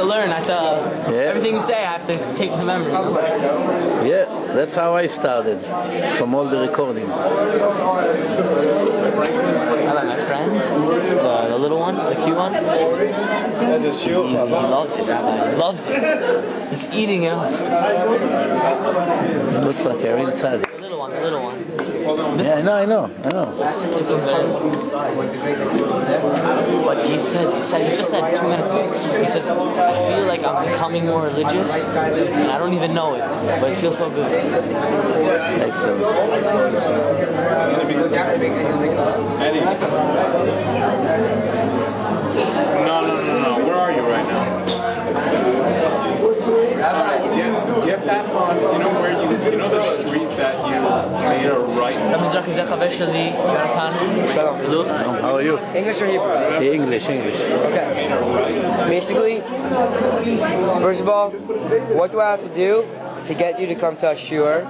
to learn. I have to, everything you say, I have to take to memory. Yeah, that's how I started, from all the recordings. I like my friend, the little one, the cute one. He loves it, Rabbi. He loves it. He's eating it up. Looks like a real tzaddik. The little one. Yeah, I know. What Jesus says, he just said 2 minutes ago. He says, I feel like I'm becoming more religious, and I don't even know it, but it feels so good. Excellent. No. Where are you right now? Do you have that on, you know where you know the street that you made a right? How are you? English or Hebrew? English. Okay. Basically, first of all, what do I have to do to get you to come to a shiur?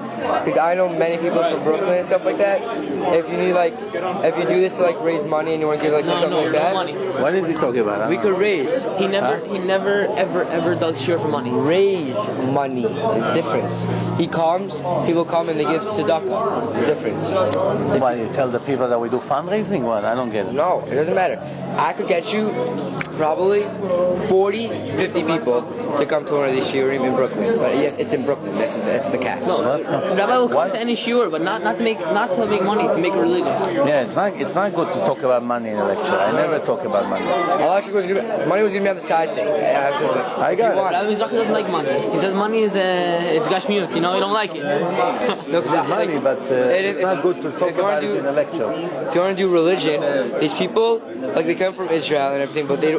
Because I know many people from Brooklyn and stuff like that. If you need if you do this to raise money and you want to give something like that. Money. What is he talking about? We could raise. He never ever does shiur for money. Raise money. There's a difference. He will come and they give tzedakah. The difference. Why, you tell the people that we do fundraising? What? I don't get it. No, it doesn't matter. I could get you probably 40, 50 people to come to one of these shiurim in Brooklyn. But it's in Brooklyn. That's the catch. No, that's not. Rabbi will come to any shiur, but not to make money, to make it religious. Yeah, it's not good to talk about money in a lecture. I never talk about money. Money was going to be on the side thing. I got it. Rabbi Mizrahi doesn't like money. He says money is gashmiut. You don't like it. No, money, but it's not good to talk about it in a lecture. If you want to do religion, these people they come from Israel and everything, but they're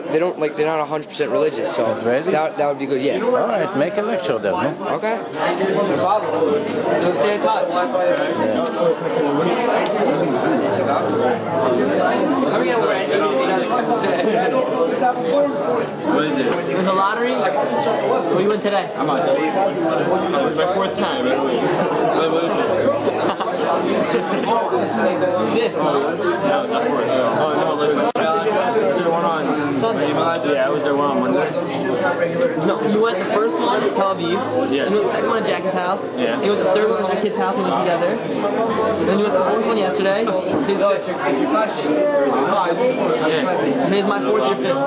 not 100% religious. So that would be good. Yeah. All right, make a lecture then. No? Okay. No problem. So stay in touch. What is it? It was a lottery. What do you win today? How much? It's my fourth time. Fifth. No, not fourth. Oh, no, 11. Was there one on Sunday? Yeah, I was there one on Monday. No, you went the first one to Tel Aviv. Yes. You went the second one to Jackie's house. Yeah. You went the third one to that kid's house. We went together. Then you went the fourth one yesterday. His fifth. Five. Yeah. And here's my fourth, your fifth.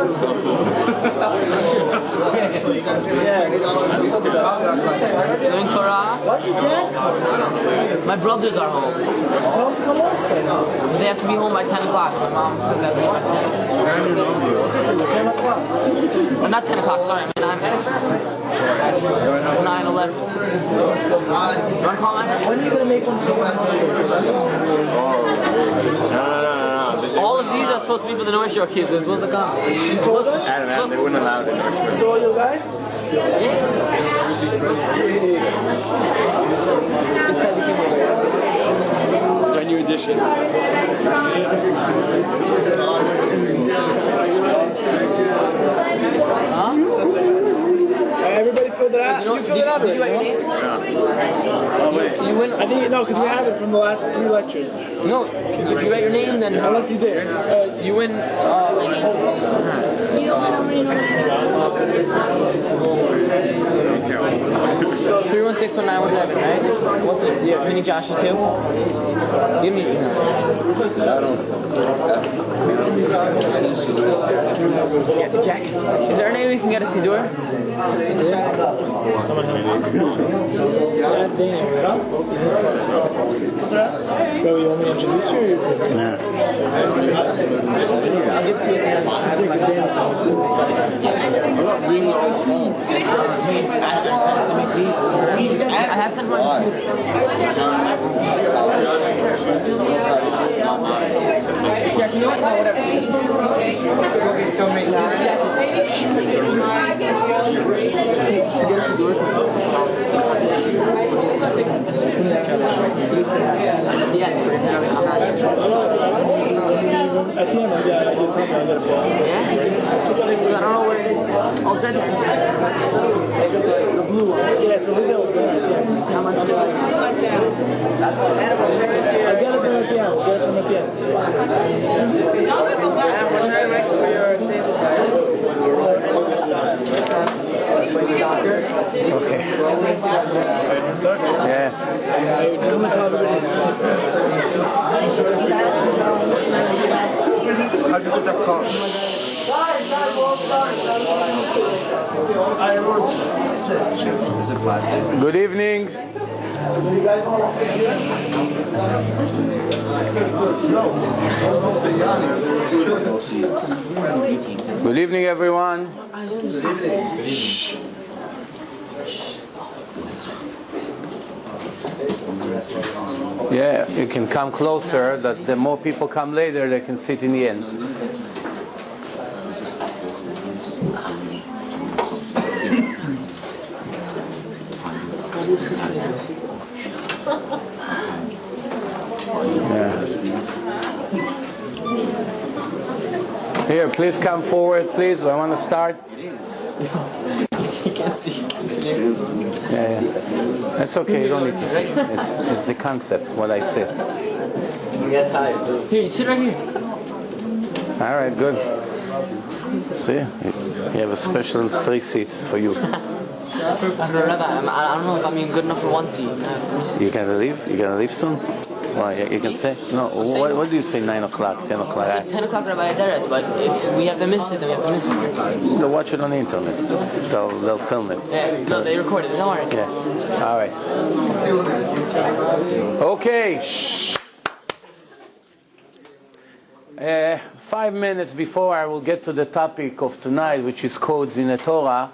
Doing Torah. My brothers are home. Tell them to come also. They have to be home by 10 o'clock. My mom said that. Not 10 o'clock, sorry. I mean 9 o'clock. It's 9:11. You want to call mine? When are you going to make one so much? No. All of these are supposed to be for the North Shore kids. They're supposed to come. Adam, they wouldn't allow the North Shore. So all you guys? It's our new edition. Huh? Everybody filled it out. You filled it out Did you write your already. name? Oh, wait. You win. I think because we have it from the last 3 lectures. No, if you write your name, then Unless you did. you win. 3161917, right? What's it? You need Josh's too? Give me. Get the jacket. Is there any way we can get a Siddur? Bro, you want me to introduce you? I'll give it to you at the end. I have sent my yeah, you know what? No, whatever. Yeah, At the end, yeah, you told me I got to play. yeah? I don't know where it is. I'll check it. The blue one. Yeah, so we go. How much? I'll get it from at the end. We'll get it from at the end. How'd you get that car? Good evening. Good evening, everyone. Yeah, you can come closer, that the more people come later, they can sit in the end. Yeah. Here, please come forward, please. I want to start. You can't see. Yeah. That's okay, you don't need to see. It's the concept, what I say. You get tired. Here, you sit right here. All right, good. See, you have a special 3 seats for you. I don't know if I'm even good enough for 1 seat. You gonna leave? You gonna leave soon? Why? You can stay? No. What do you say? 9 o'clock, 10 o'clock? I said 10 o'clock Rabbi Aderet, but if we have to miss it, then we have to miss it. They'll watch it on the internet. They'll film it. Yeah, no, they record it. Don't worry. Yeah. All right. Okay. 5 minutes before I will get to the topic of tonight, which is codes in the Torah,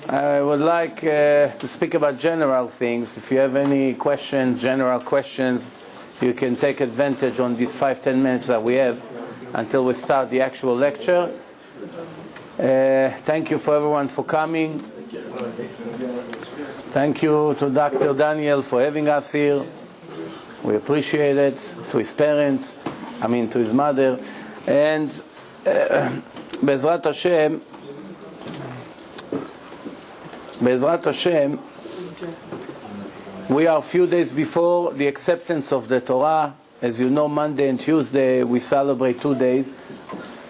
I would like to speak about general things. If you have any questions, general questions, you can take advantage on these 5-10 minutes that we have until we start the actual lecture. Thank you for everyone for coming. Thank you to Dr. Daniel for having us here. We appreciate it. To his parents, to his mother. And Bezrat Hashem, we are a few days before the acceptance of the Torah. As you know, Monday and Tuesday we celebrate 2 days.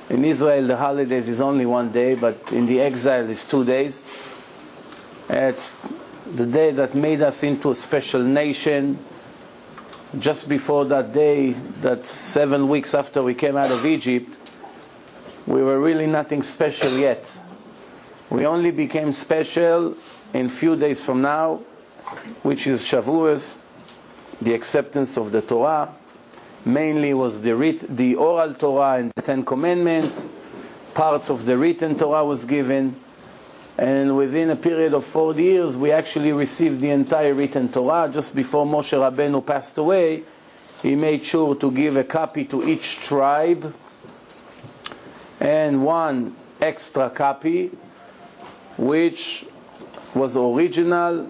In Israel the holidays is only 1 day, but in the exile it's 2 days. It's the day that made us into a special nation. Just before that day, that 7 weeks after we came out of Egypt, we were really nothing special yet. We only became special in few days from now, which is Shavuos, the acceptance of the Torah. Mainly was the oral Torah and the 10 Commandments. Parts of the written Torah was given. And within a period of 40 years, we actually received the entire written Torah. Just before Moshe Rabbeinu passed away, he made sure to give a copy to each tribe and 1 extra copy, which was original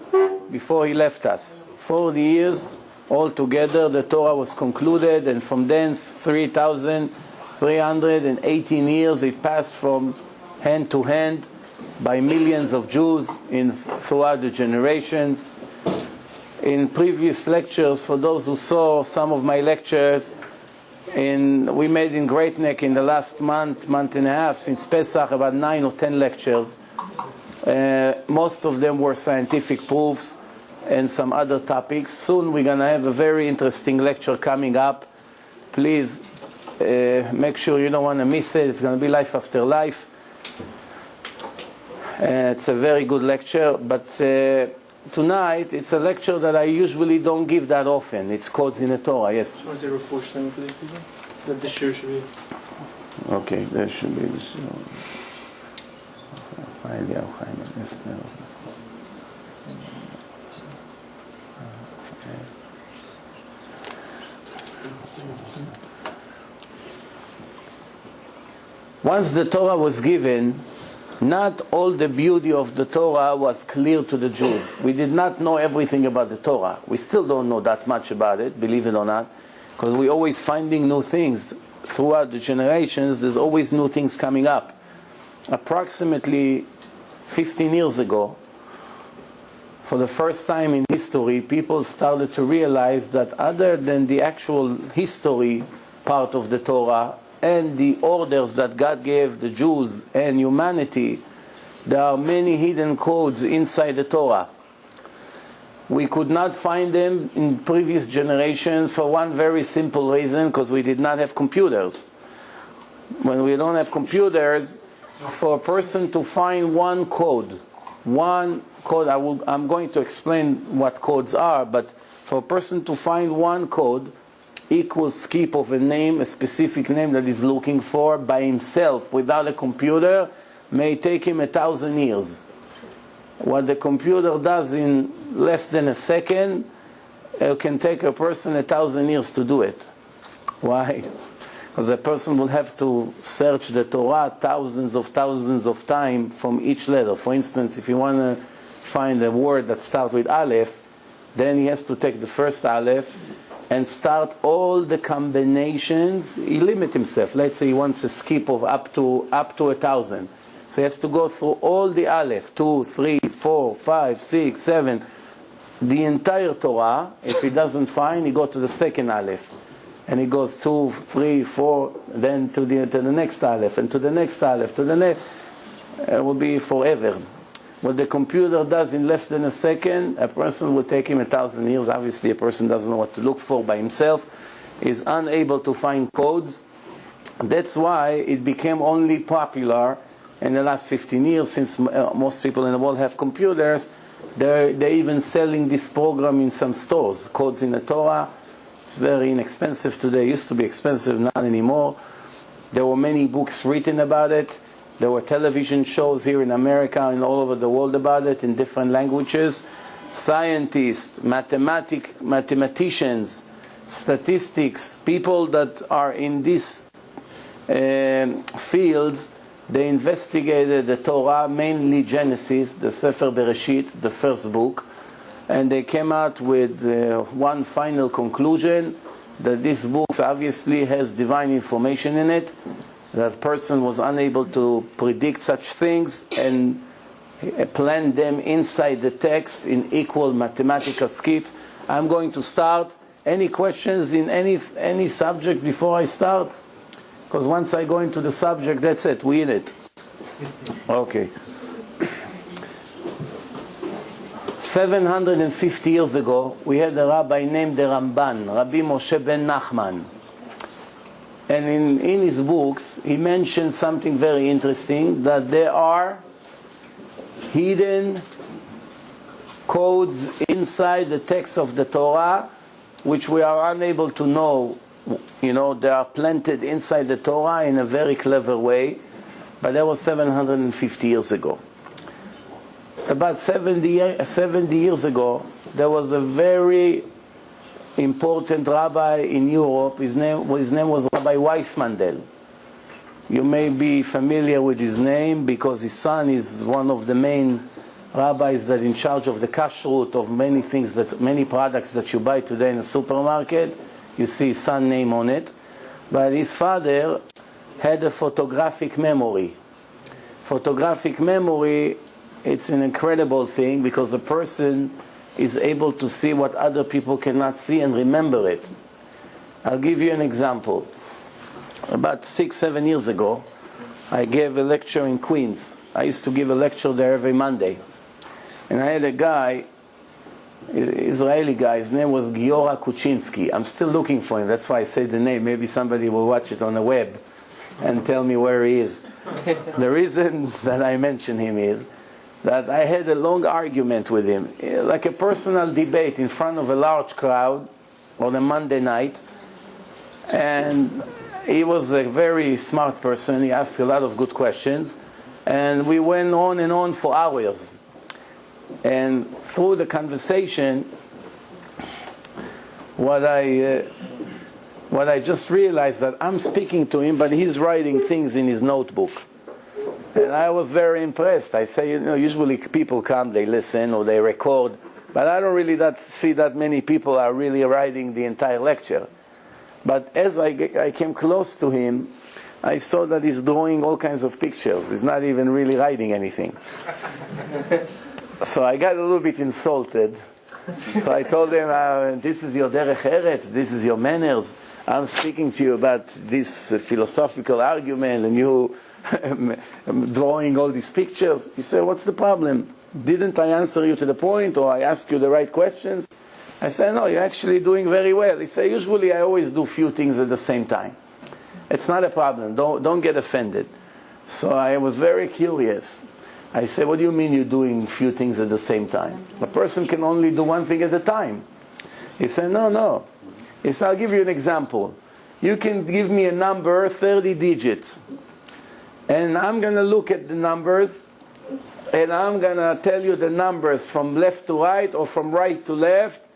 before he left us. 40 years altogether, the Torah was concluded, and from thence 3,318 years it passed from hand to hand by millions of Jews throughout the generations. In previous lectures, for those who saw some of my lectures, we made in Great Neck in the last month and a half, since Pesach, about 9 or 10 lectures. Most of them were scientific proofs and some other topics. Soon we're going to have a very interesting lecture coming up. Please make sure you don't want to miss it. It's going to be Life After Life. It's a very good lecture, but tonight it's a lecture that I usually don't give that often. It's codes in the Torah, yes. Okay, there should be this. Once the Torah was given, not all the beauty of the Torah was clear to the Jews. We did not know everything about the Torah. We still don't know that much about it, believe it or not, because we're always finding new things. Throughout the generations, there's always new things coming up. Approximately 15 years ago, for the first time in history, people started to realize that other than the actual history part of the Torah and the orders that God gave the Jews and humanity, there are many hidden codes inside the Torah. We could not find them in previous generations for one very simple reason, because we did not have computers. When we don't have computers, for a person to find one code, I'm going to explain what codes are, but for a person to find one code equals skip of a name, a specific name that he's looking for by himself without a computer, may take him 1,000 years. What the computer does in less than a second, it can take a person 1,000 years to do it. Why? Because a person will have to search the Torah thousands of times from each letter. For instance, if you want to find a word that starts with Aleph, then he has to take the first Aleph and start all the combinations. He limits himself. Let's say he wants a skip of up to 1,000. So he has to go through all the Aleph, 2, 3, 4, 5, 6, 7, the entire Torah. If he doesn't find, he goes to the second Aleph. And he goes 2, 3, 4, then to the next Aleph, and to the next Aleph, to the next. It will be forever. What the computer does in less than a second, a person will take him 1,000 years. Obviously, a person doesn't know what to look for by himself, is unable to find codes. That's why it became only popular in the last 15 years, since most people in the world have computers. They're even selling this program in some stores, Codes in the Torah. It's very inexpensive today. It used to be expensive, not anymore. There were many books written about it. There were television shows here in America and all over the world about it in different languages. Scientists, mathematicians, statistics, people that are in these fields, they investigated the Torah, mainly Genesis, the Sefer Bereshit, the first book, and they came out with one final conclusion, that this book obviously has divine information in it. That person was unable to predict such things and plan them inside the text in equal mathematical skips. I'm going to start. Any questions in any subject before I start? Because once I go into the subject, that's it, we in it. Okay. 750 years ago, we had a rabbi named the Ramban, Rabbi Moshe ben Nachman. And in his books, he mentioned something very interesting, that there are hidden codes inside the text of the Torah, which we are unable to know. You know, they are planted inside the Torah in a very clever way, but that was 750 years ago. About 70 years ago, there was a very important rabbi in Europe. His name was Rabbi Weissmandel. You may be familiar with his name because his son is one of the main rabbis that in charge of the kashrut of many things, many products that you buy today in a supermarket. You see his son's name on it. But his father had a photographic memory. Photographic memory, it's an incredible thing because a person is able to see what other people cannot see and remember it. I'll give you an example. About 6-7 years ago, I gave a lecture in Queens. I used to give a lecture there every Monday. And I had a guy, Israeli guy, his name was Giora Kuczynski. I'm still looking for him, that's why I say the name. Maybe somebody will watch it on the web and tell me where he is. The reason that I mention him is that I had a long argument with him, like a personal debate in front of a large crowd on a Monday night. And he was a very smart person. He asked a lot of good questions. And we went on and on for hours. And through the conversation, what I just realized that I'm speaking to him, but he's writing things in his notebook. And I was very impressed. I say, usually people come, they listen or they record, but I don't really see that many people are really writing the entire lecture. But as I came close to him, I saw that he's drawing all kinds of pictures. He's not even really writing anything. So I got a little bit insulted. So I told him, this is your derech eretz, this is your manners. I'm speaking to you about this philosophical argument and you drawing all these pictures. He said, what's the problem? Didn't I answer you to the point, or I ask you the right questions? I said, no, you're actually doing very well. He said, usually I always do few things at the same time. It's not a problem. Don't get offended. So I was very curious. I said, what do you mean you're doing few things at the same time? A person can only do one thing at a time. He said, no. He said, I'll give you an example. You can give me a number, 30 digits. And I'm going to look at the numbers, and I'm going to tell you the numbers from left to right or from right to left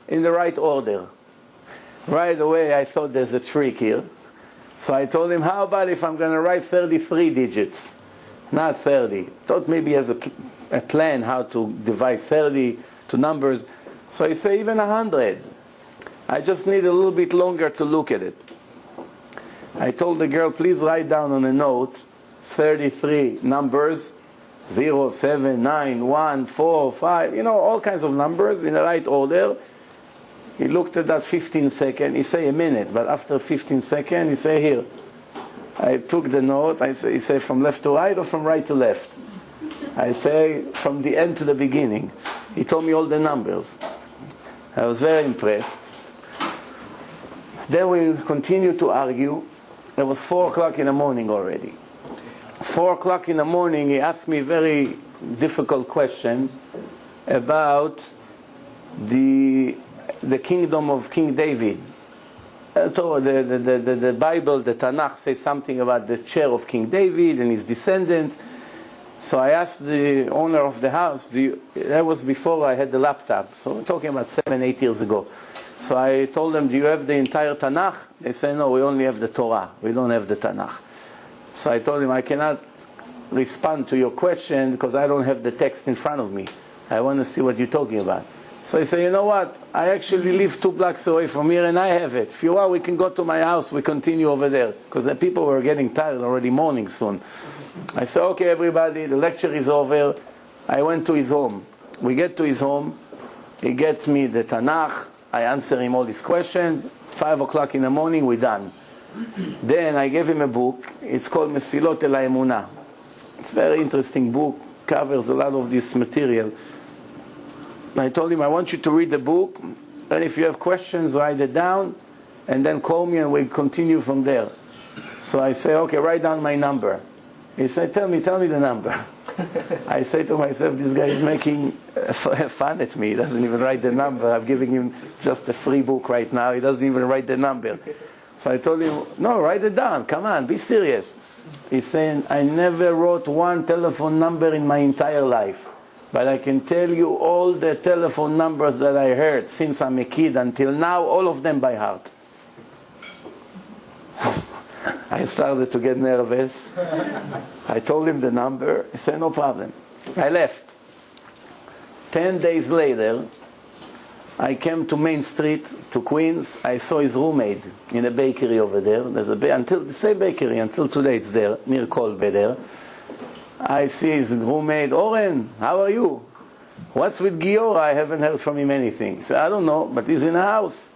in the right order. Right away, I thought there's a trick here. So I told him, how about if I'm going to write 33 digits, not 30. Thought maybe he has a plan how to divide 30 to numbers. So I say even 100. I just need a little bit longer to look at it. I told the girl, please write down on a note 33 numbers, 0, 7, 9, 1, 4, 5, all kinds of numbers in the right order. He looked at that 15 seconds. He said a minute, but after 15 seconds, he said, here. I took the note. He said, from left to right or from right to left? I say, from the end to the beginning. He told me all the numbers. I was very impressed. Then we continued to argue. It was 4 o'clock in the morning already. 4 o'clock in the morning, he asked me a very difficult question about the kingdom of King David. So the Bible, the Tanakh, says something about the chair of King David and his descendants. So I asked the owner of the house, that was before I had the laptop, so we're talking about 7, 8 years ago. So I told them, do you have the entire Tanakh? They said, no, we only have the Torah. We don't have the Tanakh. So I told him, I cannot respond to your question because I don't have the text in front of me. I want to see what you're talking about. So he said, you know what? I actually live 2 blocks away from here and I have it. If you want, we can go to my house. We continue over there. Because the people were getting tired already, morning soon. I said, okay, everybody, the lecture is over. I went to his home. We get to his home. He gets me the Tanakh. I answer him all his questions. 5 o'clock in the morning, we're done. Then I gave him a book. It's called Mesilot El HaEmunah. It's a very interesting book. Covers a lot of this material. I told him, I want you to read the book, and if you have questions, write it down, and then call me and we'll continue from there. So I say, okay, write down my number. He said, tell me the number. I say to myself, this guy is making fun at me. He doesn't even write the number. I'm giving him just a free book right now. He doesn't even write the number. So I told him, no, write it down. Come on, be serious. He's saying, I never wrote one telephone number in my entire life. But I can tell you all the telephone numbers that I heard since I'm a kid until now, all of them by heart. I started to get nervous. I told him the number. He said, no problem. I left. 10 days later, I came to Main Street, to Queens. I saw his roommate in a bakery over there. There's until the same bakery, until today it's there, near Colby there. I see his roommate, Oren, how are you? What's with Giora? I haven't heard from him anything. He said, I don't know, but he's in the house.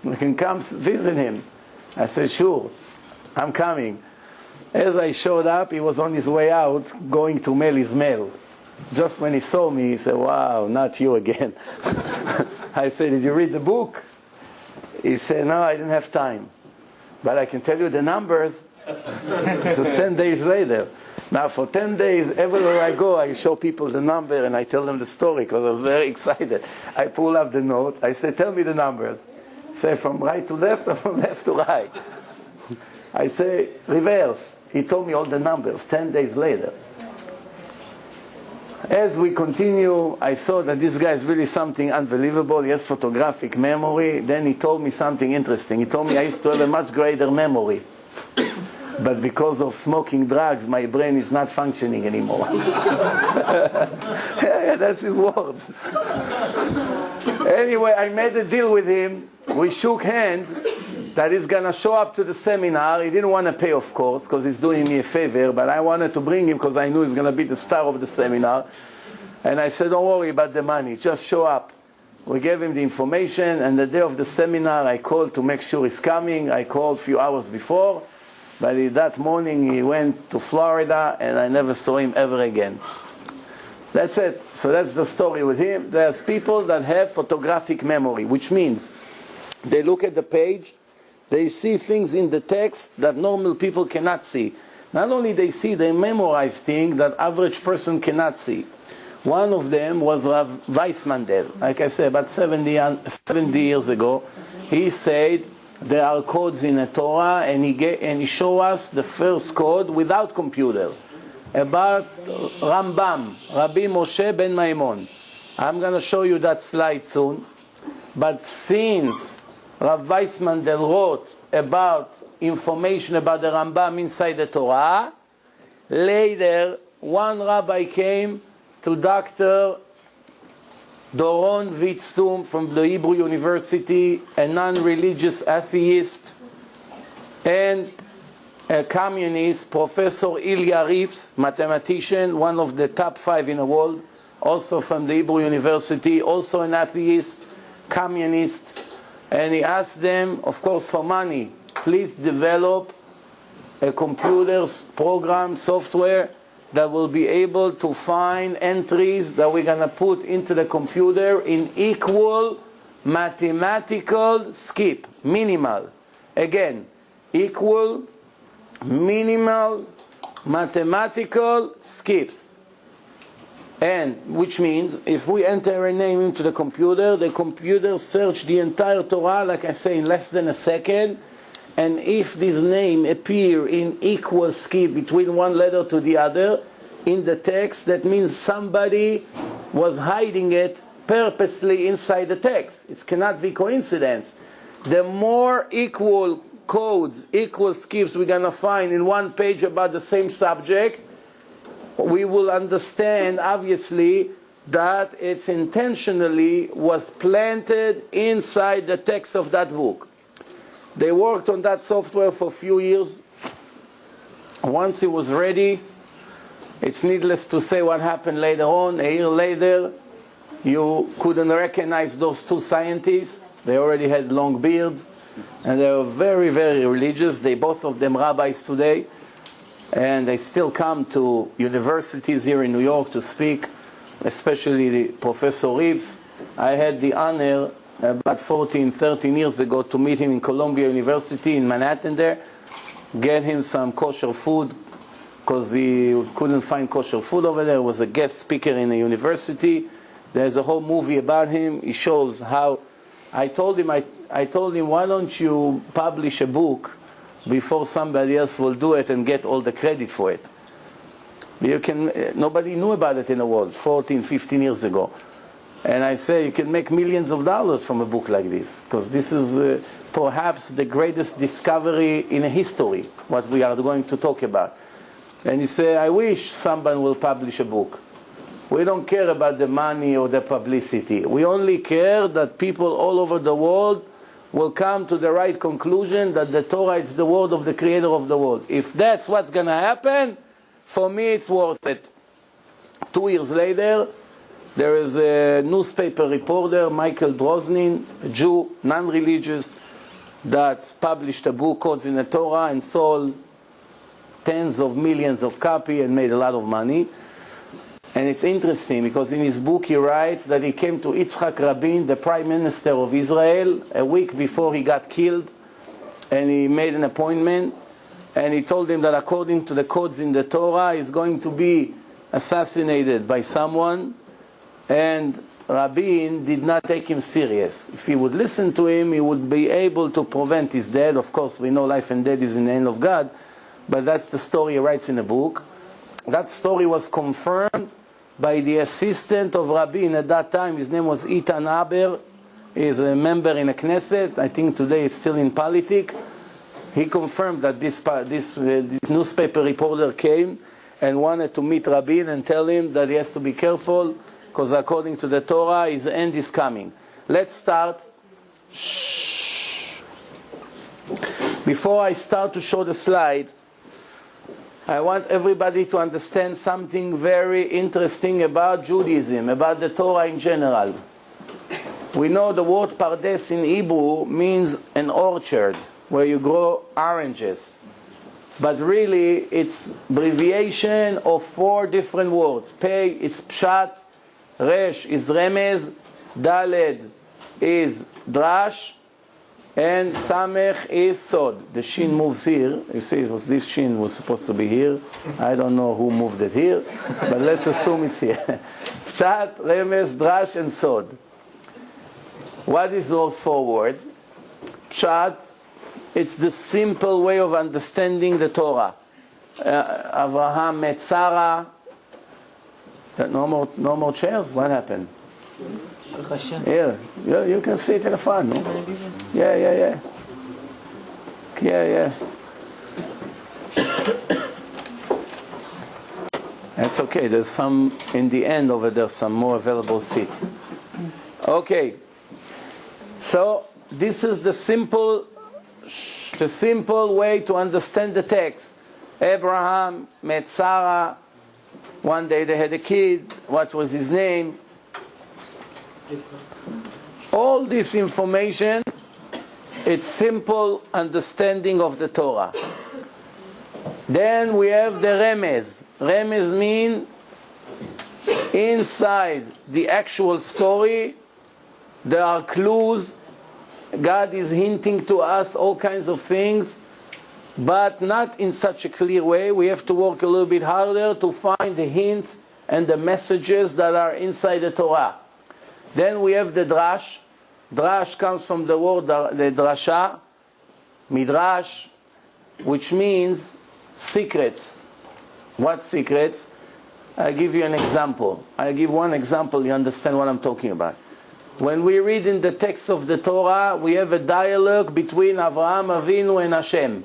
You can come visit him. I said, sure, I'm coming. As I showed up, he was on his way out, going to mail his mail. Just when he saw me, he said, wow, not you again. I said, did you read the book? He said, no, I didn't have time. But I can tell you the numbers. This is 10 days later. Now for 10 days, everywhere I go, I show people the number and I tell them the story because I'm very excited. I pull up the note. I say, tell me the numbers. Say from right to left or from left to right. I say, reverse. He told me all the numbers 10 days later. As we continue, I saw that this guy is really something unbelievable. He has photographic memory. Then he told me something interesting. He told me I used to have a much greater memory. But because of smoking drugs, my brain is not functioning anymore. Yeah, that's his words. Anyway, I made a deal with him. We shook hands that he's going to show up to the seminar. He didn't want to pay, of course, because he's doing me a favor. But I wanted to bring him because I knew he's going to be the star of the seminar. And I said, don't worry about the money. Just show up. We gave him the information. And the day of the seminar, I called to make sure he's coming. I called a few hours before. But that morning he went to Florida and I never saw him ever again. That's it. So that's the story with him. There's people that have photographic memory, which means they look at the page, they see things in the text that normal people cannot see. Not only they see, they memorize things that average person cannot see. One of them was Rav Weissmandel. Like I said, about 70 years ago, he said there are codes in the Torah, and he showed us the first code without computer about Rambam, Rabbi Moshe ben Maimon. I'm going to show you that slide soon. But since Rav Weissmandel wrote about information about the Rambam inside the Torah, later one rabbi came to Dr. Doron Witztum from the Hebrew University, a non-religious atheist, and a communist, Professor Ilya Reeves, mathematician, one of the top 5 in the world, also from the Hebrew University, also an atheist, communist, and he asked them, of course for money, please develop a computer program, software, that will be able to find entries that we're going to put into the computer in equal mathematical skip, minimal. Again, equal, minimal, mathematical skips. And which means if we enter a name into the computer search the entire Torah, like I say, in less than a second. And if this name appear in equal skip between one letter to the other in the text, that means somebody was hiding it purposely inside the text. It cannot be coincidence. The more equal codes, equal skips we're going to find in one page about the same subject, we will understand, obviously, that it's intentionally was planted inside the text of that book. They worked on that software for a few years. Once it was ready, it's needless to say what happened later on. A year later, you couldn't recognize those two scientists. They already had long beards, and they were very, very religious. Both of them rabbis today, and they still come to universities here in New York to speak, especially the Professor Reeves. I had the honor about 13 years ago to meet him in Columbia University in Manhattan there, get him some kosher food, because he couldn't find kosher food over there. He was a guest speaker in the university. There's a whole movie about him. He shows how, I told him, why don't you publish a book before somebody else will do it and get all the credit for it? Nobody knew about it in the world 14, 15 years ago. And I say you can make millions of dollars from a book like this, because this is perhaps the greatest discovery in history, what we are going to talk about. And he said, I wish someone will publish a book. We don't care about the money or the publicity. We only care that people all over the world will come to the right conclusion that the Torah is the word of the Creator of the world. If that's what's going to happen, for me it's worth it. 2 years later, there is a newspaper reporter, Michael Droznin, a Jew, non-religious, that published a book, Codes in the Torah, and sold tens of millions of copies and made a lot of money. And it's interesting because in his book he writes that he came to Yitzhak Rabin, the Prime Minister of Israel, a week before he got killed, and he made an appointment, and he told him that according to the codes in the Torah, he's going to be assassinated by someone. And Rabin did not take him serious. If he would listen to him, he would be able to prevent his death. Of course, we know life and death is in the hand of God, but that's the story he writes in the book. That story was confirmed by the assistant of Rabin at that time. His name was Itan Aber. He is a member in the Knesset. I think today he's still in politics. He confirmed that this newspaper reporter came and wanted to meet Rabin and tell him that he has to be careful, because according to the Torah, his end is coming. Let's start. Before I start to show the slide, I want everybody to understand something very interesting about Judaism, about the Torah in general. We know the word pardes in Hebrew means an orchard, where you grow oranges. but really it's abbreviation of 4 different words. Pei is pshat, resh is remez, daled is drash, and samech is sod. The shin moves here. You see, this shin was supposed to be here. I don't know who moved it here, but let's assume it's here. Pshat, remez, drash, and sod. What is those 4 words? Pshat, it's the simple way of understanding the Torah. Abraham met Sarah. No more chairs? What happened? Here, you can sit in the front. No? Yeah. That's okay. There's some in the end over there. Some more available seats. Okay. So this is the simple way to understand the text. Abraham met Sarah. One day they had a kid. What was his name? All this information, it's simple understanding of the Torah. Then we have the remez. Remez means inside the actual story, there are clues. God is hinting to us all kinds of things, but not in such a clear way. We have to work a little bit harder to find the hints and the messages that are inside the Torah. Then we have the drash. Drash comes from the word the drasha, midrash, which means secrets. What secrets? I'll give you an example. I'll give one example, you understand what I'm talking about. When we read in the text of the Torah, we have a dialogue between Avraham Avinu and Hashem.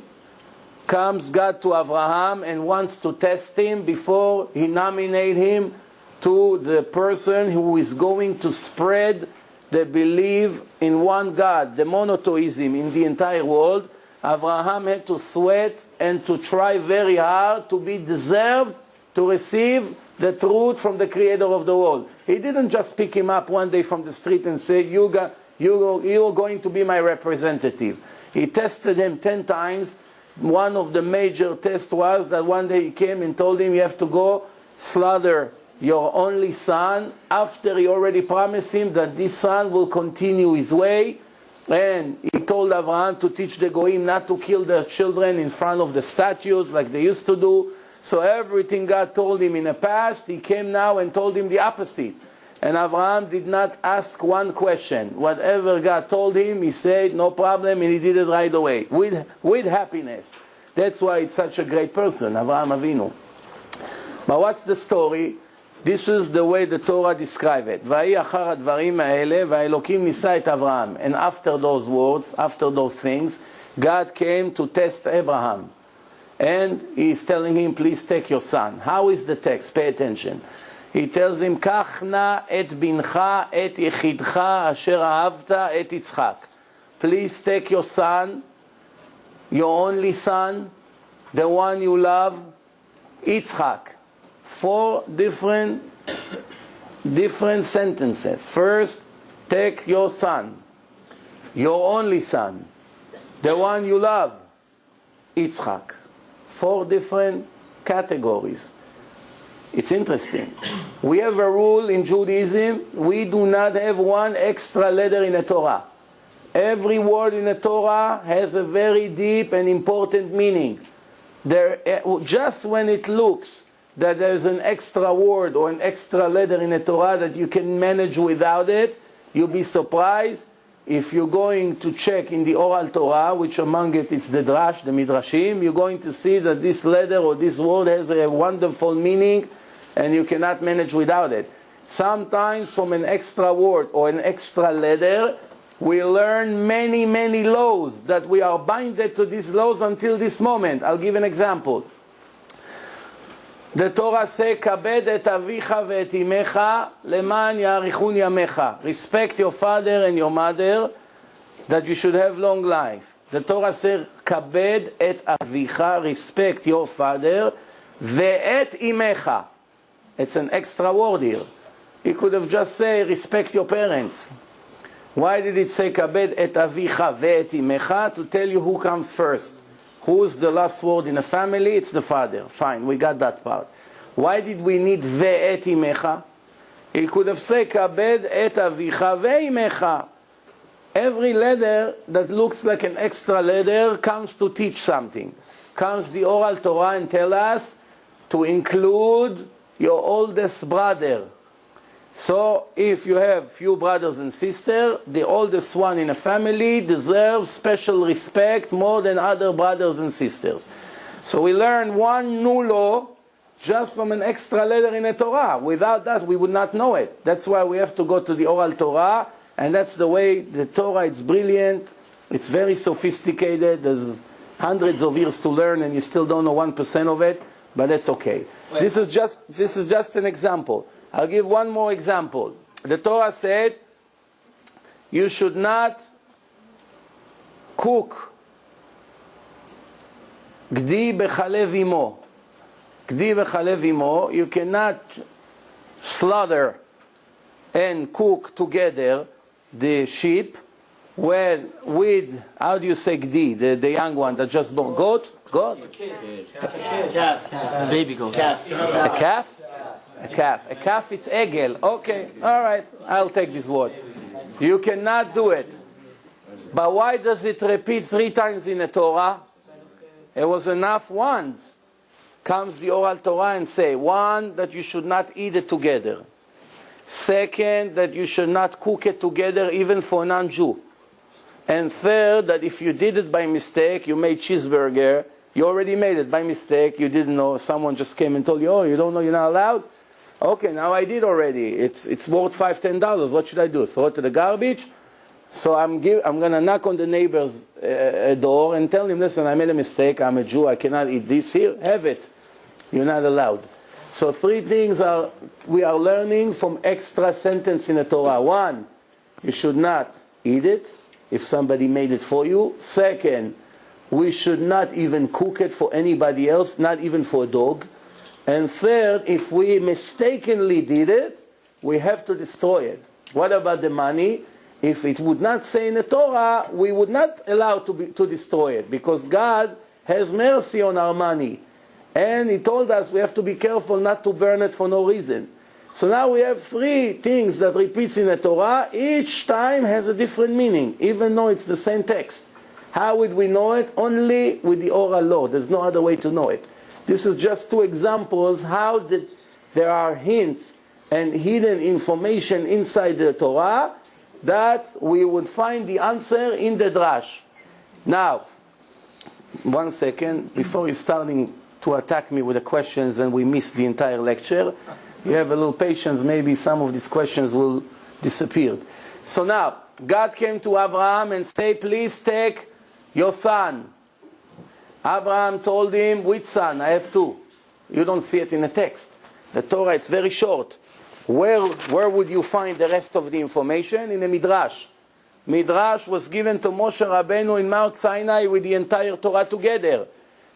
Comes God to Avraham and wants to test him before he nominates him to the person who is going to spread the belief in one God, the monotheism in the entire world. Avraham had to sweat and to try very hard to be deserved to receive the truth from the creator of the world. He didn't just pick him up one day from the street and say, you're going to be my representative. He tested him 10 times. One of the major tests was that one day he came and told him, you have to go slaughter your only son, after he already promised him that this son will continue his way. And he told Avraham to teach the Goyim not to kill their children in front of the statues like they used to do. So everything God told him in the past, he came now and told him the opposite. And Avraham did not ask one question. Whatever God told him, he said, no problem, and he did it right away, with happiness. That's why it's such a great person, Avraham Avinu. But what's the story? This is the way the Torah describes it. ויהי אחר הדברים האלה, והאלוקים ניסה את אברהם. And after those words, after those things, God came to test Abraham. And he is telling him, please take your son. How is the text? Pay attention. He tells him, קח נא את בנך, את יחידך, אשר אהבת, את יצחק. Please take your son, your only son, the one you love, Yitzchak. 4 different sentences. First, take your son, your only son, the one you love, Yitzchak. 4 different categories. It's interesting. We have a rule in Judaism, we do not have one extra letter in the Torah. Every word in the Torah has a very deep and important meaning. Just when it looks that there's an extra word or an extra letter in the Torah that you can manage without it, you'll be surprised if you're going to check in the oral Torah, which among it is the drash, the midrashim, you're going to see that this letter or this word has a wonderful meaning and you cannot manage without it. Sometimes from an extra word or an extra letter, we learn many, many laws that we are binded to these laws until this moment. I'll give an example. The Torah says, kabed et avicha ve'et imecha leman ya'arichun yamecha. Respect your father and your mother, that you should have long life. The Torah says, kabed et avicha, respect your father, ve'et imecha. It's an extra word here. He could have just said, respect your parents. Why did it say, kabed et avicha ve'et imecha? To tell you who comes first. Who's the last word in a family? It's the father. Fine, we got that part. Why did we need ve'et imecha? He could have said kabed et avicha ve'imecha. Every letter that looks like an extra letter comes to teach something. Comes the oral Torah and tell us to include your oldest brother. So if you have few brothers and sisters, the oldest one in a family deserves special respect more than other brothers and sisters. So we learn one new law just from an extra letter in a Torah. Without that, we would not know it. That's why we have to go to the oral Torah, and that's the way the Torah, it's brilliant, it's very sophisticated, there's hundreds of years to learn and you still don't know 1% of it, but that's okay. This is just an example. I'll give one more example. The Torah said you should not cook gdi bechalev imo. Gdi bechalev imo, you cannot slaughter and cook together the sheep with, how do you say gdi, the young one that just born? Goat? Calf. Baby goat. Calf. A calf? A calf. A calf, it's egel. Okay, all right, I'll take this word. You cannot do it. But why does it repeat 3 times in the Torah? It was enough once. Comes the oral Torah and say, 1, that you should not eat it together. 2nd, that you should not cook it together even for a non-Jew. And 3rd, that if you did it by mistake, you made cheeseburger, you already made it by mistake, you didn't know, someone just came and told you, oh, you don't know, you're not allowed? Okay, now I did already. It's worth $5, $10. What should I do? Throw it to the garbage? So I'm going to knock on the neighbor's door and tell him, listen, I made a mistake, I'm a Jew, I cannot eat this. Here, have it. You're not allowed. So 3 things we are learning from extra sentence in the Torah. 1, you should not eat it if somebody made it for you. 2nd, we should not even cook it for anybody else, not even for a dog. And 3rd, if we mistakenly did it, we have to destroy it. What about the money? If it would not say in the Torah, we would not allow to destroy it, because God has mercy on our money. And He told us we have to be careful not to burn it for no reason. So now we have 3 things that repeats in the Torah. Each time has a different meaning, even though it's the same text. How would we know it? Only with the oral law. There's no other way to know it. This is just 2 examples how there are hints and hidden information inside the Torah that we would find the answer in the Drash. Now, 1 second, before you're starting to attack me with the questions and we miss the entire lecture, you have a little patience, maybe some of these questions will disappear. So now, God came to Abraham and said, please take your son. Abraham told him, which son? I have 2. You don't see it in the text. The Torah, it's very short. Where would you find the rest of the information? In the Midrash. Midrash was given to Moshe Rabbeinu in Mount Sinai with the entire Torah together.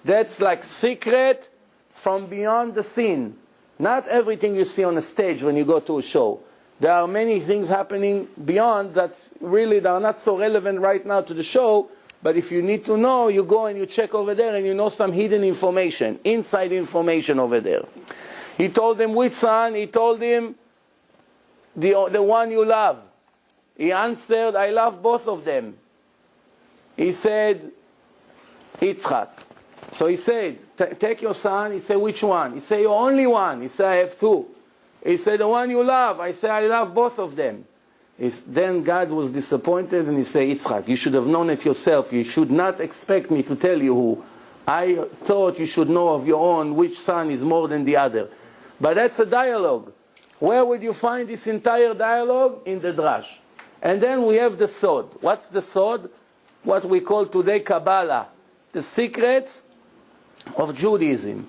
That's like secret from beyond the scene. Not everything you see on a stage when you go to a show. There are many things happening beyond that really are not so relevant right now to the show, but if you need to know, you go and you check over there and you know some hidden information, inside information over there. He told him which son? He told him the one you love. He answered, I love both of them. He said, Yitzchak. So he said, take your son. He said, which one? He said, your only one. He said, I have 2. He said, the one you love. I said, I love both of them. Then God was disappointed and He said, Yitzchak, you should have known it yourself. You should not expect me to tell you who. I thought you should know of your own which son is more than the other. But that's a dialogue. Where would you find this entire dialogue? In the Drash. And then we have the Sod. What's the Sod? What we call today Kabbalah. The secrets of Judaism.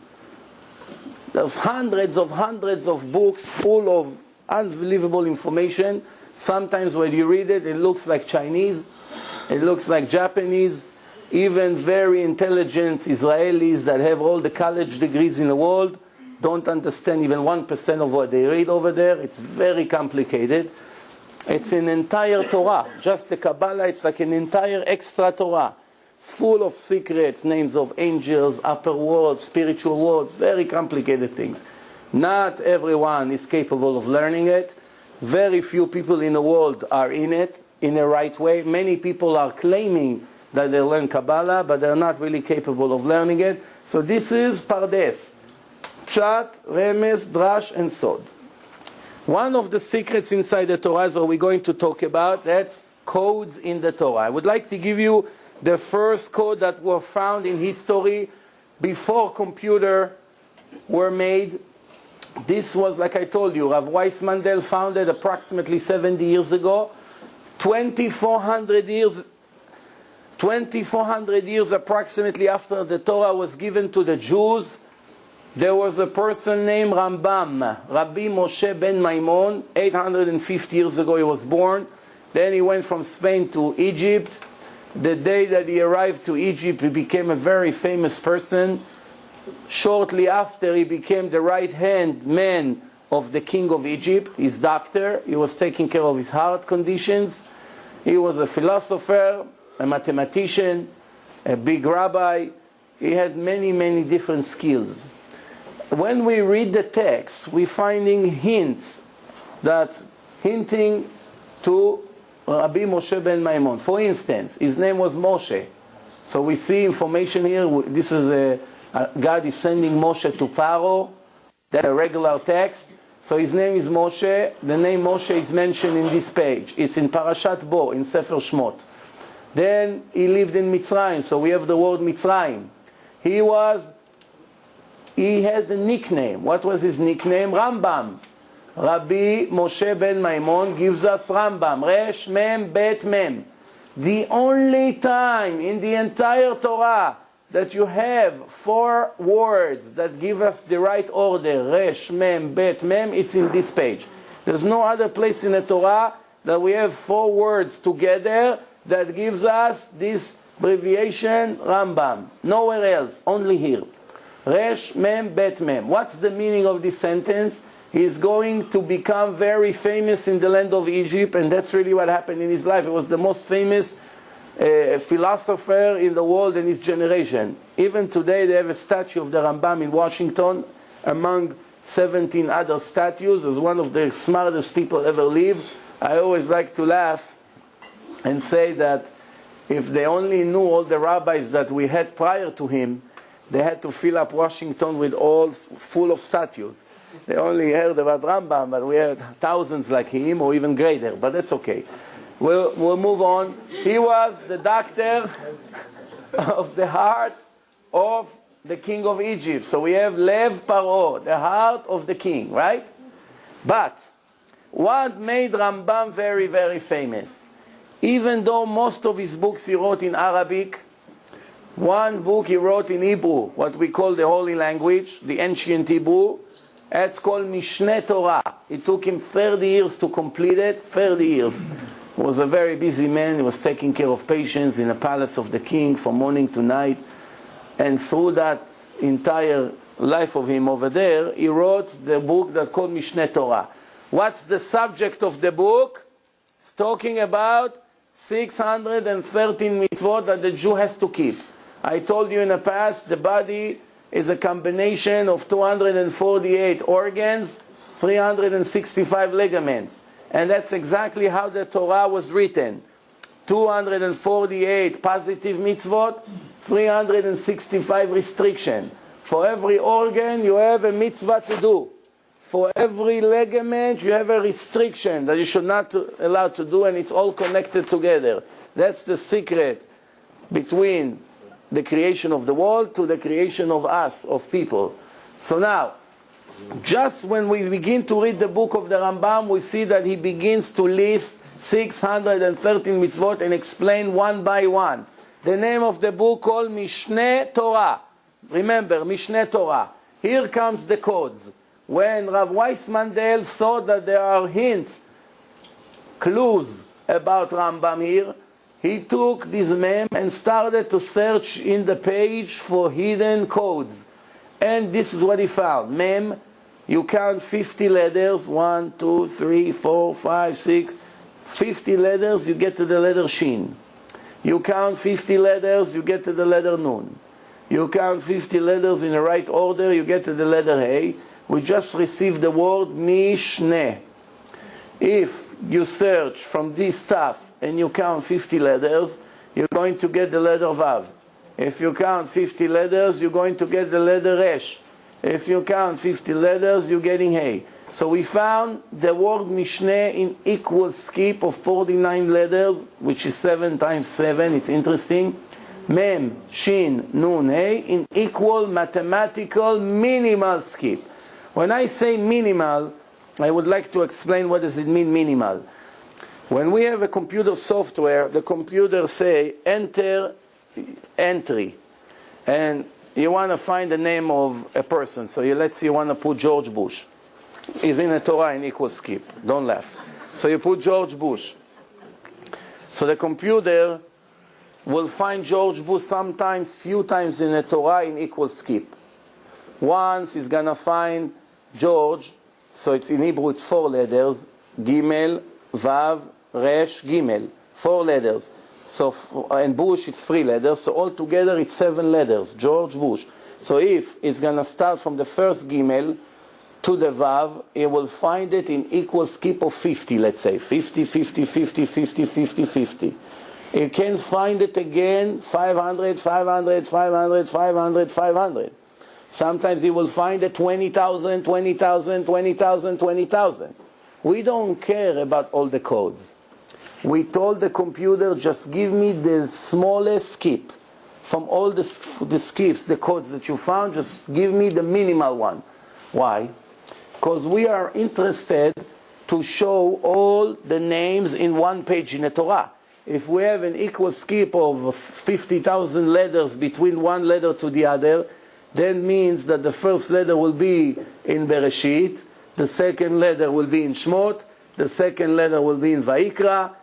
There's hundreds of books full of unbelievable information. Sometimes when you read it, it looks like Chinese, it looks like Japanese, even very intelligent Israelis that have all the college degrees in the world don't understand even 1% of what they read over there. It's very complicated. It's an entire Torah. Just the Kabbalah, it's like an entire extra Torah. full of secrets, names of angels, upper worlds, spiritual worlds, very complicated things. Not everyone is capable of learning it. Very few people in the world are in it in the right way. Many people are claiming that they learn Kabbalah, but they're not really capable of learning it. So this is Pardes. Pshat, Remez, Drash, and Sod. One of the secrets inside the Torah that we're going to talk about, that's codes in the Torah. I would like to give you the first code that were found in history before computers were made. This was, like I told you, Rav Weiss Mandel founded approximately 70 years ago. 2,400 years approximately after the Torah was given to the Jews, there was a person named Rambam, Rabbi Moshe ben Maimon. 850 years ago he was born. Then he went from Spain to Egypt. The day that he arrived to Egypt, he became a very famous person. Shortly after, he became the right-hand man of the king of Egypt, his doctor. He was taking care of his heart conditions. He was a philosopher, a mathematician, a big rabbi. He had many, many different skills. When we read the text, we're finding hints that hinting to Rabbi Moshe ben Maimon. For instance, his name was Moshe. So we see information here. This is God is sending Moshe to Pharaoh. That's a regular text. So his name is Moshe. The name Moshe is mentioned in this page. It's in Parashat Bo, in Sefer Shmot. Then he lived in Mitzrayim, so we have the word Mitzrayim. He had a nickname. What was his nickname? Rambam. Rabbi Moshe ben Maimon gives us Rambam. Resh Mem Bet Mem. The only time in the entire Torah that you have 4 words that give us the right order, Resh, Mem, Bet, Mem, it's in this page. There's no other place in the Torah that we have 4 words together that gives us this abbreviation, Rambam. Nowhere else, only here. Resh, Mem, Bet, Mem. What's the meaning of this sentence? He's going to become very famous in the land of Egypt, and that's really what happened in his life. He was the most famous philosopher in the world in his generation. Even today they have a statue of the Rambam in Washington among 17 other statues as one of the smartest people ever lived. I always like to laugh and say that if they only knew all the rabbis that we had prior to him, they had to fill up Washington with all full of statues. They only heard about Rambam, but we had thousands like him or even greater, but that's okay. We'll move on. He was the doctor of the heart of the king of Egypt. So we have Lev Paro, the heart of the king, right? But what made Rambam very, very famous? Even though most of his books he wrote in Arabic, one book he wrote in Hebrew, what we call the holy language, the ancient Hebrew. It's called Mishneh Torah. It took him 30 years to complete it, 30 years. He was a very busy man. He was taking care of patients in the palace of the king from morning to night. And through that entire life of him over there, he wrote the book that's called Mishneh Torah. What's the subject of the book? It's talking about 613 mitzvot that the Jew has to keep. I told you in the past, the body is a combination of 248 organs, 365 ligaments. And that's exactly how the Torah was written. 248 positive mitzvot, 365 restriction. For every organ, you have a mitzvah to do. For every ligament, you have a restriction that you should not allow to do, and it's all connected together. That's the secret between the creation of the world to the creation of us, of people. So now, just when we begin to read the book of the Rambam, we see that he begins to list 613 mitzvot and explain one by one. The name of the book called Mishneh Torah. Remember, Mishneh Torah. Here comes the codes. When Rav Weiss Mandel saw that there are hints, clues about Rambam here, he took this mem and started to search in the page for hidden codes. And this is what he found. Mem, you count 50 letters, 1, 2, 3, 4, 5, 6, 50 letters, you get to the letter Shin. You count 50 letters, you get to the letter Nun. You count 50 letters in the right order, you get to the letter Hey. We just received the word Mishneh. If you search from this stuff and you count 50 letters, you're going to get the letter Vav. If you count 50 letters, you're going to get the letter Resh. If you count 50 letters, you're getting Hey. So we found the word Mishneh in equal skip of 49 letters, which is 7 times 7. It's interesting. Mem, Shin, Nun, Hey, in equal mathematical minimal skip. When I say minimal, I would like to explain what does it mean minimal. When we have a computer software, the computer say enter entry, and you want to find the name of a person. So let's say you want to put George Bush. He's in a Torah in equal skip. Don't laugh. So you put George Bush. So the computer will find George Bush sometimes, few times in a Torah in equal skip. Once he's going to find George, so it's in Hebrew it's 4 letters, Gimel, Vav, Resh, Gimel, 4 letters. So, and Bush it's 3 letters, so altogether it's 7 letters, George Bush. So if it's going to start from the first Gimel to the Vav, it will find it in equal skip of 50, let's say, 50, 50, 50, 50, 50, 50. You can find it again, 500, 500, 500, 500, 500. Sometimes you will find it 20,000, 20,000, 20,000, 20,000. We don't care about all the codes. We told the computer, just give me the smallest skip. From all the skips, the codes that you found, just give me the minimal one. Why? Because we are interested to show all the names in one page in the Torah. If we have an equal skip of 50,000 letters between one letter to the other, that means that the first letter will be in Bereshit, the second letter will be in Shmot, the second letter will be in Vayikra.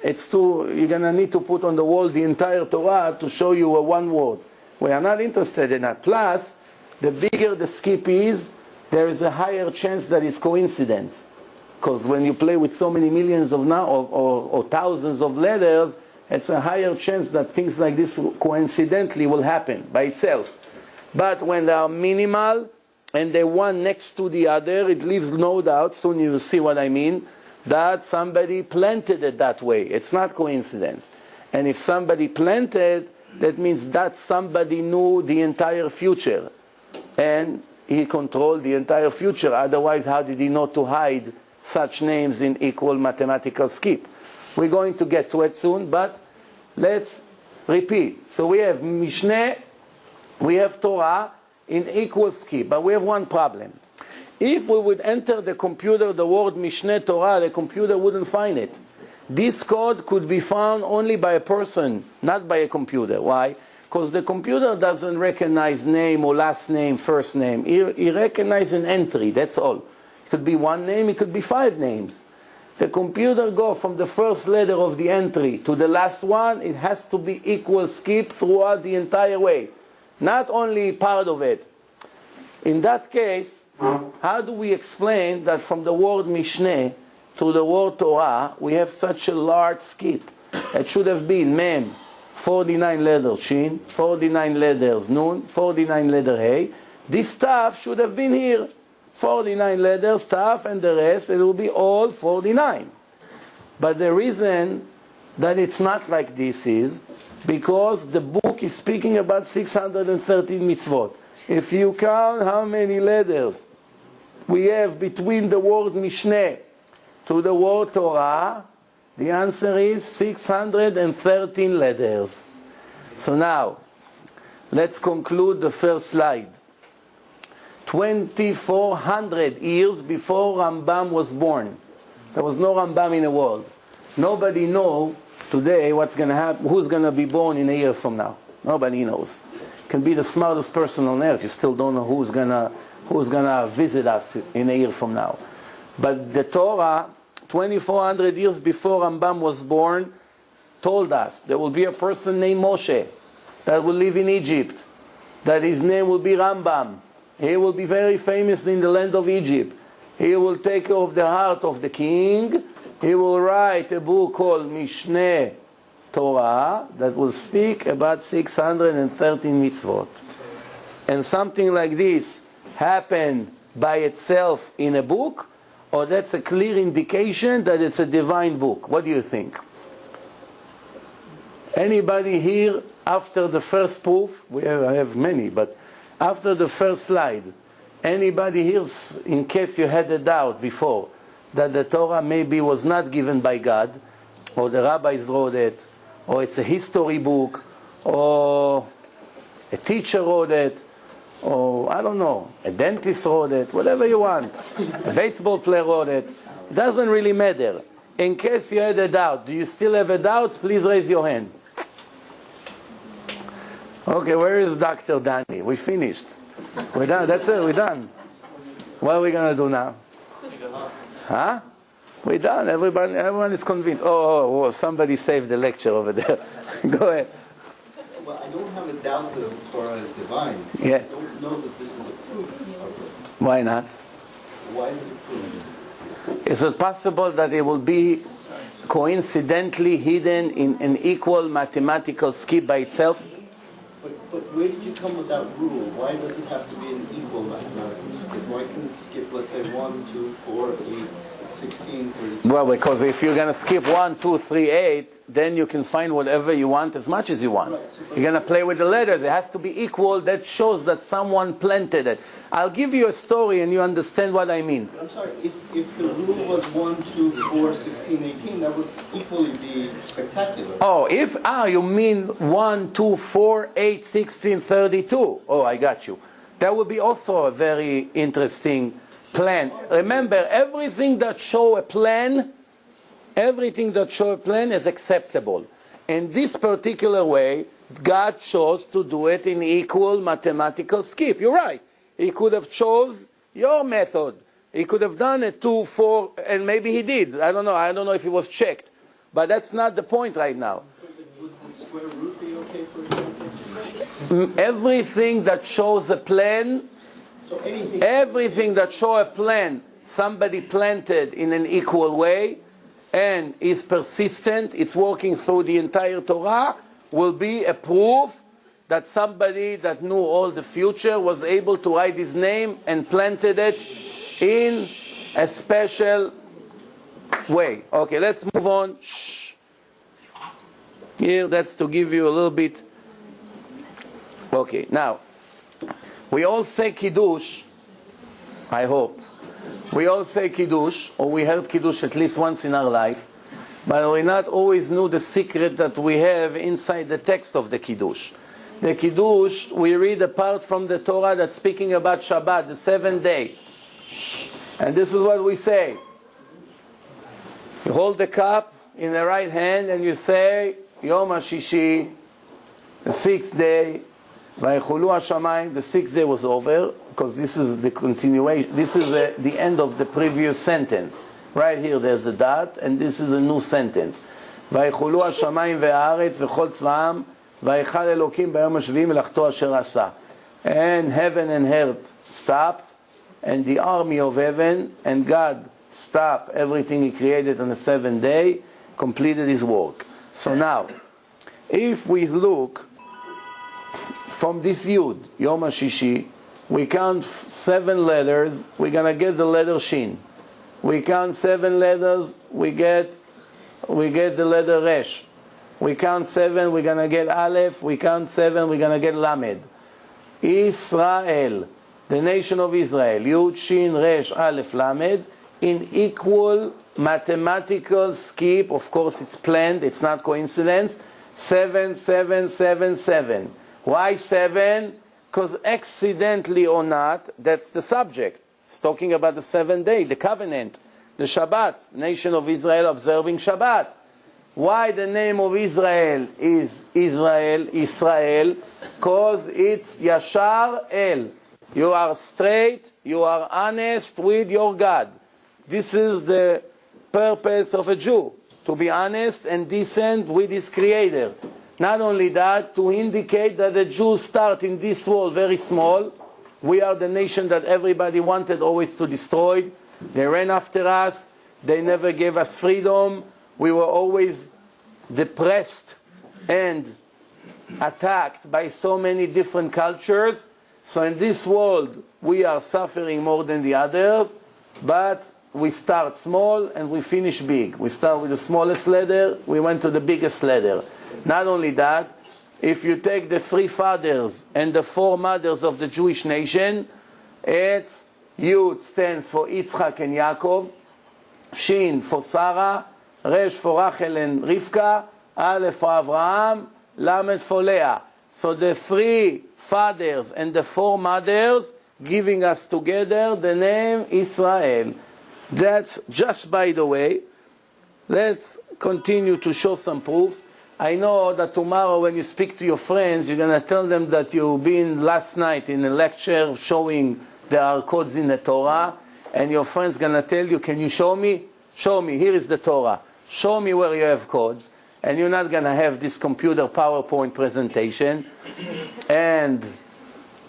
You're going to need to put on the wall the entire Torah to show you a one word. We are not interested in that. Plus, the bigger the skip is, there is a higher chance that it's coincidence. Because when you play with so many millions of or thousands of letters, it's a higher chance that things like this coincidentally will happen by itself. But when they are minimal and they're one next to the other, it leaves no doubt, soon you will see what I mean, that somebody planted it that way. It's not coincidence. And if somebody planted, that means that somebody knew the entire future. And he controlled the entire future. Otherwise, how did he know to hide such names in equal mathematical skip? We're going to get to it soon, but let's repeat. So we have Mishneh, we have Torah in equal skip, but we have one problem. If we would enter the computer the word Mishneh Torah, the computer wouldn't find it. This code could be found only by a person, not by a computer. Why? Because the computer doesn't recognize name or last name, first name. He recognizes an entry, that's all. It could be one name, it could be 5 names. The computer goes from the first letter of the entry to the last one. It has to be equal skip throughout the entire way. Not only part of it. In that case, how do we explain that from the word Mishneh to the word Torah, we have such a large skip? It should have been Mem, 49 letters Shin, 49 letters Nun, 49 letters Hey. This stuff should have been here. 49 letters, stuff, and the rest, it will be all 49. But the reason that it's not like this is because the book is speaking about 613 mitzvot. If you count how many letters we have between the word Mishneh to the word Torah, the answer is 613 letters. So now, let's conclude the first slide. 2,400 years before Rambam was born. There was no Rambam in the world. Nobody knows today what's going to happen, who's going to be born in a year from now. Nobody knows. You can be the smartest person on earth, you still don't know who's going to visit us in a year from now. But the Torah, 2,400 years before Rambam was born, told us there will be a person named Moshe that will live in Egypt, that his name will be Rambam. He will be very famous in the land of Egypt. He will take off the heart of the king. He will write a book called Mishneh Torah that will speak about 613 mitzvot. And something like this happened by itself in a book, or that's a clear indication that it's a divine book? What do you think? Anybody here, after the first proof, I have many, but after the first slide, anybody here, in case you had a doubt before, that the Torah maybe was not given by God, or the rabbis wrote it, or it's a history book, or a teacher wrote it, or I don't know, a dentist wrote it, whatever you want, a baseball player wrote it, it doesn't really matter. In case you had a doubt, do you still have a doubt? Please raise your hand. Okay, where is Dr. Danny? We finished. We're done, that's it, we're done. What are we going to do now? Huh? We're done, everyone is convinced. Oh, somebody saved the lecture over there. Go ahead. Well, I don't have a doubt that the Torah is divine. Yeah. I don't know that this is a proof of it. Why not? Why is it a proof? Is it possible that it will be coincidentally hidden in an equal mathematical scheme by itself? But where did you come with that rule? Why does it have to be an equal mathematical skip? Why can't it skip, let's say, 1, 2, 4, 8, 16, 32? Well, because if you're going to skip 1, 2, 3, 8, then you can find whatever you want as much as you want. Right. You're going to play with the letters. It has to be equal. That shows that someone planted it. I'll give you a story and you understand what I mean. I'm sorry, if the rule was 1, 2, 4, 16, 18, that would equally be spectacular. Oh, you mean 1, 2, 4, 8, 16, 32. Oh, I got you. That would be also a very interesting plan. Remember, everything that show a plan is acceptable. In this particular way, God chose to do it in equal mathematical skip. You're right. He could have chose your method. He could have done it 2, 4, and maybe he did. I don't know. I don't know if he was checked. But that's not the point right now. Would the square root be okay for you? Everything that shows a plan, So everything that shows a plan, somebody planted in an equal way, and is persistent, it's working through the entire Torah, will be a proof that somebody that knew all the future was able to write his name and planted it in a special way. Okay, let's move on. Here, that's to give you a little bit. Okay, now, we all say Kiddush, I hope. We all say Kiddush, or we heard Kiddush at least once in our life, but we not always knew the secret that we have inside the text of the Kiddush. The Kiddush, we read a part from the Torah that's speaking about Shabbat, the 7th day. And this is what we say. You hold the cup in the right hand and you say, Yom HaShishi, the 6th day, Vaychulu HaShamayim, the 6th day was over, because this is the continuation, this is the end of the previous sentence. Right here there's a dot, and this is a new sentence. Vaychulu HaShamayim ve'aretz v'chol tzva'am, Vayichal Elokim b'yom hashvi'i melachto asher asa. And heaven and earth stopped, and the army of heaven and God stopped everything He created on the 7th day, completed His work. So now, if we look from this Yud, Yom HaShishi, we count 7 letters, we're going to get the letter Shin. We count 7 letters, we get the letter Resh. We count 7, we're going to get Aleph. We count 7, we're going to get Lamed. Israel, the nation of Israel, Yud, Shin, Resh, Aleph, Lamed, in equal mathematical skip. Of course, it's planned, it's not coincidence. 7, 7, 7, 7. Why 7? Because accidentally or not, that's the subject. It's talking about the 7th day, the covenant, the Shabbat, nation of Israel observing Shabbat. Why the name of Israel is Israel? Because it's Yashar El. You are straight, you are honest with your God. This is the purpose of a Jew, to be honest and decent with his Creator. Not only that, to indicate that the Jews start in this world very small. We are the nation that everybody wanted always to destroy. They ran after us. They never gave us freedom. We were always depressed and attacked by so many different cultures. So in this world, we are suffering more than the others, but we start small and we finish big. We start with the smallest ladder, we went to the biggest ladder. Not only that, if you take the 3 fathers and the 4 mothers of the Jewish nation, it's Yud stands for Yitzchak and Yaakov, Shin for Sarah, Resh for Rachel and Rivka, Aleph for Avraham, Lamed for Leah. So the 3 fathers and the 4 mothers giving us together the name Israel. That's just by the way. Let's continue to show some proofs. I know that tomorrow when you speak to your friends, you're going to tell them that you've been last night in a lecture showing there are codes in the Torah, and your friend's going to tell you, can you show me? Show me, here is the Torah. Show me where you have codes. And you're not going to have this computer PowerPoint presentation. And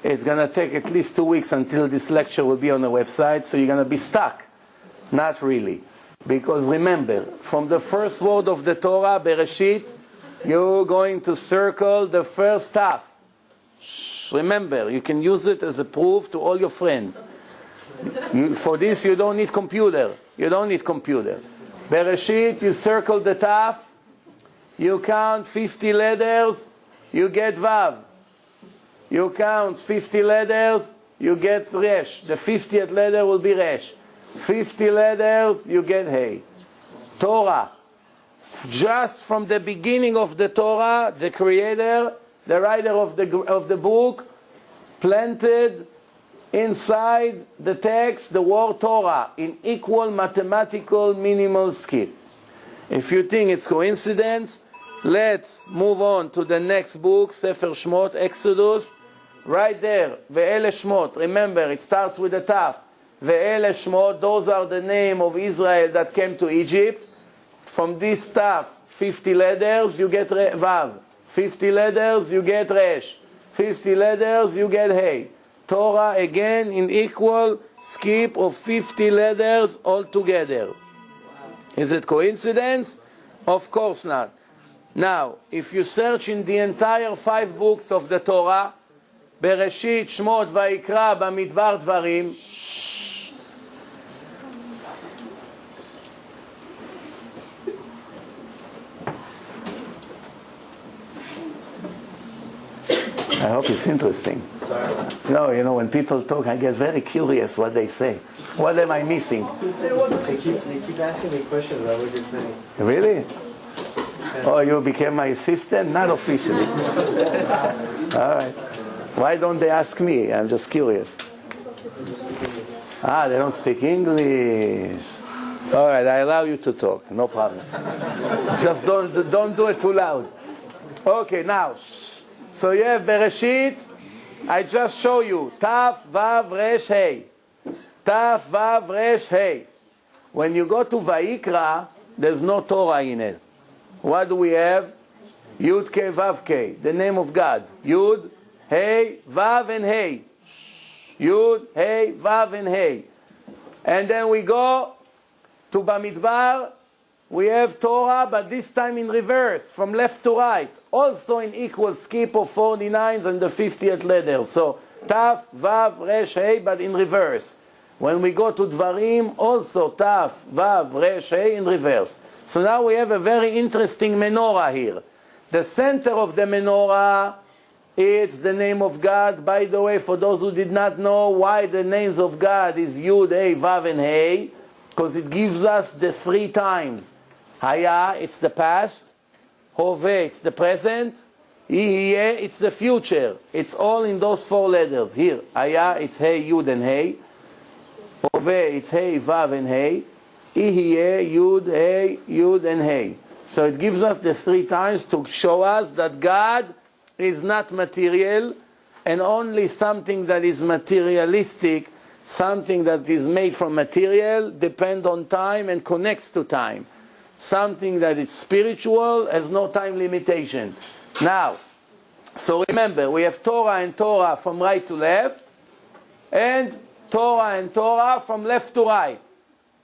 it's going to take at least 2 weeks until this lecture will be on the website, so you're going to be stuck. Not really. Because remember, from the first word of the Torah, Bereshit, you're going to circle the first half. Remember, you can use it as a proof to all your friends. For this, you don't need computer. You don't need computer. Bereshit, you circle the Taf, you count 50 letters, you get Vav. You count 50 letters, you get Resh. The 50th letter will be Resh. 50 letters, you get Hey. Torah. Just from the beginning of the Torah, the creator, the writer of the book, planted inside the text the word Torah in equal mathematical minimal skip. If you think it's coincidence, let's move on to the next book, Sefer Shmot, Exodus. Right there, Ve'ele Shmot. Remember, it starts with the Taf. Ve'ele Shmot, those are the name of Israel that came to Egypt. From this Taf, 50 letters, you get Vav. 50 letters, you get Resh. 50 letters, you get Hey. Torah, again, in equal skip of 50 letters altogether. Is it coincidence? Of course not. Now, if you search in the entire 5 books of the Torah, Bereshit, Shmot, Vayikra, Bamidbar, Dvarim, I hope it's interesting. No, you know, when people talk, I get very curious what they say. What am I missing? They keep asking me questions about what you're saying. Really? Oh, you became my assistant? Not officially. All right. Why don't they ask me? I'm just curious. They don't speak English. All right, I allow you to talk. No problem. Just don't do it too loud. Okay, now. So you have Bereshit. I just show you. Taf, Vav, Resh, Hey. Taf, Vav, Resh, Hey. When you go to Vayikra, there's no Torah in it. What do we have? Yud, Ke, Vav, Ke. The name of God. Yud, Hey, Vav, and Hey. Yud, Hey, Vav, and Hey. And then we go to Bamidbar. We have Torah, but this time in reverse, from left to right. Also in equal skip of 49s and the 50th letter. So, Taf, Vav, Resh, Hey, but in reverse. When we go to Dvarim, also Taf, Vav, Resh, Hey, in reverse. So now we have a very interesting menorah here. The center of the menorah, it's the name of God. By the way, for those who did not know why the names of God is Yud, Hey, Vav, and Hey, because it gives us the 3 times. Haya, it's the past. Hove, it's the present. Yihye, it's the future. It's all in those 4 letters. Here, Haya, it's Hey, Yud, and Hey. Hove, it's Hey, Vav, and Hey. Yihye, Yud, Hey, Yud, and Hey. So it gives us the 3 times to show us that God is not material, and only something that is materialistic, something that is made from material, depends on time and connects to time. Something that is spiritual has no time limitation. Now, so remember, we have Torah and Torah from right to left, and Torah and Torah from left to right.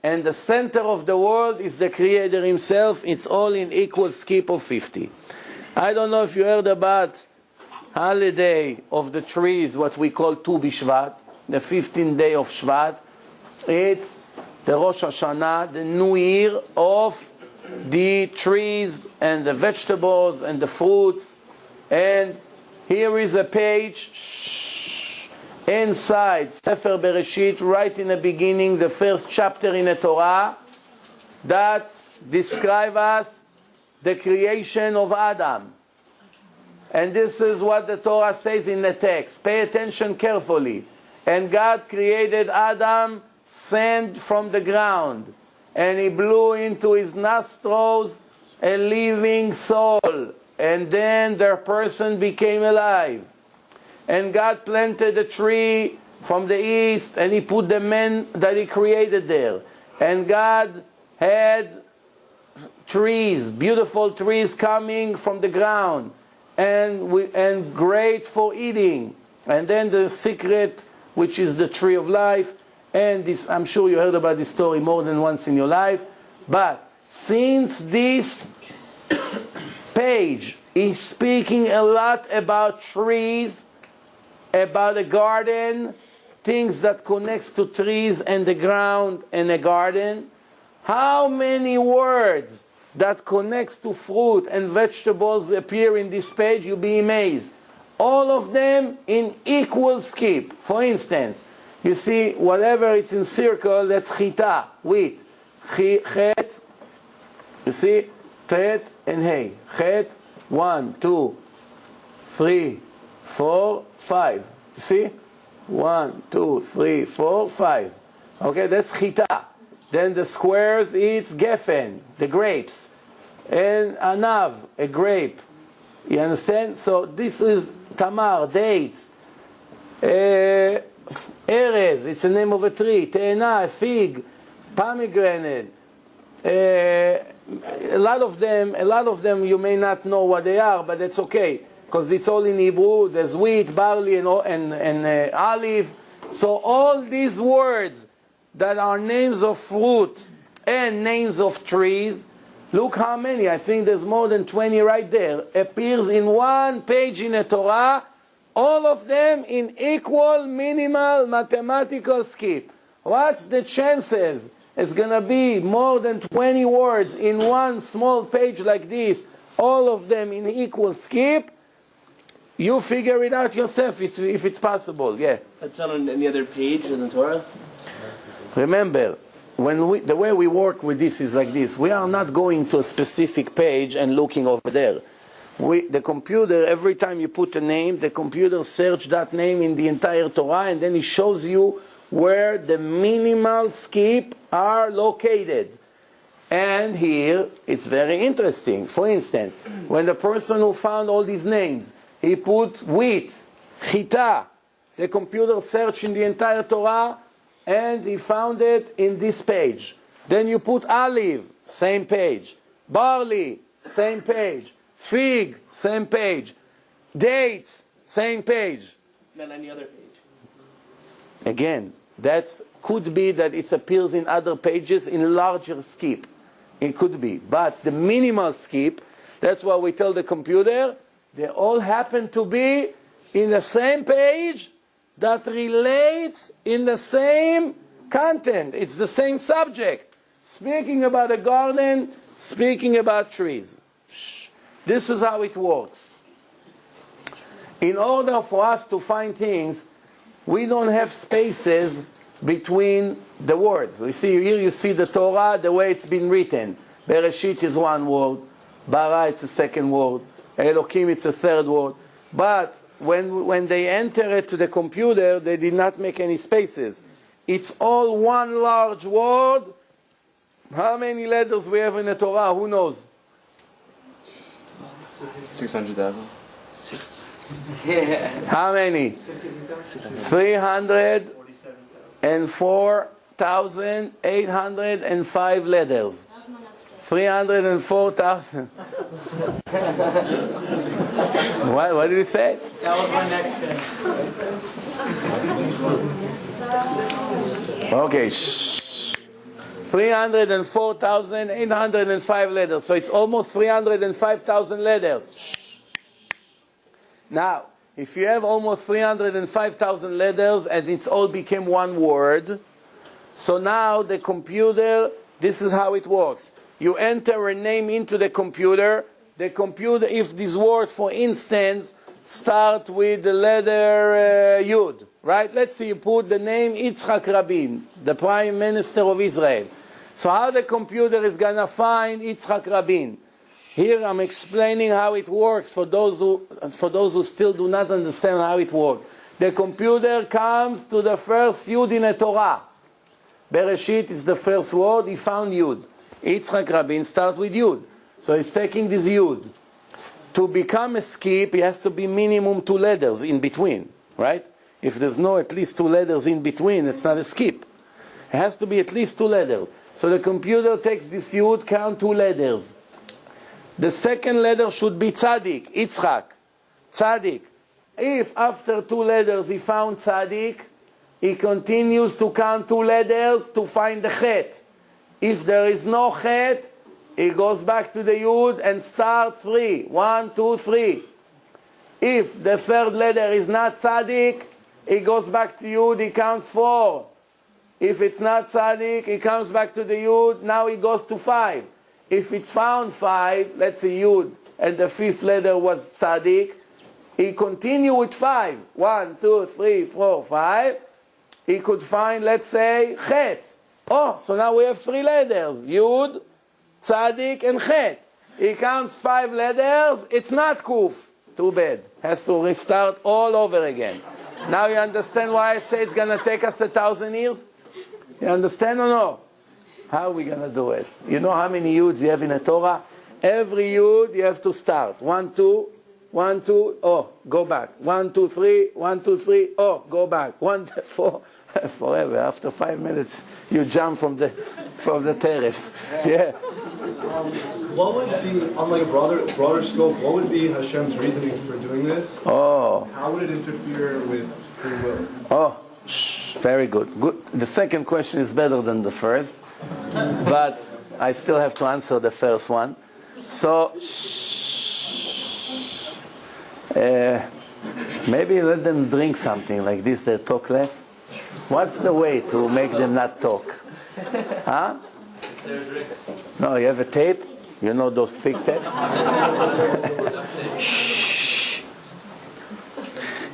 and the center of the world is the Creator Himself. It's all in equal skip of 50. I don't know if you heard about holiday of the trees, what we call Tu B'Shvat, the 15th day of Shvat. It's the Rosh Hashanah, the new year of the trees and the vegetables and the fruits. And here is a page inside Sefer Bereshit, right in the beginning, the first chapter in the Torah, that describes us the creation of Adam. And this is what the Torah says in the text. Pay attention carefully. And God created Adam, sand from the ground, and He blew into his nostrils a living soul, and then the person became alive. And God planted a tree from the east, and He put the man that He created there. And God had trees, beautiful trees coming from the ground, and great for eating. And then the secret, which is the tree of life. And this, I'm sure you heard about this story more than once in your life. But since this page is speaking a lot about trees, about a garden, things that connects to trees and the ground and a garden, how many words that connects to fruit and vegetables appear in this page? You'll be amazed. All of them in equal skip. For instance, you see, whatever it's in circle, that's chita, wheat. Chet, you see, tet and hey. Chet, 1, 2, 3, 4, 5. You see? 1, 2, 3, 4, 5. Okay, that's chita. Then the squares, it's geffen, the grapes. And anav, a grape. You understand? So this is tamar, dates. Erez, it's the name of a tree. Te'ena, a fig. Pomegranate. A lot of them you may not know what they are, but that's okay, because it's all in Hebrew. There's wheat, barley, and olive. So all these words that are names of fruit and names of trees, look how many, I think there's more than 20 right there, appears in one page in the Torah, all of them in equal, minimal, mathematical skip. What's the chances it's going to be more than 20 words in one small page like this, all of them in equal skip? You figure it out yourself if it's possible, yeah. That's not on any other page in the Torah? Remember, the way we work with this is like this. We are not going to a specific page and looking over there. The computer, every time you put a name, the computer searches that name in the entire Torah, and then it shows you where the minimal skip are located. And here, it's very interesting. For instance, when the person who found all these names, he put wheat, chita, the computer searched in the entire Torah, and he found it in this page. Then you put olive, same page. Barley, same page. Fig, same page. Dates, same page. Not any other page. Again, that could be that it appears in other pages in larger skip. It could be. But the minimal skip, that's why we tell the computer, they all happen to be in the same page that relates in the same content. It's the same subject. Speaking about a garden, speaking about trees. This is how it works. In order for us to find things, we don't have spaces between the words. You see, here you see the Torah, the way it's been written. Bereshit is one word. Bara, it's a second word. Elokim, it's a third word. But when they enter it to the computer, they did not make any spaces. It's all one large word. How many letters we have in the Torah? Who knows? 600,000. How many? 304,805 letters. 304,000. What did he say? That was my next guess. Okay. 304,805 letters. So it's almost 305,000 letters. Now, if you have almost 305,000 letters and it's all became one word, so now the computer, this is how it works. You enter a name into the computer, if this word, for instance, start with the letter Yud, right? Let's see, you put the name Yitzhak Rabin, the Prime Minister of Israel. So how the computer is going to find Yitzhak Rabin? Here I'm explaining how it works for those who still do not understand how it works. The computer comes to the first Yud in a Torah. Bereshit is the first word, he found Yud. Yitzhak Rabin starts with Yud. So he's taking this Yud. To become a skip, it has to be minimum 2 letters in between, right? If there's no at least 2 letters in between, it's not a skip. It has to be at least 2 letters. So the computer takes this Yud, count 2 letters. The second letter should be Tzadik, Yitzhak. Tzadik. If after 2 letters he found Tzadik, he continues to count 2 letters to find the Chet. If there is no Chet, he goes back to the Yud and starts 3. 1, 2, 3. If the third letter is not Tzadik, he goes back to Yud, he counts 4. If it's not Tzadik, he comes back to the Yud, now he goes to 5. If it's found 5, let's say Yud, and the 5th letter was Tzadik, he continue with 5. 1, 2, 3, 4, 5. He could find, let's say, Chet. Oh, so now we have 3 letters. Yud, Tzadik, and Chet. He counts 5 letters. It's not Kuf. Too bad. Has to restart all over again. Now you understand why I say it's going to take us 1,000 years? You understand or no? How are we going to do it? You know how many Yuds you have in a Torah? Every Yud you have to start. 1, 2, 1, 2, oh, go back. 1, 2, 3, 1, 2, 3, oh, go back. 1, 2, 4, forever. After 5 minutes, you jump from the terrace. Yeah. What would be, on like a broader scope, what would be Hashem's reasoning for doing this? Oh. How would it interfere with free will? Oh, very good. Good. The second question is better than the first, but I still have to answer the first one. So, maybe let them drink something like this, they talk less. What's the way to make them not talk? Huh? No, you have a tape? You know those thick tapes?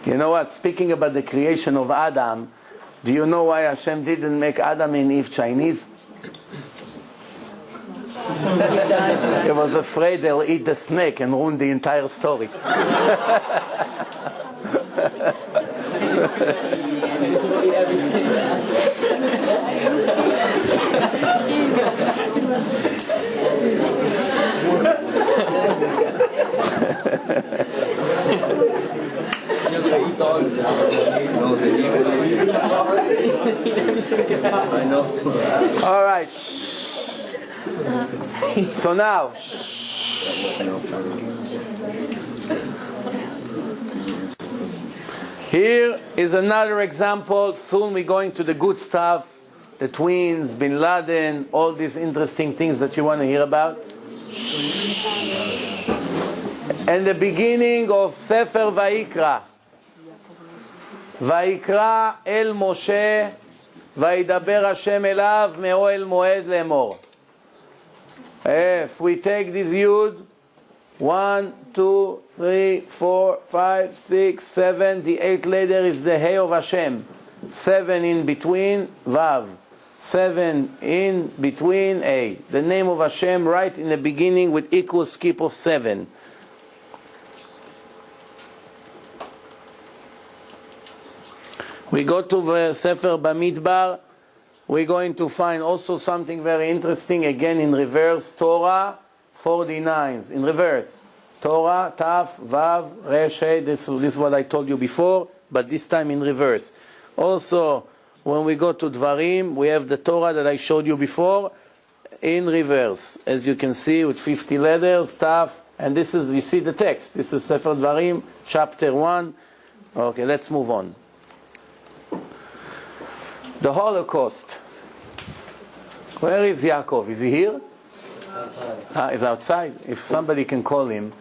You know what? Speaking about the creation of Adam, do you know why Hashem didn't make Adam and Eve Chinese? He was afraid they'll eat the snake and ruin the entire story. All right. So now, here is another example. Soon we're going to the good stuff, the twins, Bin Laden, all these interesting things that you want to hear about. And the beginning of Sefer Vayikra. Vayikra el Moshe, Vayidaber Hashem elav me'oel moed lemor. If we take this Yud, 1, 2, 3, 4, 5, 6, 7, the 8th letter is the Hey of Hashem. 7 in between, Vav. 7 in between, A. The name of Hashem right in the beginning with equal skip of 7. We go to Sefer Bamidbar. We're going to find also something very interesting, again in reverse, Torah 49, in reverse. Torah, Taf, Vav, Resh, Hey, this is what I told you before, but this time in reverse. Also, when we go to Dvarim, we have the Torah that I showed you before, in reverse. As you can see, with 50 letters, Taf, and this is, you see the text. This is Sefer Dvarim, chapter 1. Okay, let's move on. The Holocaust. Where is Yaakov? Is he here? Outside. He's outside. If somebody can call him.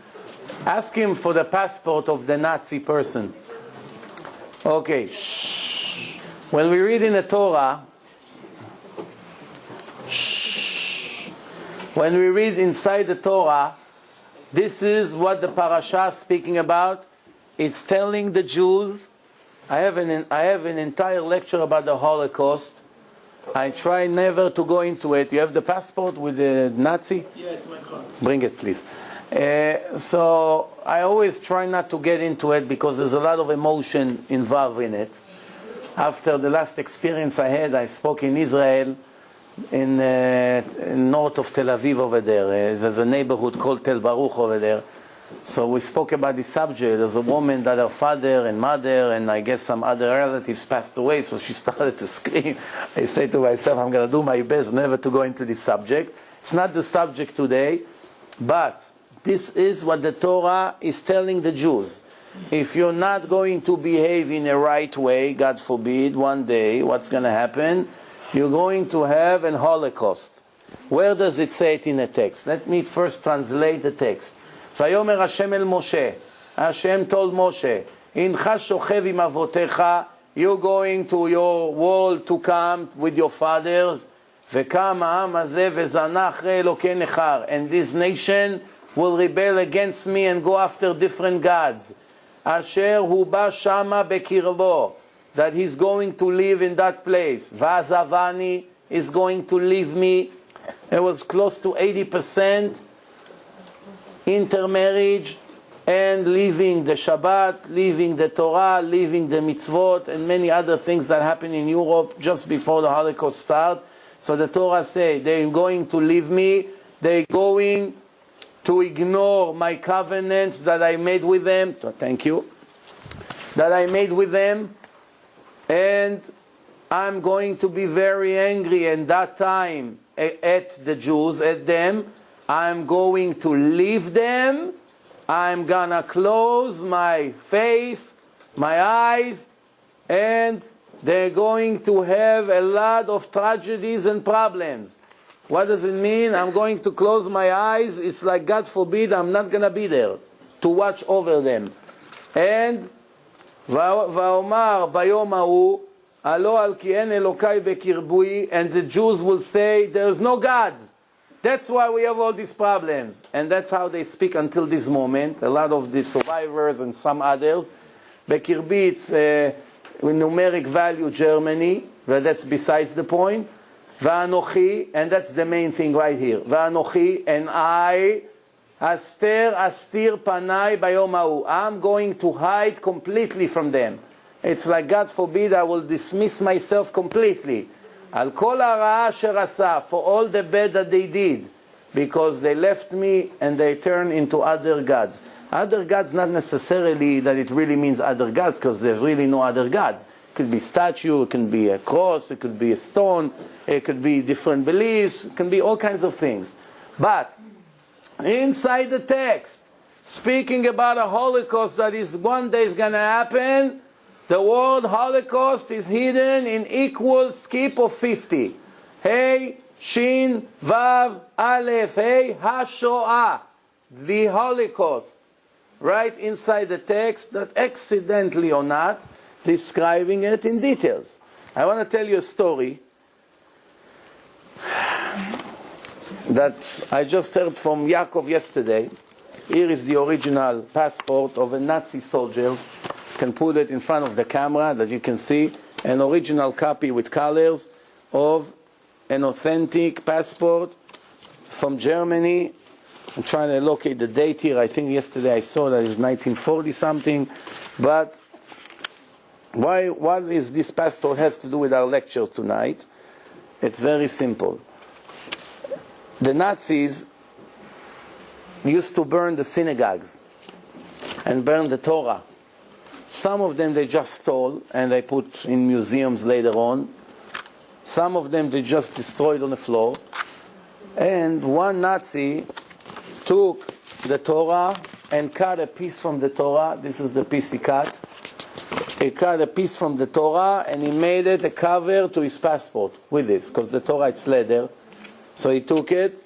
Ask him for the passport of the Nazi person. Okay. Shh. When we read in the Torah, when we read inside the Torah, this is what the parasha is speaking about. It's telling the Jews. I have an entire lecture about the Holocaust. I try never to go into it. You have the passport with the Nazi? Yeah, it's my car. Bring it, please. So I always try not to get into it because there's a lot of emotion involved in it. After the last experience I had, I spoke in Israel, in north of Tel Aviv over there. There's a neighborhood called Tel Baruch over there. So we spoke about this subject. There's a woman that her father and mother and I guess some other relatives passed away, so she started to scream. I said to myself, I'm going to do my best never to go into this subject. It's not the subject today, but this is what the Torah is telling the Jews. If you're not going to behave in a right way, God forbid, one day, what's going to happen? You're going to have an Holocaust. Where does it say it in the text? Let me first translate the text. Vayomer Hashem el Moshe. Hashem told Moshe, Incha shochev im avotecha, you're going to your world to camp with your fathers. Vekam ha'am hazeh vezanach re Elokei nechar. And this nation will rebel against me and go after different gods. Asher hu ba shama bekirbo. That he's going to live in that place. Vazavani is going to leave me. It was close to 80% intermarriage and leaving the Shabbat, leaving the Torah, leaving the mitzvot, and many other things that happened in Europe just before the Holocaust started. So the Torah says they're going to leave me, they're going to ignore my covenants that I made with them. Thank you. That I made with them. And I'm going to be very angry at that time at the Jews, at them. I'm going to leave them. I'm going to close my face, my eyes, and they're going to have a lot of tragedies and problems. What does it mean? I'm going to close my eyes. It's like, God forbid, I'm not going to be there to watch over them. And Va'omar bayom ha'u, alo al ki en Elokai bekirbui, and the Jews will say, there is no God. That's why we have all these problems. And that's how they speak until this moment. A lot of the survivors and some others. Bekirbi, it's numeric value Germany, but that's besides the point. Va'anochi, and that's the main thing right here. Va'anochi, and I, astir panai bayom ha'u. I'm going to hide completely from them. It's like, God forbid, I will dismiss myself completely. Al kol hara'a asher asa, for all the bad that they did, because they left me and they turned into other gods. Other gods, not necessarily that it really means other gods, because there's really no other gods. It could be statue, it can be a cross, it could be a stone, it could be different beliefs, it can be all kinds of things. But inside the text, speaking about a Holocaust that is one day is going to happen, the word Holocaust is hidden in equal skip of 50. Hey, Shin, Vav, Aleph, Hey, HaShoah. The Holocaust. Right inside the text, that accidentally or not, describing it in details. I want to tell you a story that I just heard from Yaakov yesterday. Here is the original passport of a Nazi soldier. Can put it in front of the camera that you can see an original copy with colors of an authentic passport from Germany. I'm trying to locate the date here. I think yesterday I saw that it's 1940 something. But what is this passport has to do with our lectures tonight? It's very simple. The Nazis used to burn the synagogues and burn the Torah. Some of them they just stole and they put in museums later on. Some of them they just destroyed on the floor. And one Nazi took the Torah and cut a piece from the Torah. This is the piece he cut. He cut a piece from the Torah and he made it a cover to his passport with this, because the Torah it's leather. So he took it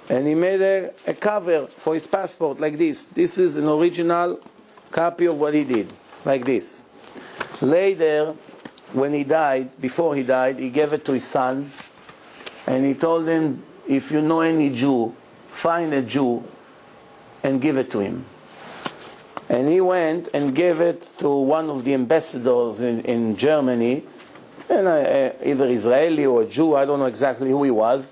and he made a cover for his passport like this. This is an original copy of what he did, like this. Later, when he died, before he died, he gave it to his son, and he told him, if you know any Jew, find a Jew and give it to him. And he went and gave it to one of the ambassadors in Germany, and either Israeli or Jew, I don't know exactly who he was,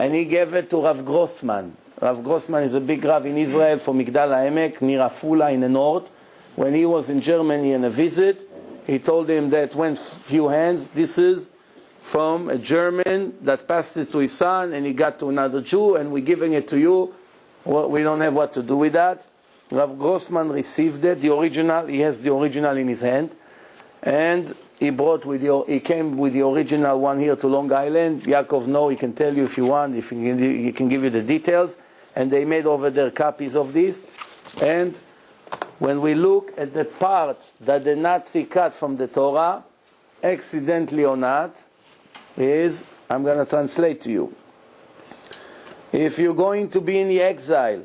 and he gave it to Rav Grossman. Rav Grossman is a big Rav in Israel from Migdal HaEmek, near Afula in the north. When he was in Germany on a visit, he told him that went few hands, this is from a German that passed it to his son, and he got to another Jew, and we're giving it to you. Well, we don't have what to do with that. Rav Grossman received it, the original. He has the original in his hand, and he came with the original one here to Long Island. Yaakov, no, he can tell you if you want, if he can give you the details. And they made over there copies of this. And when we look at the parts that the Nazi cut from the Torah, accidentally or not, is, I'm going to translate to you. If you're going to be in the exile,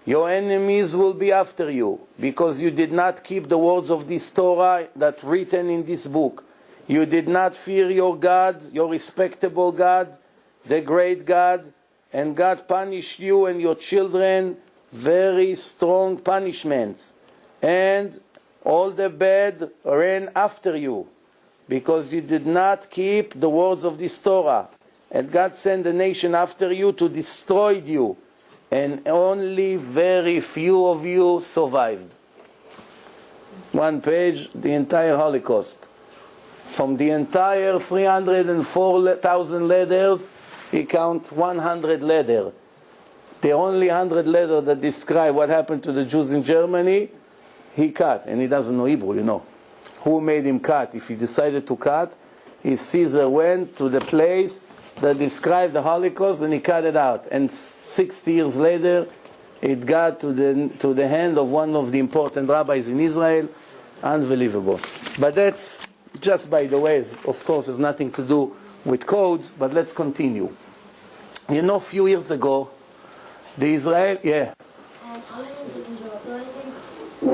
your enemies will be after you, because you did not keep the words of this Torah that written in this book. You did not fear your God, your respectable God, the great God, and God punished you and your children very strong punishments. And all the bad ran after you, because you did not keep the words of this Torah. And God sent the nation after you to destroy you. And only very few of you survived. One page, the entire Holocaust. From the entire 304,000 letters, he count 100 letters. The only 100 letters that describe what happened to the Jews in Germany, he cut. And he doesn't know Hebrew, you know. Who made him cut? If he decided to cut, his Caesar went to the place that described the Holocaust and he cut it out. And 60 years later, it got to the hand of one of the important rabbis in Israel. Unbelievable. But that's just by the way. Of course, has nothing to do with codes, but let's continue. You know, a few years ago, the Israel, yeah. I didn't mean to interrupt or anything.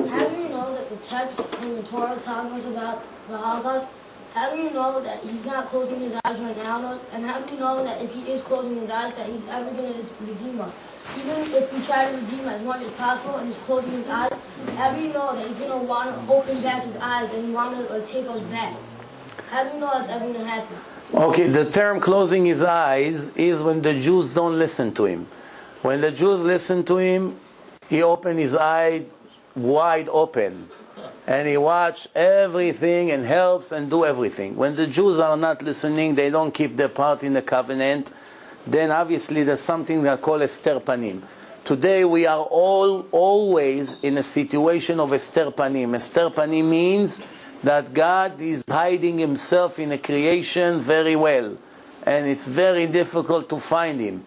How do you know that the text in the Torah tells us about the Holocaust? How do you know that he's not closing his eyes right now? And how do you know that if he is closing his eyes, that he's ever going to redeem us? Even if we try to redeem as much as possible and he's closing his eyes, how do you know that he's going to want to open back his eyes and want to take us back? How do you know that's ever going to happen? Okay, the term closing his eyes is when the Jews don't listen to him. When the Jews listen to him, he opened his eye wide open. And he watch everything and helps and do everything. When the Jews are not listening, they don't keep their part in the covenant, then obviously there's something that called Ester Panim. Today we are always in a situation of Ester Panim. Ester Panim means that God is hiding himself in a creation very well. And it's very difficult to find him.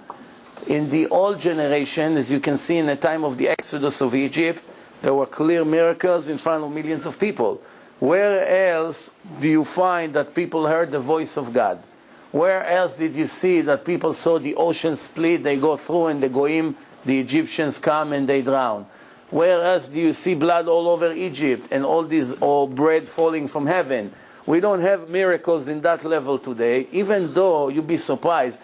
In the old generation, as you can see in the time of the Exodus of Egypt, there were clear miracles in front of millions of people. Where else do you find that people heard the voice of God? Where else did you see that people saw the ocean split, they go through, and the Goyim, the Egyptians, come and they drown? Where else do you see blood all over Egypt and all this, or bread falling from heaven? We don't have miracles in that level today, even though you'd be surprised.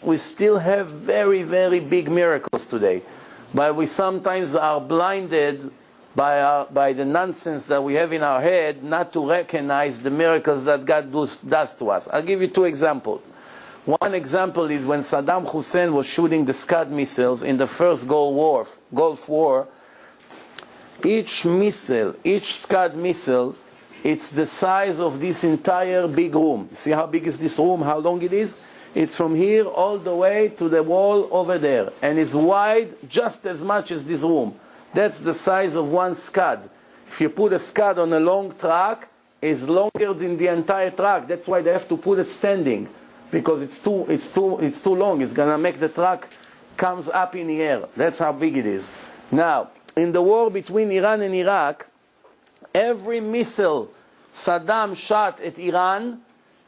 We still have very, very big miracles today. But we sometimes are blinded by the nonsense that we have in our head not to recognize the miracles that God does to us. I'll give you two examples. One example is when Saddam Hussein was shooting the Scud missiles in the first Gulf War. Each missile, each Scud missile, it's the size of this entire big room. See how big is this room, how long it is? It's from here all the way to the wall over there. And it's wide just as much as this room. That's the size of one Scud. If you put a Scud on a long track, it's longer than the entire track. That's why they have to put it standing. Because it's too long. It's going to make the track comes up in the air. That's how big it is. Now, in the war between Iran and Iraq, every missile Saddam shot at Iran,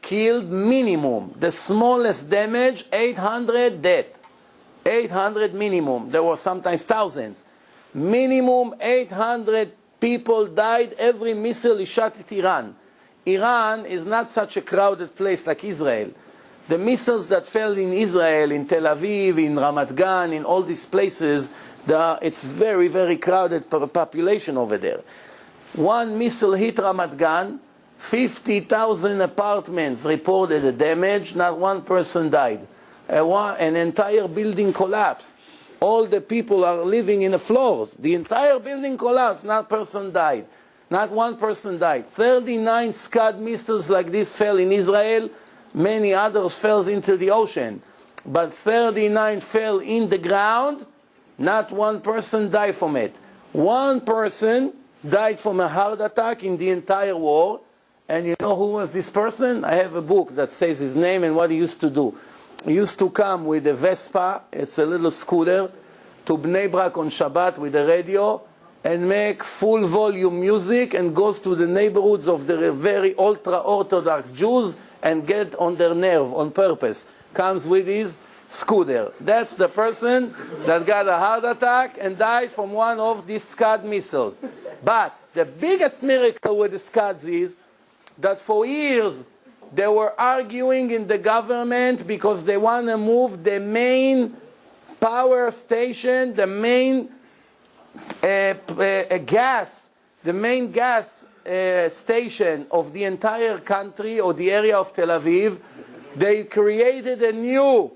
killed minimum. The smallest damage, 800 dead. 800 minimum. There were sometimes thousands. Minimum 800 people died every missile is shot at Iran. Iran is not such a crowded place like Israel. The missiles that fell in Israel, in Tel Aviv, in Ramat Gan, in all these places, it's very, very crowded population over there. One missile hit Ramat Gan, 50,000 apartments reported the damage, not one person died. An entire building collapsed. All the people are living in the floors. The entire building collapsed, not a person died. Not one person died. 39 Scud missiles like this fell in Israel. Many others fell into the ocean. But 39 fell in the ground. Not one person died from it. One person died from a heart attack in the entire war. And you know who was this person? I have a book that says his name and what he used to do. He used to come with a Vespa, it's a little scooter, to Bnei Brak on Shabbat with a radio and make full volume music and goes to the neighborhoods of the very ultra-Orthodox Jews and get on their nerve on purpose. Comes with his scooter. That's the person that got a heart attack and died from one of these Scud missiles. But the biggest miracle with the Scuds is that for years they were arguing in the government because they want to move the main power station, the main gas station of the entire country or the area of Tel Aviv. They created a new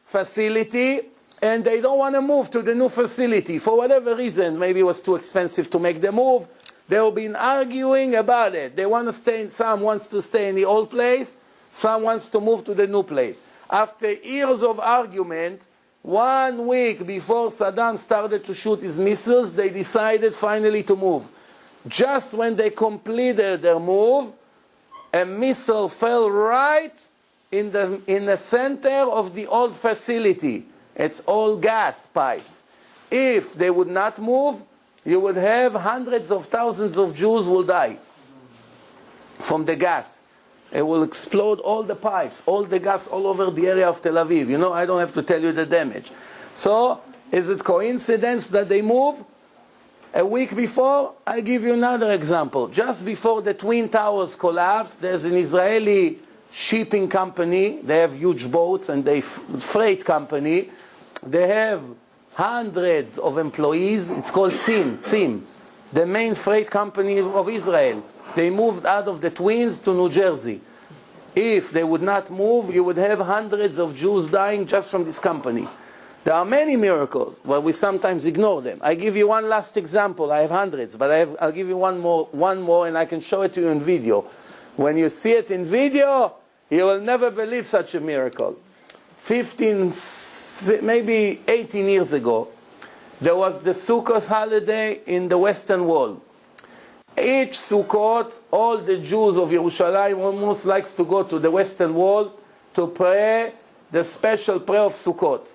facility and they don't want to move to the new facility for whatever reason. Maybe it was too expensive to make the move. They've been arguing about it. They want to stay. Some wants to stay in the old place. Some wants to move to the new place. After years of argument, 1 week before Saddam started to shoot his missiles, they decided finally to move. Just when they completed their move, a missile fell right in the center of the old facility. It's all gas pipes. If they would not move, you would have hundreds of thousands of Jews will die from the gas. It will explode all the pipes, all the gas all over the area of Tel Aviv. You know, I don't have to tell you the damage. So, is it coincidence that they move? A week before, I give you another example. Just before the Twin Towers collapsed, there's an Israeli shipping company. They have huge boats and they freight company. They have hundreds of employees. It's called Tzim, the main freight company of Israel. They moved out of the Twins to New Jersey. If they would not move, you would have hundreds of Jews dying just from this company. There are many miracles, but we sometimes ignore them. I give you one last example. I have hundreds, but I'll give you one more, and I can show it to you in video. When you see it in video, you will never believe such a miracle. 15, maybe 18 years ago, there was the Sukkot holiday in the Western Wall. Each Sukkot, all the Jews of Yerushalayim almost likes to go to the Western Wall to pray the special prayer of Sukkot.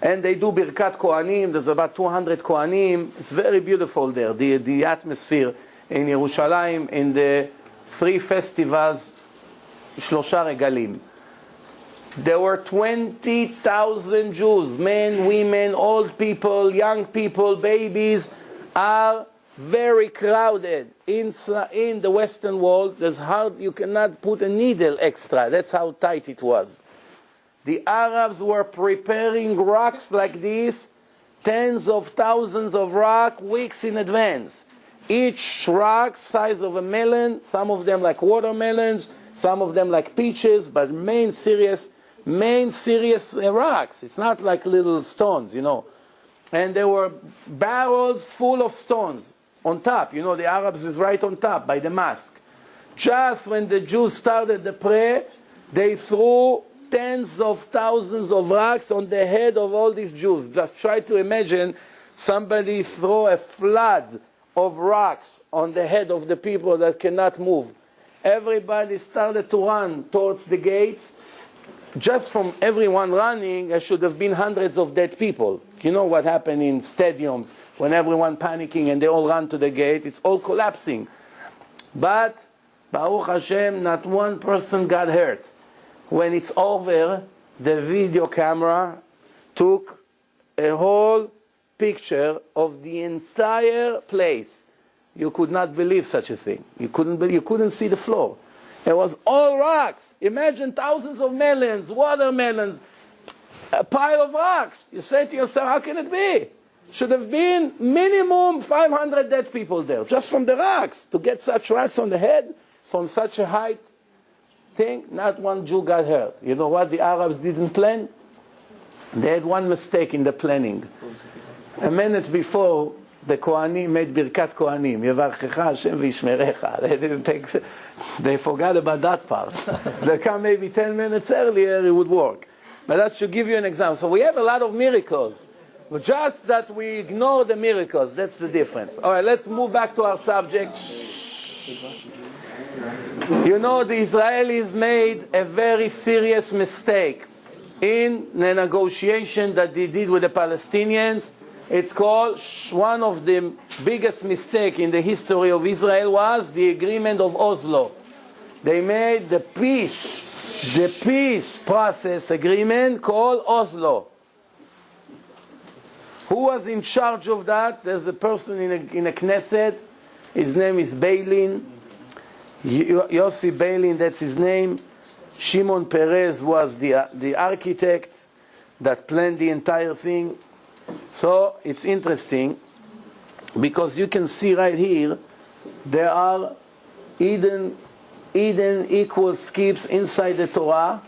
And they do Birkat Kohanim. There's about 200 Kohanim. It's very beautiful there, the atmosphere in Yerushalayim, in the 3 festivals, Shlosha Regalim. There were 20,000 Jews, men, women, old people, young people, babies, are very crowded in the Western Wall. You cannot put a needle extra. That's how tight it was. The Arabs were preparing rocks like this, tens of thousands of rocks, weeks in advance. Each rock size of a melon, some of them like watermelons, some of them like peaches, but main serious rocks. It's not like little stones, you know. And there were barrels full of stones on top. You know, the Arabs is right on top by the mosque. Just when the Jews started the prayer, they threw tens of thousands of rocks on the head of all these Jews. Just try to imagine somebody throw a flood of rocks on the head of the people that cannot move. Everybody started to run towards the gates. Just from everyone running, there should have been hundreds of dead people. You know what happened in stadiums when everyone panicking and they all run to the gate? It's all collapsing. But Baruch Hashem, not one person got hurt. When it's over, the video camera took a whole picture of the entire place. You could not believe such a thing. You couldn't see the floor. It was all rocks. Imagine thousands of melons, watermelons, a pile of rocks. You say to yourself, how can it be? Should have been minimum 500 dead people there, just from the rocks. To get such rocks on the head from such a height thing, not one Jew got hurt. You know what the Arabs didn't plan? They had one mistake in the planning. A minute before, the Kohanim made Birkat Kohanim, Yevarchecha Hashem v'yishmerecha. They didn't take, they forgot about that part. They come maybe 10 minutes earlier, it would work. But that should give you an example. So we have a lot of miracles. But just that we ignore the miracles, that's the difference. All right, let's move back to our subject. You know, the Israelis made a very serious mistake in the negotiation that they did with the Palestinians. It's called, one of the biggest mistakes in the history of Israel was the agreement of Oslo. They made the peace process agreement called Oslo. Who was in charge of that? There's a person in a Knesset. His name is Beilin. Yossi Beilin, that's his name. Shimon Peres was the architect that planned the entire thing. So it's interesting because you can see right here there are Eden equal skips inside the Torah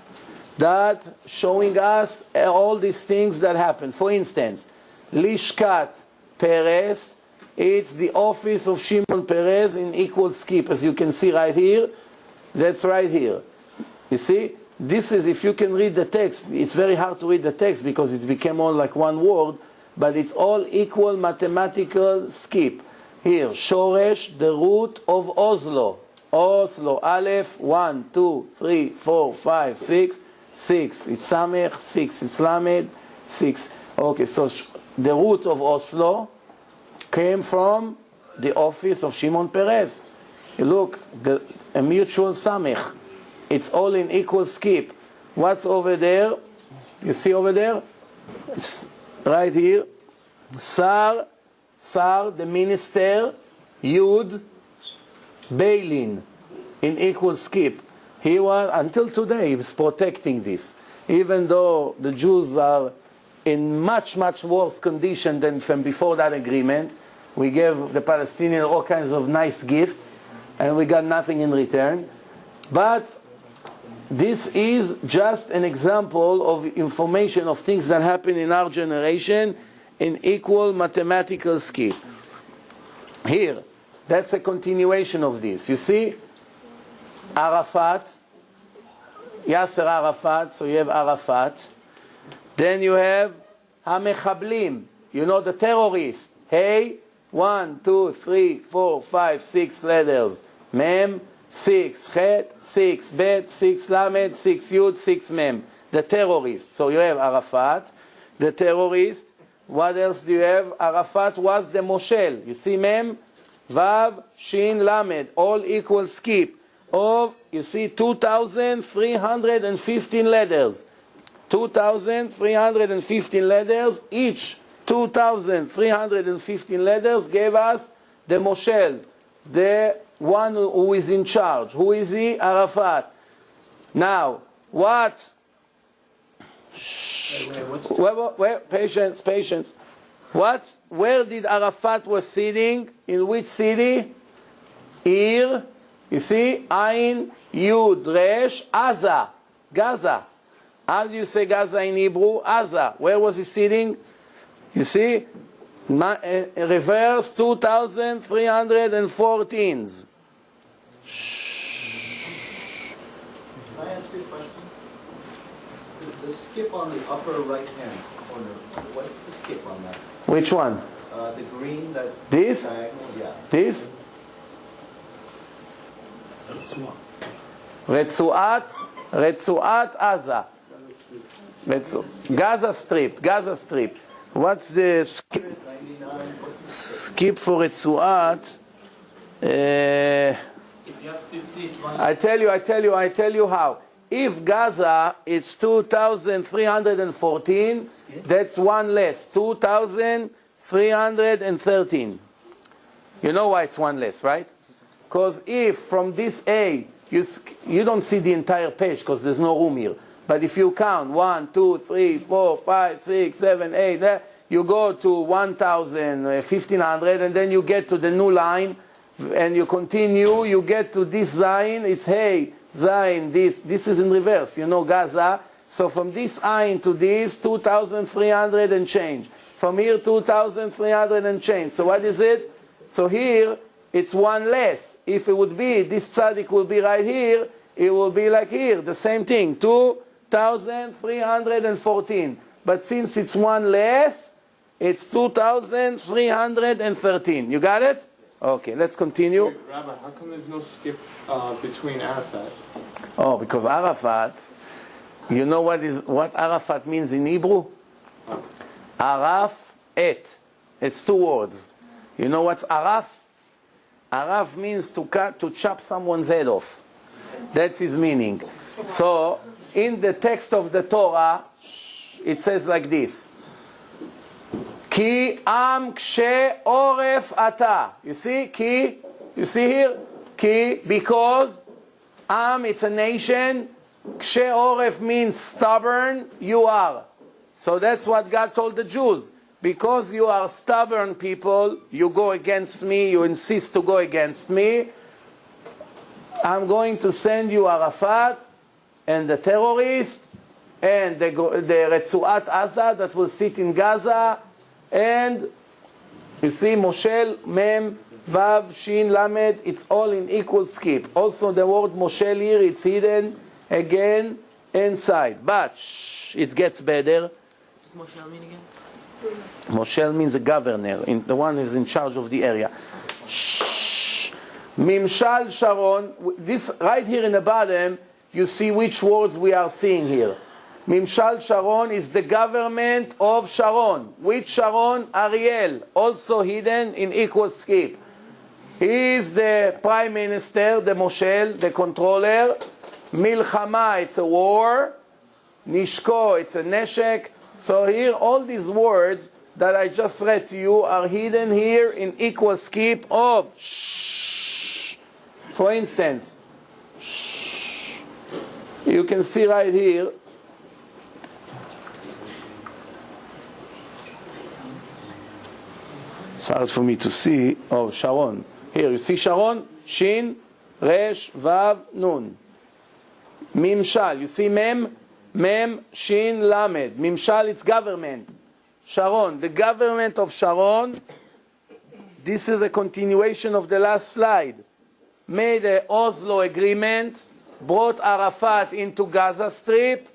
that showing us all these things that happen. For instance, Lishkat Peres, it's the office of Shimon Peres in equal skip, as you can see right here. That's right here. You see, this is, if you can read the text, it's very hard to read the text because it's become all like one word, but it's all equal mathematical skip. Here, Shoresh, the root of Oslo. Oslo, Aleph, 1, 2, 3, 4, 5, 6, 6. It's Samech, 6. It's Lamed, 6. Okay, so the root of Oslo came from the office of Shimon Peres. You look, a mutual Samech. It's all in equal skip. What's over there? You see over there? It's right here. Sar, the minister, Yud, Beilin, in equal skip. He was, until today, he was protecting this. Even though the Jews are in much, much worse condition than from before that agreement. We gave the Palestinians all kinds of nice gifts, and we got nothing in return. But this is just an example of information of things that happen in our generation in equal mathematical skip. Here, that's a continuation of this. You see, Arafat, Yasser Arafat, so you have Arafat. Then you have HaMechablim, you know, the terrorist. Hey, 1, 2, 3, 4, 5, 6 letters. Mem, 6. Chet, 6. Bet, 6. Lamed, 6. Yud, 6 Mem. The terrorist. So you have Arafat, the terrorist. What else do you have? Arafat was the Moshel. You see Mem, Vav, Shin, Lamed. All equal skip of, you see, 2,315 letters. 2,315 letters. Each 2,315 letters gave us the Moshel, the one who is in charge. Who is he? Arafat. Now, what? Wait, patience. What? Where did Arafat was sitting? In which city? Ir. You see? Ain, Yud, Resh, Gaza. Gaza. How do you say Gaza in Hebrew? Gaza. Where was he sitting? You see? Reverse 2,314. Can I ask you a question? The skip on the upper right-hand corner, what's the skip on that? Which one? The green, that This? diagonal, yeah. This? Retzuat Gaza. Gaza Strip. What's the skip for Retzuat? If you have 50, it's one. I tell you how. If Gaza is 2,314, that's one less. 2,313. You know why it's one less, right? Because if from this A, you don't see the entire page because there's no room here. But if you count 1, 2, 3, 4, 5, 6, 7, 8, you go to 1,000, 1,500, and then you get to the new line, and you continue, you get to this Zayin, it's Hey, Zayin, this is in reverse, you know, Gaza. So from this Ayin to this, 2,300 and change. From here, 2,300 and change. So what is it? So here, it's one less. If it would be, this tzaddik will be right here, it will be like here, the same thing, 2,314. But since it's one less, it's 2,313. You got it? Okay, let's continue. Wait, Rabbi, how come there's no skip between Arafat? Oh, because Arafat, you know what Arafat means in Hebrew? Araf et. It's two words. You know what's Araf? Araf means to chop someone's head off. That's his meaning. So, in the text of the Torah, it says like this. Ki am kshe oref ata. You see? Ki. You see here? Ki. Because am, it's a nation. Kshe oref means stubborn. You are. So that's what God told the Jews. Because you are stubborn people, you go against me, you insist to go against me, I'm going to send you Arafat and the terrorists and the Retzuat Aza that will sit in Gaza, and you see Moshel, Mem, Vav, Shin, Lamed, it's all in equal skip. Also the word Moshel here, it's hidden again inside. But it gets better. What does Moshel mean again? Moshel means a governor, the one who is in charge of the area. Shh. Mimshal Sharon, this right here in the bottom, you see which words we are seeing here. Mimshal Sharon is the government of Sharon. Which Sharon? Ariel, also hidden in equal skip. He is the prime minister, the Moshel, the controller. Milchama, it's a war. Nishko, it's a neshek. So here, all these words that I just read to you are hidden here in equal skip of shh. For instance, shh. You can see right here. It's hard for me to see. Oh, Sharon. Here, you see Sharon? Shin, Resh, Vav, Nun. Mimshal. You see Mem? Mem, Shin, Lamed. Mimshal, it's government. Sharon, the government of Sharon, this is a continuation of the last slide. Made the Oslo agreement, brought Arafat into Gaza Strip,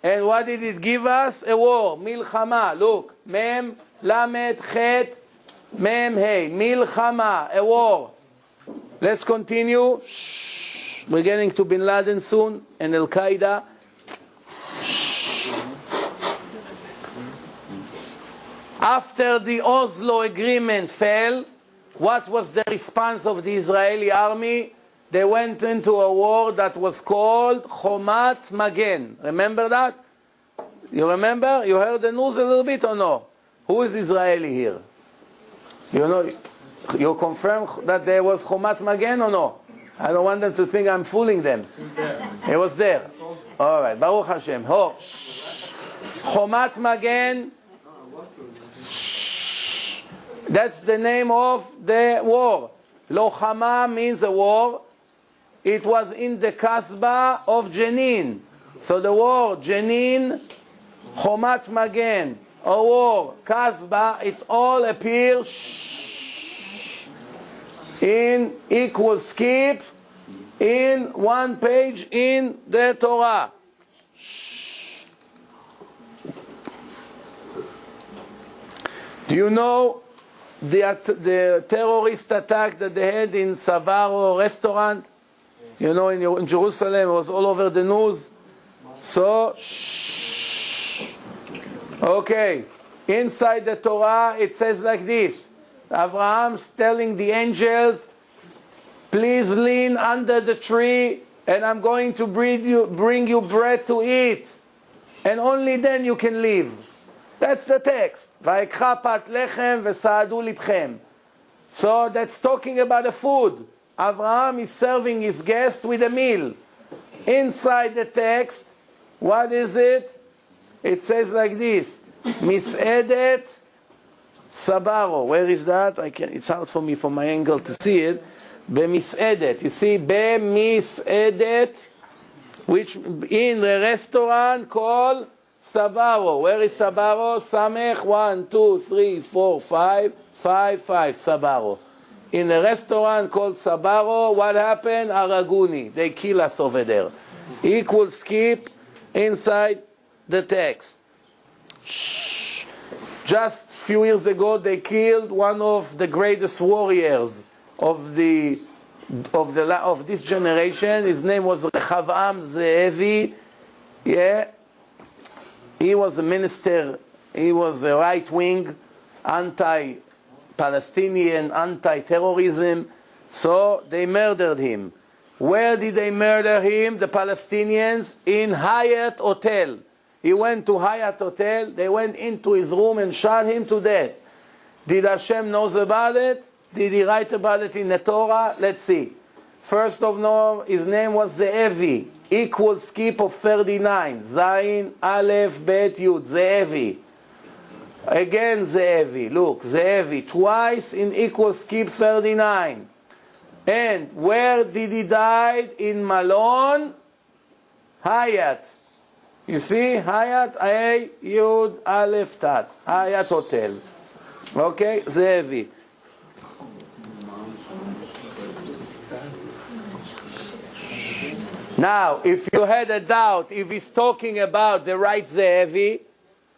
and what did it give us? A war, Milchama. Look, Mem, Lamed, Chet, Mem, Hey, Milchama, a war. Let's continue. Shh. We're getting to Bin Laden soon, and Al-Qaeda. After the Oslo agreement fell, what was the response of the Israeli army? They went into a war that was called Chomat Magen. Remember that? You remember? You heard the news a little bit or no? Who is Israeli here? You know, you confirm that there was Chomat Magen or no? I don't want them to think I'm fooling them. It was there. All right, Baruch Hashem. Chomat Magen. That's the name of the war. Lochama means a war. It was in the Kasbah of Jenin. So the war, Jenin, Chomat Magen, a war, Kasbah, it's all appear in equal skip in one page in the Torah. Do you know the terrorist attack that they had in Savaro restaurant? You know, in Jerusalem, it was all over the news. So, okay, inside the Torah, it says like this. Abraham's telling the angels, please lean under the tree, and I'm going to bring you bread to eat. And only then you can leave. That's the text. ויקחה פת לחם וסעדו לבכם. So that's talking about the food. Abraham is serving his guest with a meal. Inside the text, what is it? It says like this. Mis'edet Sabaro. Where is that? It's hard for me from my angle to see it. Bemis'edet. You see, Bemis'edet, which in the restaurant called Sabaro. Where is Sabaro? Samech 1, 2, 3, 4, 5, 5, 5. Sabaro. In a restaurant called Sabaro, what happened? Araguni. They kill us over there. Equal skip inside the text. Shh. Just a few years ago, they killed one of the greatest warriors of this generation. His name was Rehavam Ze'evi. Yeah, he was a minister. He was a right-wing, anti-Palestinian, anti-terrorism. So they murdered him. Where did they murder him? The Palestinians in Hyatt Hotel. He went to Hyatt Hotel. They went into his room and shot him to death. Did Hashem knows about it? Did he write about it in the Torah? Let's see. First of all, his name was Ze'evi. Equal skip of 39. Zayin, Aleph, Bet, Yud. Ze'evi. Again Ze'evi. Look, Ze'evi. Twice in equal skip 39. And where did he die? In Malon, Hyatt. You see, Hyatt, A, Yud, Aleph, Tat. Hyatt Hotel. Okay, Ze'evi. Now, if you had a doubt if he's talking about the right Ze'evi,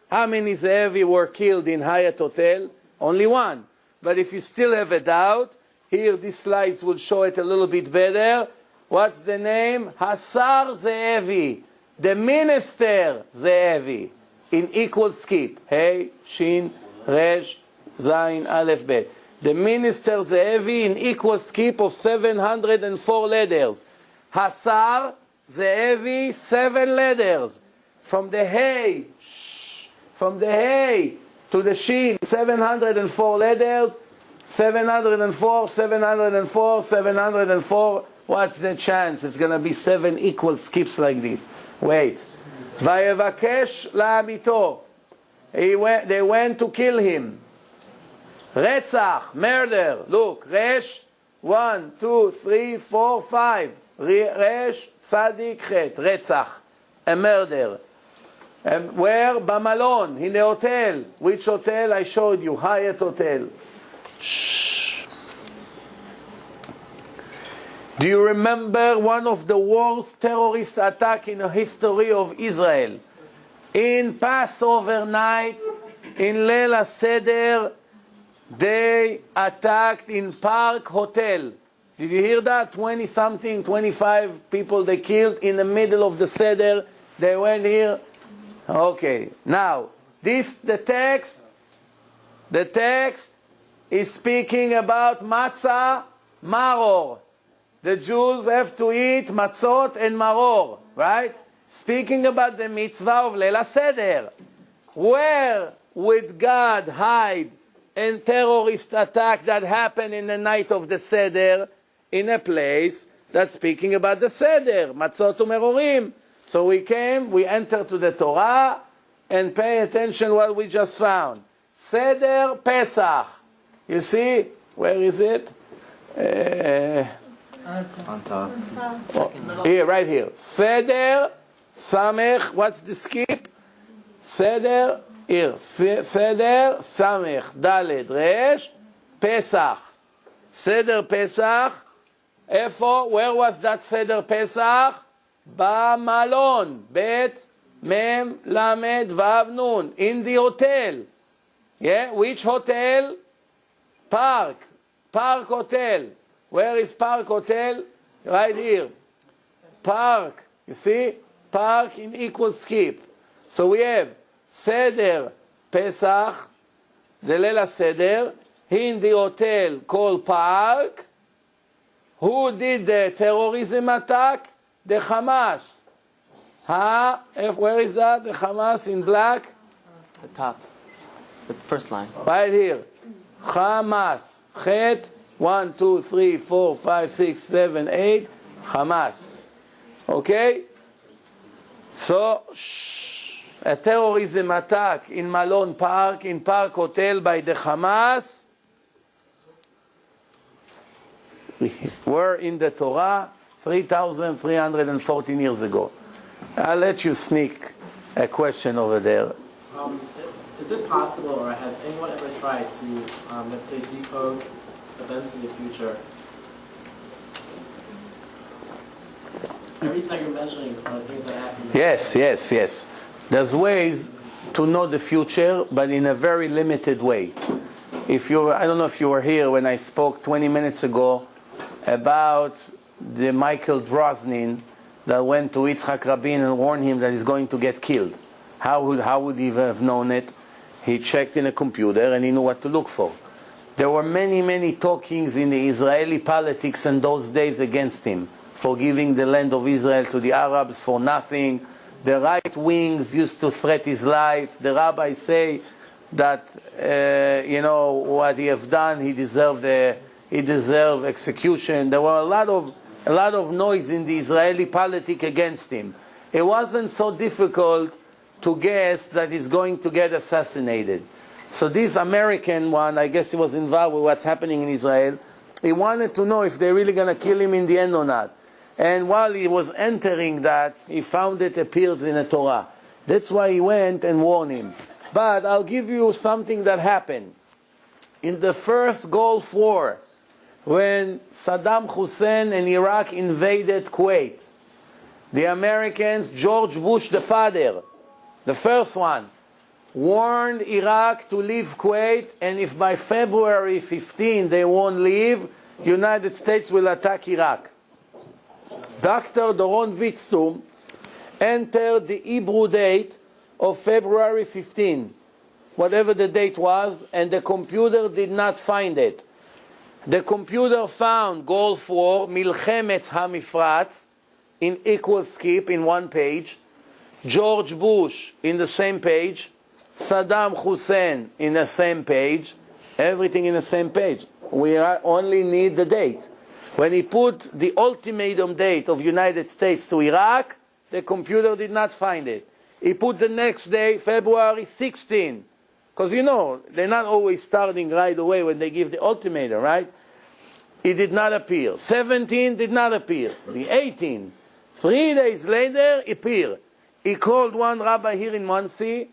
how many Ze'evi were killed in Hyatt Hotel? Only one. But if you still have a doubt, here these slides will show it a little bit better. What's the name? Hasar Ze'evi. The minister Ze'evi. In equal skip. Hey, Shin, Resh, Zayin, Aleph, Bet. The minister Ze'evi in equal skip of 704 letters. Hasar Ze'evi, 7 letters. From the Hey, from the Hey to the Shin, 704 letters. 704, 704, 704. What's the chance? It's going to be 7 equal skips like this. Wait. Vayevakesh la'amito. They went to kill him. Retzach, murder. Look, Resh, 1, 2, 3, 4, 5. Resh, Tzadik, Chet, Retzach, a murder. Where? Bamalon, in the hotel. Which hotel? I showed you, Hyatt Hotel. Shh. Do you remember one of the worst terrorist attacks in the history of Israel? In Passover night, in Leil HaSeder, they attacked in Park Hotel. Did you hear that? 20-something, 25 people they killed in the middle of the Seder. They went here. Okay. Now, the text is speaking about matzah, maror. The Jews have to eat matzot and maror, right? Speaking about the mitzvah of Leil HaSeder. Where would God hide a terrorist attack that happened in the night of the Seder? In a place that's speaking about the Seder, matzot u'merorim. So we enter to the Torah and pay attention what we just found. Seder Pesach. You see, where is it? On top. Here, right here. Seder, Samech, what's the skip? Seder, here. Seder, Samech, Daled, Resh, Pesach. Seder Pesach. Where was that Seder Pesach? Bamalon. Bet, Mem, Lamed, Vav, Nun. In the hotel. Yeah, which hotel? Park Hotel. Where is Park Hotel? Right here. Park. You see? Park in equal skip. So we have Seder Pesach, the Leil HaSeder, in the hotel called Park. Who did the terrorism attack? The Hamas. Where is that? The Hamas in black? The top. The first line. Right here. Hamas. Chet. 1, 2, 3, 4, 5, 6, 7, 8. Hamas. Okay? So, a terrorism attack in Malone Park, in Park Hotel by the Hamas, were in the Torah 3,314 years ago. I'll let you sneak a question over there. Is it possible, or has anyone ever tried to, let's say, decode events in the future? Everything that you're measuring are things that happen. Yes. There's ways to know the future, but in a very limited way. I don't know if you were here when I spoke 20 minutes ago about the Michael Drosnin that went to Yitzhak Rabin and warned him that he's going to get killed. How would he have known it? He checked in a computer and he knew what to look for. There were many talkings in the Israeli politics in those days against him, for giving the land of Israel to the Arabs for nothing. The right wings used to threaten his life. The rabbis say that what he have done, he deserved execution. There were a lot of noise in the Israeli politics against him. It wasn't so difficult to guess that he's going to get assassinated. So this American one, I guess he was involved with what's happening in Israel. He wanted to know if they're really going to kill him in the end or not. And while he was entering that, he found it appears in the Torah. That's why he went and warned him. But I'll give you something that happened. In the first Gulf War, when Saddam Hussein and Iraq invaded Kuwait, the Americans, George Bush the father, the first one, warned Iraq to leave Kuwait, and if by February 15 they won't leave, United States will attack Iraq. Dr. Doron Witztum entered the Hebrew date of February 15, whatever the date was, and the computer did not find it. The computer found Gulf War, Milchemet HaMifratz, in equal skip in one page, George Bush in the same page, Saddam Hussein in the same page, everything in the same page. We only need the date. When he put the ultimatum date of United States to Iraq, the computer did not find it. He put the next day, February 16, because they're not always starting right away when they give the ultimatum, right? It did not appear. 17 did not appear. The 18, 3 days later, appeared. He called one rabbi here in Monsey,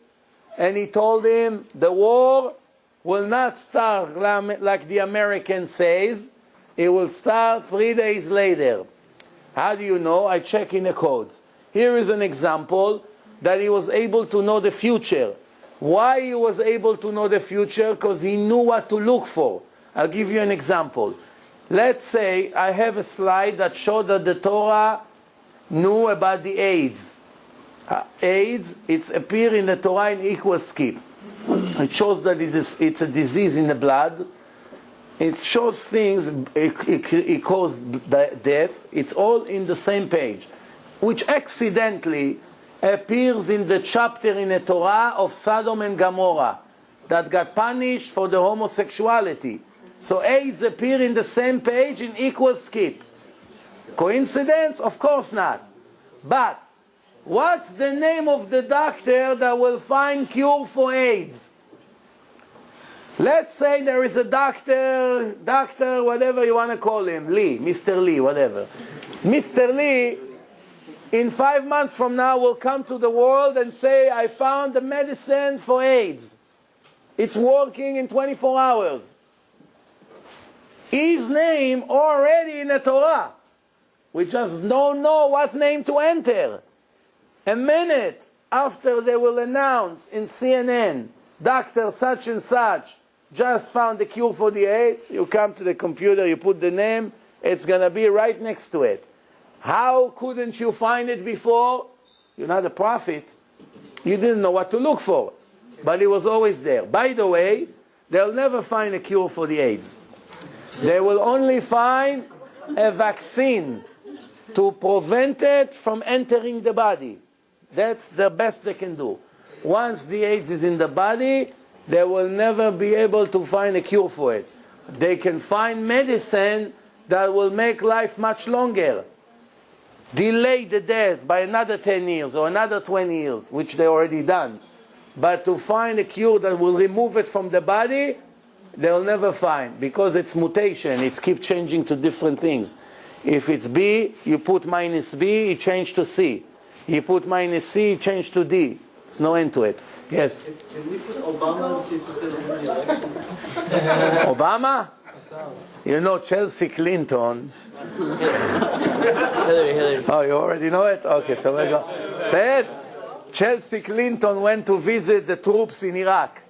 and he told him the war will not start like the American says. It will start 3 days later. How do you know? I check in the codes. Here is an example that he was able to know the future. Why he was able to know the future? Because he knew what to look for. I'll give you an example. Let's say I have a slide that showed that the Torah knew about the AIDS. AIDS, it's appeared in the Torah in equal skip. It shows that it's a disease in the blood. It shows things, it causes death. It's all in the same page, which accidentally appears in the chapter in the Torah of Sodom and Gomorrah that got punished for the homosexuality. So AIDS appear in the same page in equal skip. Coincidence? Of course not. But what's the name of the doctor that will find cure for AIDS? Let's say there is a doctor, whatever you want to call him, Lee, Mr. Lee, whatever. Mr. Lee, in 5 months from now, will come to the world and say, I found the medicine for AIDS. It's working in 24 hours. His name already in the Torah. We just don't know what name to enter. A minute after they will announce in CNN, Dr. such and such just found the cure for the AIDS, you come to the computer, you put the name, it's going to be right next to it. How couldn't you find it before? You're not a prophet. You didn't know what to look for. But it was always there. By the way, they'll never find a cure for the AIDS. They will only find a vaccine to prevent it from entering the body. That's the best they can do. Once the AIDS is in the body, they will never be able to find a cure for it. They can find medicine that will make life much longer. Delay the death by another 10 years or another 20 years, which they already done. But to find a cure that will remove it from the body, they'll never find, because it's mutation. It keeps changing to different things. If it's B, you put minus B, it changed to C. You put minus C, it changed to D. There's no end to it. Yes? Can we put Obama and see if he's going to win the election? Obama? You know Chelsea Clinton. Hillary. Oh, you already know it? Okay, so we go. Said Chelsea Clinton went to visit the troops in Iraq.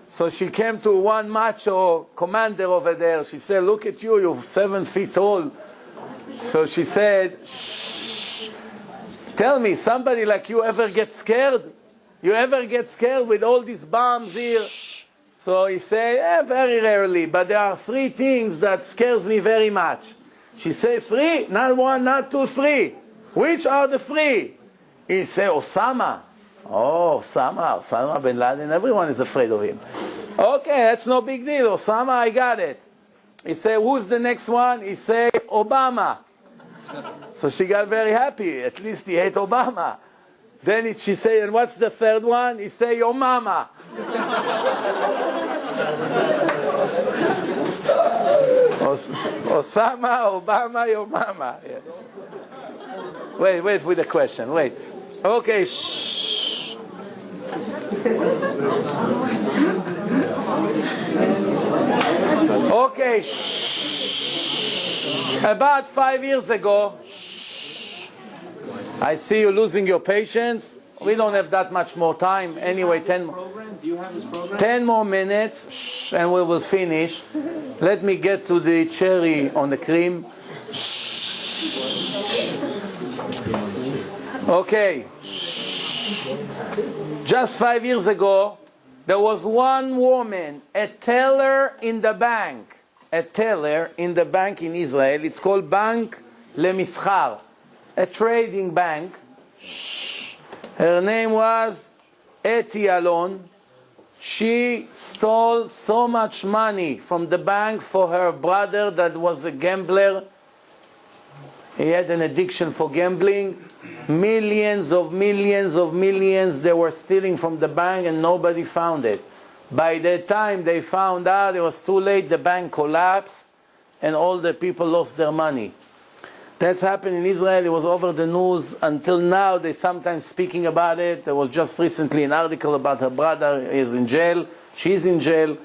So she came to one macho commander over there. She said, look at you, you're 7 feet tall. So she said, shh, tell me, somebody like you ever get scared? You ever get scared with all these bombs here? So he said, very rarely, but there are 3 things that scares me very much. She said, 3? Not 1, not 2, 3. Which are the 3? He said, Osama. Oh, Osama bin Laden, everyone is afraid of him. Okay, that's no big deal. Osama, I got it. He said, who's the next one? He said, Obama. So she got very happy. At least he ate Obama. Then she said, and what's the 3rd one? He said, your mama. Osama, Obama, your mama. Yeah. Wait with the question. Wait. Okay, shh. Okay, shh. About 5 years ago, shh. I see you losing your patience. We don't have that much more time. Anyway, 10 more minutes, shh, and we will finish. Let me get to the cherry on the cream. Okay. Just 5 years ago, there was one woman, a teller in the bank. A teller in the bank in Israel. It's called Bank Lemishar, a trading bank. Her name was Eti Alon. She stole so much money from the bank for her brother that was a gambler. He had an addiction for gambling. Millions they were stealing from the bank, and nobody found it. By the time they found out, it was too late. The bank collapsed and all the people lost their money. That's happened in Israel. It was over the news. Until now, they're sometimes speaking about it. There was just recently an article about her brother is in jail. She's in jail.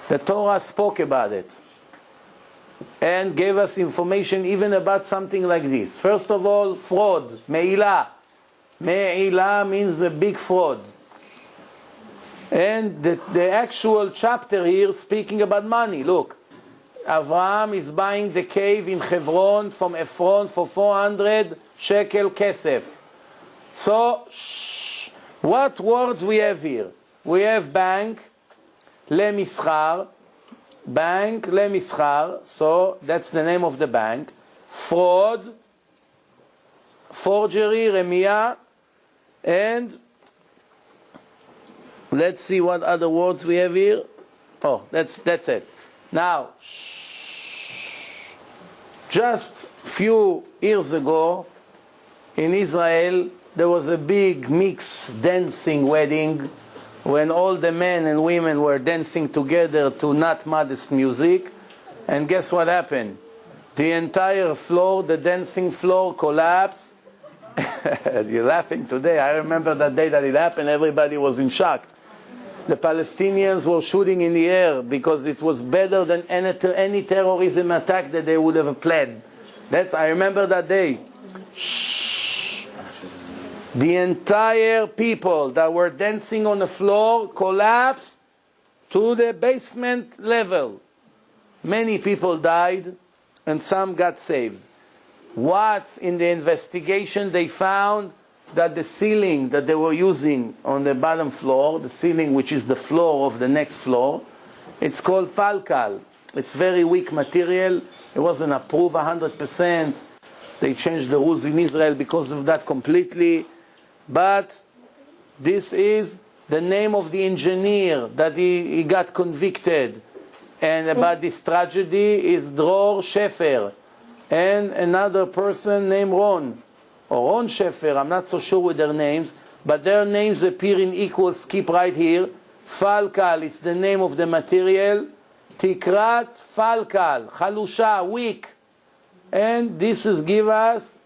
The Torah spoke about it and gave us information even about something like this. First of all, fraud, me'ilah. Me'ilah means a big fraud. And the actual chapter here speaking about money. Look, Avraham is buying the cave in Hebron from Ephron for 400 shekel kesef. So, what words we have here? We have bank, lemishar, bank, lemishar, so that's the name of the bank. Fraud, forgery, remia, and let's see what other words we have here. Oh, that's it. Now, just few years ago in Israel, there was a big mixed dancing wedding when all the men and women were dancing together to not modest music. And guess what happened? The entire floor, the dancing floor, collapsed. You're laughing today. I remember that day that it happened. Everybody was in shock. The Palestinians were shooting in the air because it was better than any terrorism attack that they would have planned. I remember that day. The entire people that were dancing on the floor collapsed to the basement level. Many people died and some got saved. What's in the investigation? They found that the ceiling that they were using on the bottom floor, the ceiling which is the floor of the next floor, it's called falcal. It's very weak material, It wasn't approved 100%. They changed the rules in Israel because of that completely. But this is the name of the engineer that he got convicted. And about this tragedy is Dror Sheffer. And another person named Ron. Or Ron Sheffer, I'm not so sure with their names. But their names appear in equal skip right here. Falkal, it's the name of the material. Tikrat Falkal, Chalusha, weak. And this is give us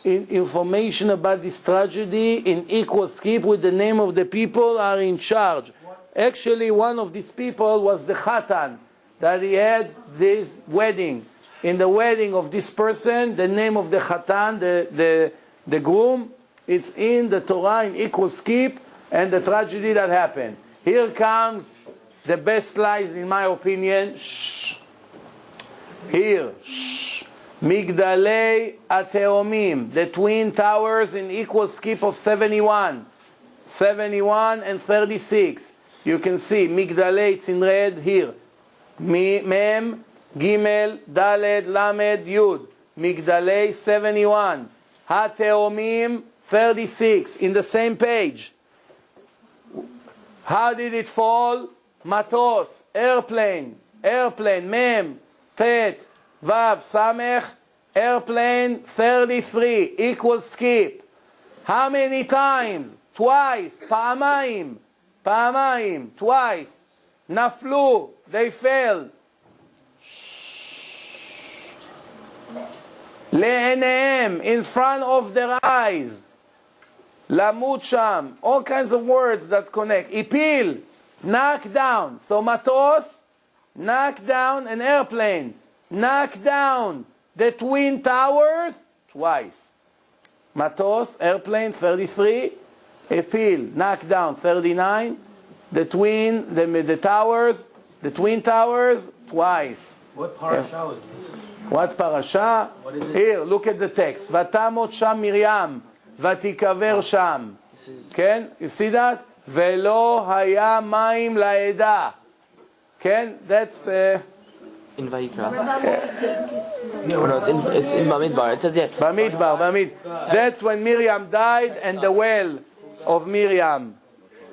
information about this tragedy in equal skip with the name of the people are in charge. Actually, one of these people was the Khatan, that he had this wedding. In the wedding of this person, the name of the Khatan, the groom, it's in the Torah in equal skip, and the tragedy that happened. Here comes the best slice, in my opinion. Shh. Here. Shh. Migdalei Ateomim, the twin towers in equal skip of 71. 71 and 36. You can see Migdalei, it's in red here. Mem, Gimel, Daled, Lamed, Yud. Migdalei 71. Hateomim 36, in the same page. How did it fall? Matos, airplane, Mem, Tet, Vav, Samech, airplane 33, equal skip. How many times? Twice, Pa'amayim, twice. Naflu, they fell. Le'enehem, in front of their eyes. Lamut sham, all kinds of words that connect. Ipil, knock down. So matos, knock down an airplane. Knock down the twin towers twice. Matos, airplane 33. Ipil, knock down 39. The twin towers twice. What parasha was this? What parasha? What is it? Here, look at the text. Vatamot sham Miriam, vatikaver sham. Ken, you see that? Velo haya maim laeda. Ken, that's In Vayikra. No, it's in Bamidbar. It says here. Bamidbar. That's when Miriam died and the well of Miriam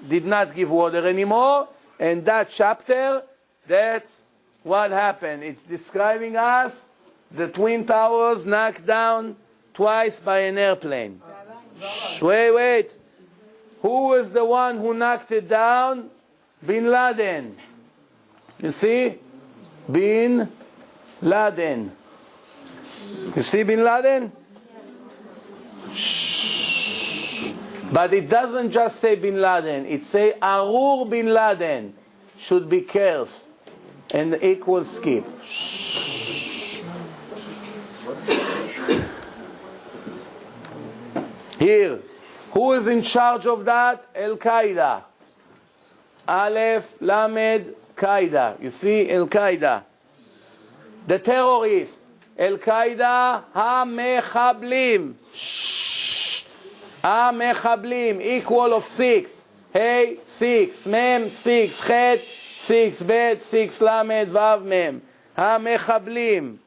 did not give water anymore. And that chapter, that's what happened. It's describing us the twin towers knocked down twice by an airplane. Wait. Who was the one who knocked it down? Bin Laden. You see? Bin Laden. You see Bin Laden? Shh. But it doesn't just say Bin Laden. It say Arur Bin Laden should be cursed. And the equal skip. Shh. Here. Who is in charge of that? Al-Qaeda. Aleph, Lamed, Qaeda. You see, Al-Qaeda. The terrorist. Al-Qaeda, Ha-Mechablim. Ha-Mechablim, equal of 6. Hey, 6. Mem, 6. Chet, 6. Bet, 6. Lamed, Vav, Mem. Ha-Mechablim.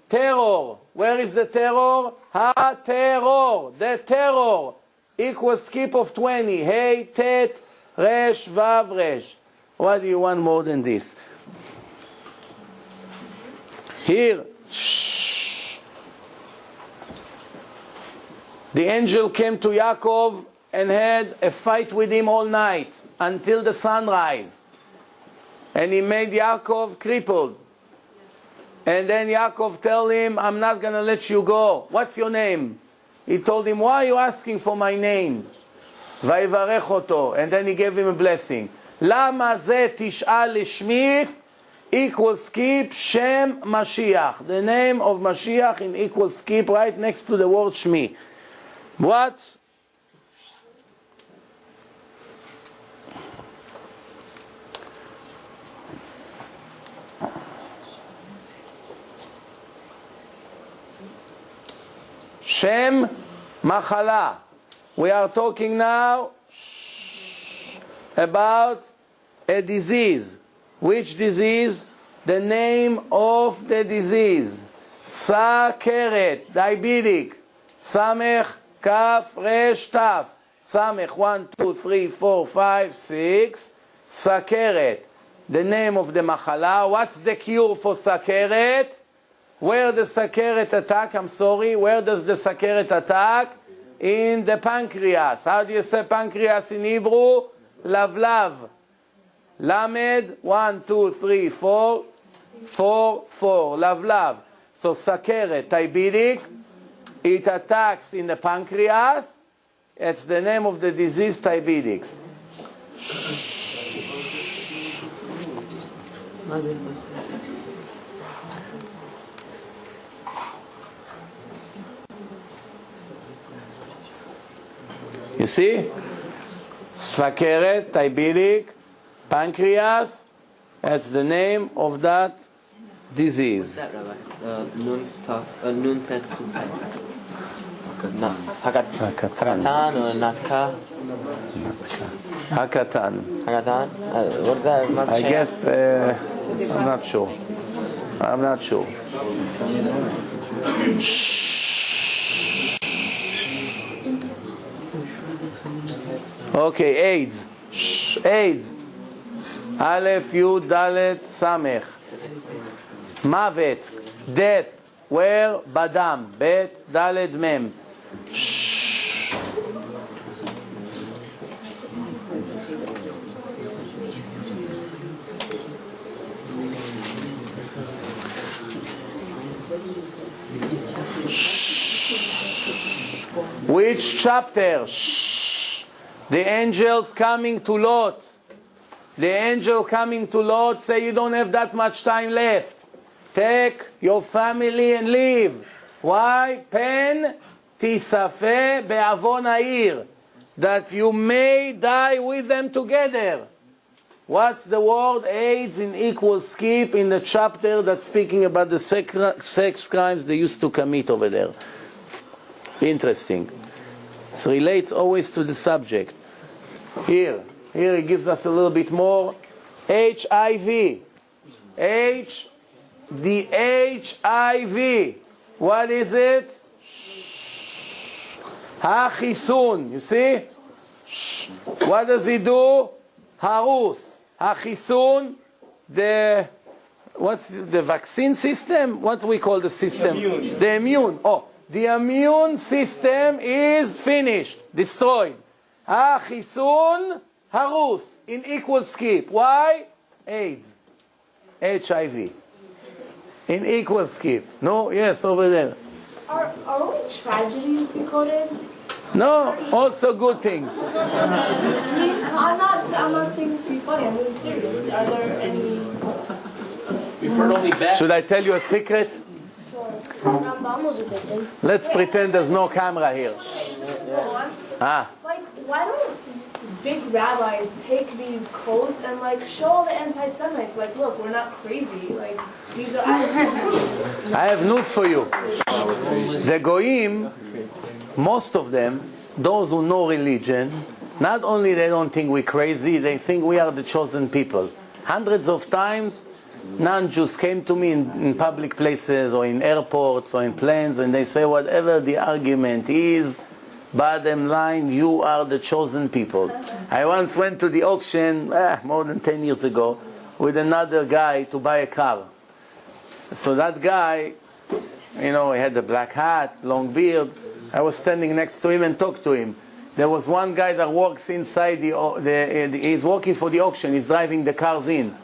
Terror. Where is the terror? Ha-terror. The terror. Equal skip of 20. Hey, Tet, Resh, Vav, Resh. What do you want more than this? Here. Shh. The angel came to Yaakov and had a fight with him all night until the sunrise. And he made Yaakov crippled. And then Yaakov told him, I'm not going to let you go. What's your name? He told him, why are you asking for my name? Vayivarech oto. And then he gave him a blessing. Lama ze tish'al lishmi equal skip Shem Mashiach. The name of Mashiach in equal skip right next to the word Shmi. What? Shem Machala. We are talking now about a disease. Which disease? the name of the disease. Sakeret, diabetic. Samech, kaf, resh, taf. Samech, 1, 2, 3, 4, 5, 6. Sakeret, the name of the machala. What's the cure for sakeret? Where does sakeret attack? I'm sorry. Where does the sakeret attack? In the pancreas. How do you say pancreas in Hebrew? Lavlav. Lamed, 1, 2, 3, 4. 4, 4. Lavlav. So sakeret, diabetic. It attacks in the pancreas. It's the name of the disease, diabetics. You see? Sakeret, diabetic, pancreas. That's the name of that disease. What's that, Rabbi? Nun tet Hakatan or Natka? Hakatan. Hakatan? What's that? I guess, I'm not sure. I'm not sure. Okay, AIDS. AIDS. Aleph, Yud, Dalet, Samech. Mavet. Death. Where? Badam. Bet, Dalet, Mem. Which chapter? The angels coming to Lot. The angel coming to Lot say, you don't have that much time left. Take your family and leave. Why? Pen tisafe be'avon ha'ir. That you may die with them together. What's the word? AIDS in equal skip in the chapter that's speaking about the sex crimes they used to commit over there. Interesting. It relates always to the subject. Here he gives us a little bit more. HIV. The HIV. What is it? Hachisun. You see? What does he do? Harus. Hachisun. What's the vaccine system? What do we call the system? The immune. Oh, the immune system is finished, destroyed. Hachisun. Harus. In equal skip. Why? AIDS. HIV. In equal skip. No? Yes, over there. Are only tragedies decoded? No, also good things. I'm not saying this to be funny, I'm really serious. Are there any... We've heard only bad. Should I tell you a secret? Rambam was a good thing. Let's pretend there's no camera here. Ah. Like, why don't big rabbis take these codes and like show all the anti-Semites, like, look, we're not crazy. Like, these are... I have news for you. The Goyim, most of them, those who know religion, not only they don't think we're crazy, they think we are the chosen people. Hundreds of times, non-Jews came to me in public places or in airports or in planes, and they say, whatever the argument is, bottom line, you are the chosen people. I once went to the auction, more than 10 years ago, with another guy to buy a car. So that guy, you know, he had a black hat, long beard. I was standing next to him and talked to him. There was one guy that works inside he's working for the auction, he's driving the cars in.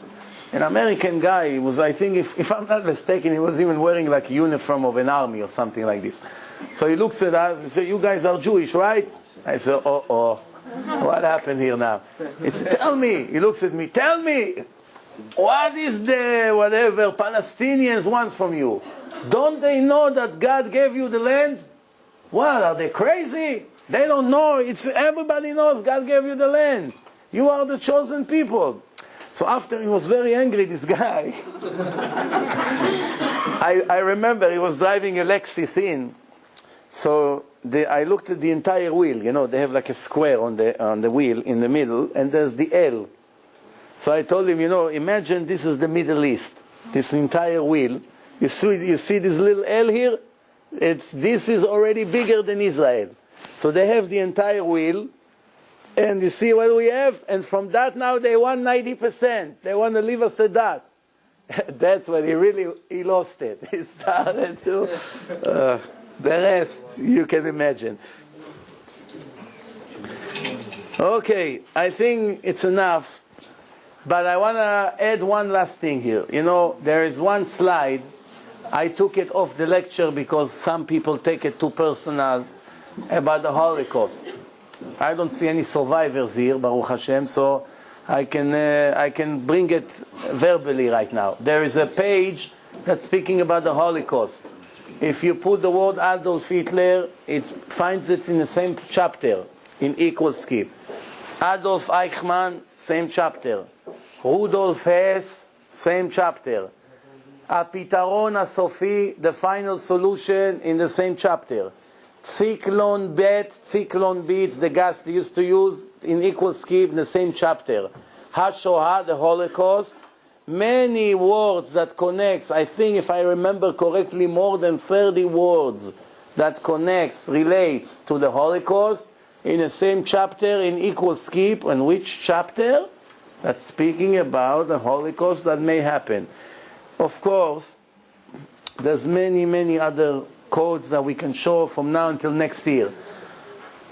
An American guy, he was, I think, if I'm not mistaken, he was even wearing like a uniform of an army or something like this. So he looks at us, he said, you guys are Jewish, right? I said, what happened here now? He said, tell me. He looks at me, tell me, what is the whatever Palestinians want from you? Don't they know that God gave you the land? What, are they crazy? They don't know. Everybody knows God gave you the land. You are the chosen people. So after he was very angry, this guy, I remember he was driving a Lexus in. So I looked at the entire wheel. You know, they have like a square on the wheel in the middle, and there's the L. So I told him, you know, imagine this is the Middle East. this entire wheel. You see this little L here? This is already bigger than Israel. So they have the entire wheel, and you see what we have? And from that now they want 90%. They want to leave us at that. That's when he lost it. He started to, the rest you can imagine. Okay, I think it's enough, but I want to add one last thing here. You know, there is one slide. I took it off the lecture because some people take it too personal about the Holocaust. I don't see any survivors here, Baruch Hashem, so I can bring it verbally right now. There is a page that's speaking about the Holocaust. If you put the word Adolf Hitler, it finds it in the same chapter, in equal skip. Adolf Eichmann, same chapter. Rudolf Hess, same chapter. הפתרון הסופי, the final solution, in the same chapter. Zyklon Bet, Zyklon B, it's the gas they used to use in equal skip in the same chapter. HaShoah, the Holocaust. Many words that connects, I think if I remember correctly, more than 30 words that connects, relates to the Holocaust in the same chapter in equal skip. And which chapter? That's speaking about the Holocaust that may happen. Of course, there's many other codes that we can show from now until next year.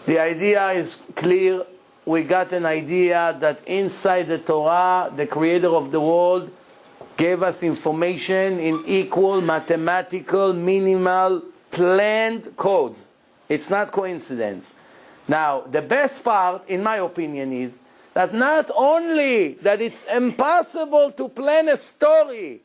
The idea is clear. We got an idea that inside the Torah, the creator of the world gave us information in equal, mathematical, minimal, planned codes. It's not coincidence. Now, the best part, in my opinion, is that not only that it's impossible to plan a story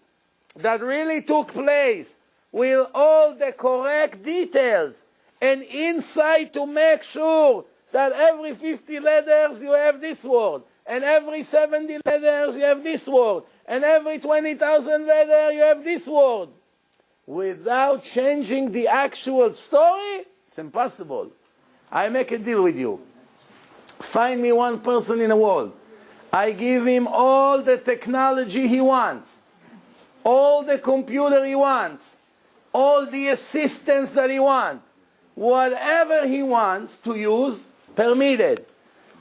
that really took place with all the correct details and insight to make sure that every 50 letters you have this word, and every 70 letters you have this word, and every 20,000 letters you have this word. Without changing the actual story, it's impossible. I make a deal with you. Find me one person in the world. I give him all the technology he wants, all the computer he wants, all the assistance that he wants, whatever he wants to use, permitted,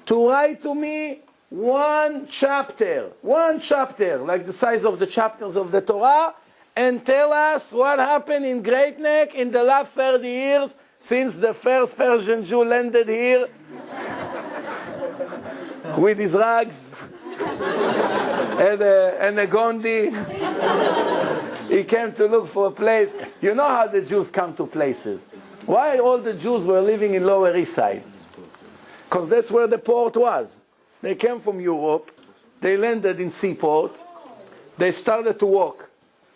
to write to me one chapter, like the size of the chapters of the Torah, and tell us what happened in Great Neck in the last 30 years since the first Persian Jew landed here with his rags and a Gondi. He came to look for a place. You know how the Jews come to places. Why all the Jews were living in Lower East Side? Because that's where the port was. They came from Europe. They landed in Seaport. They started to walk.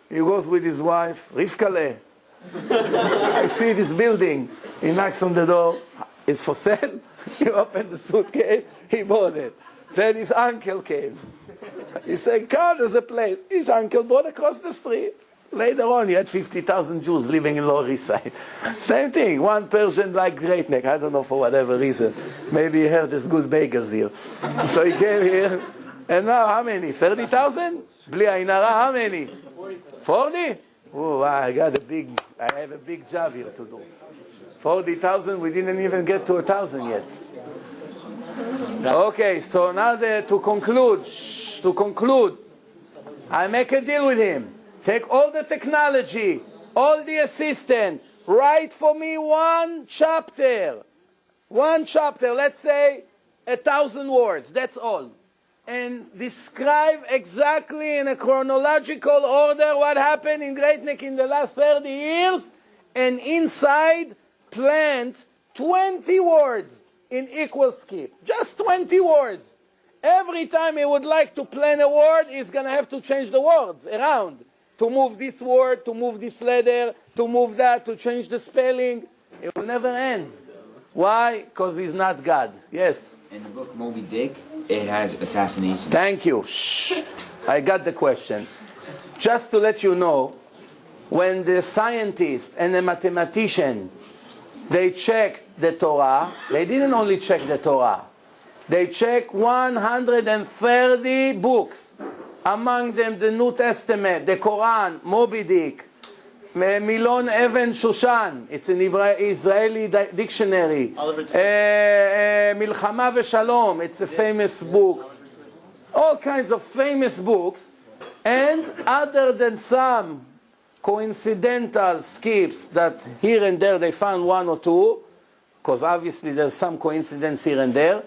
He goes with his wife, Rivkale. I see this building. He knocks on the door. It's for sale. He opened the suitcase. He bought it. Then his uncle came. He said, "God, there's a place." His uncle bought across the street. Later on, you had 50,000 Jews living in Lower East Side. Same thing. One Persian like Great Neck. I don't know for whatever reason. Maybe he heard there's good bagels here. So he came here. And now how many? 30,000? Bli Ain Hara, how many? 40? Oh, I have a big job here to do. 40,000, we didn't even get to 1,000 yet. Okay, so now to conclude, I make a deal with him. Take all the technology, all the assistant, write for me one chapter, let's say 1,000 words, that's all. And describe exactly in a chronological order what happened in Great Neck in the last 30 years, and inside plant 20 words in equal skip. Just 20 words. Every time he would like to plan a word, he's going to have to change the words around. To move this word, to move this letter, to move that, to change the spelling. It will never end. Why? Because he's not God. Yes? In the book Moby Dick, it has assassination. Thank you. Shh. I got the question. Just to let you know, when the scientist and the mathematician, they checked the Torah, they didn't only check the Torah. They checked 130 books. Among them the New Testament, the Quran, Moby Dick, Milon Even Shushan, it's an Israeli dictionary, Milchama Veshalom, it's a famous book, all kinds of famous books, and other than some coincidental skips that here and there they found one or two, because obviously there's some coincidence here and there,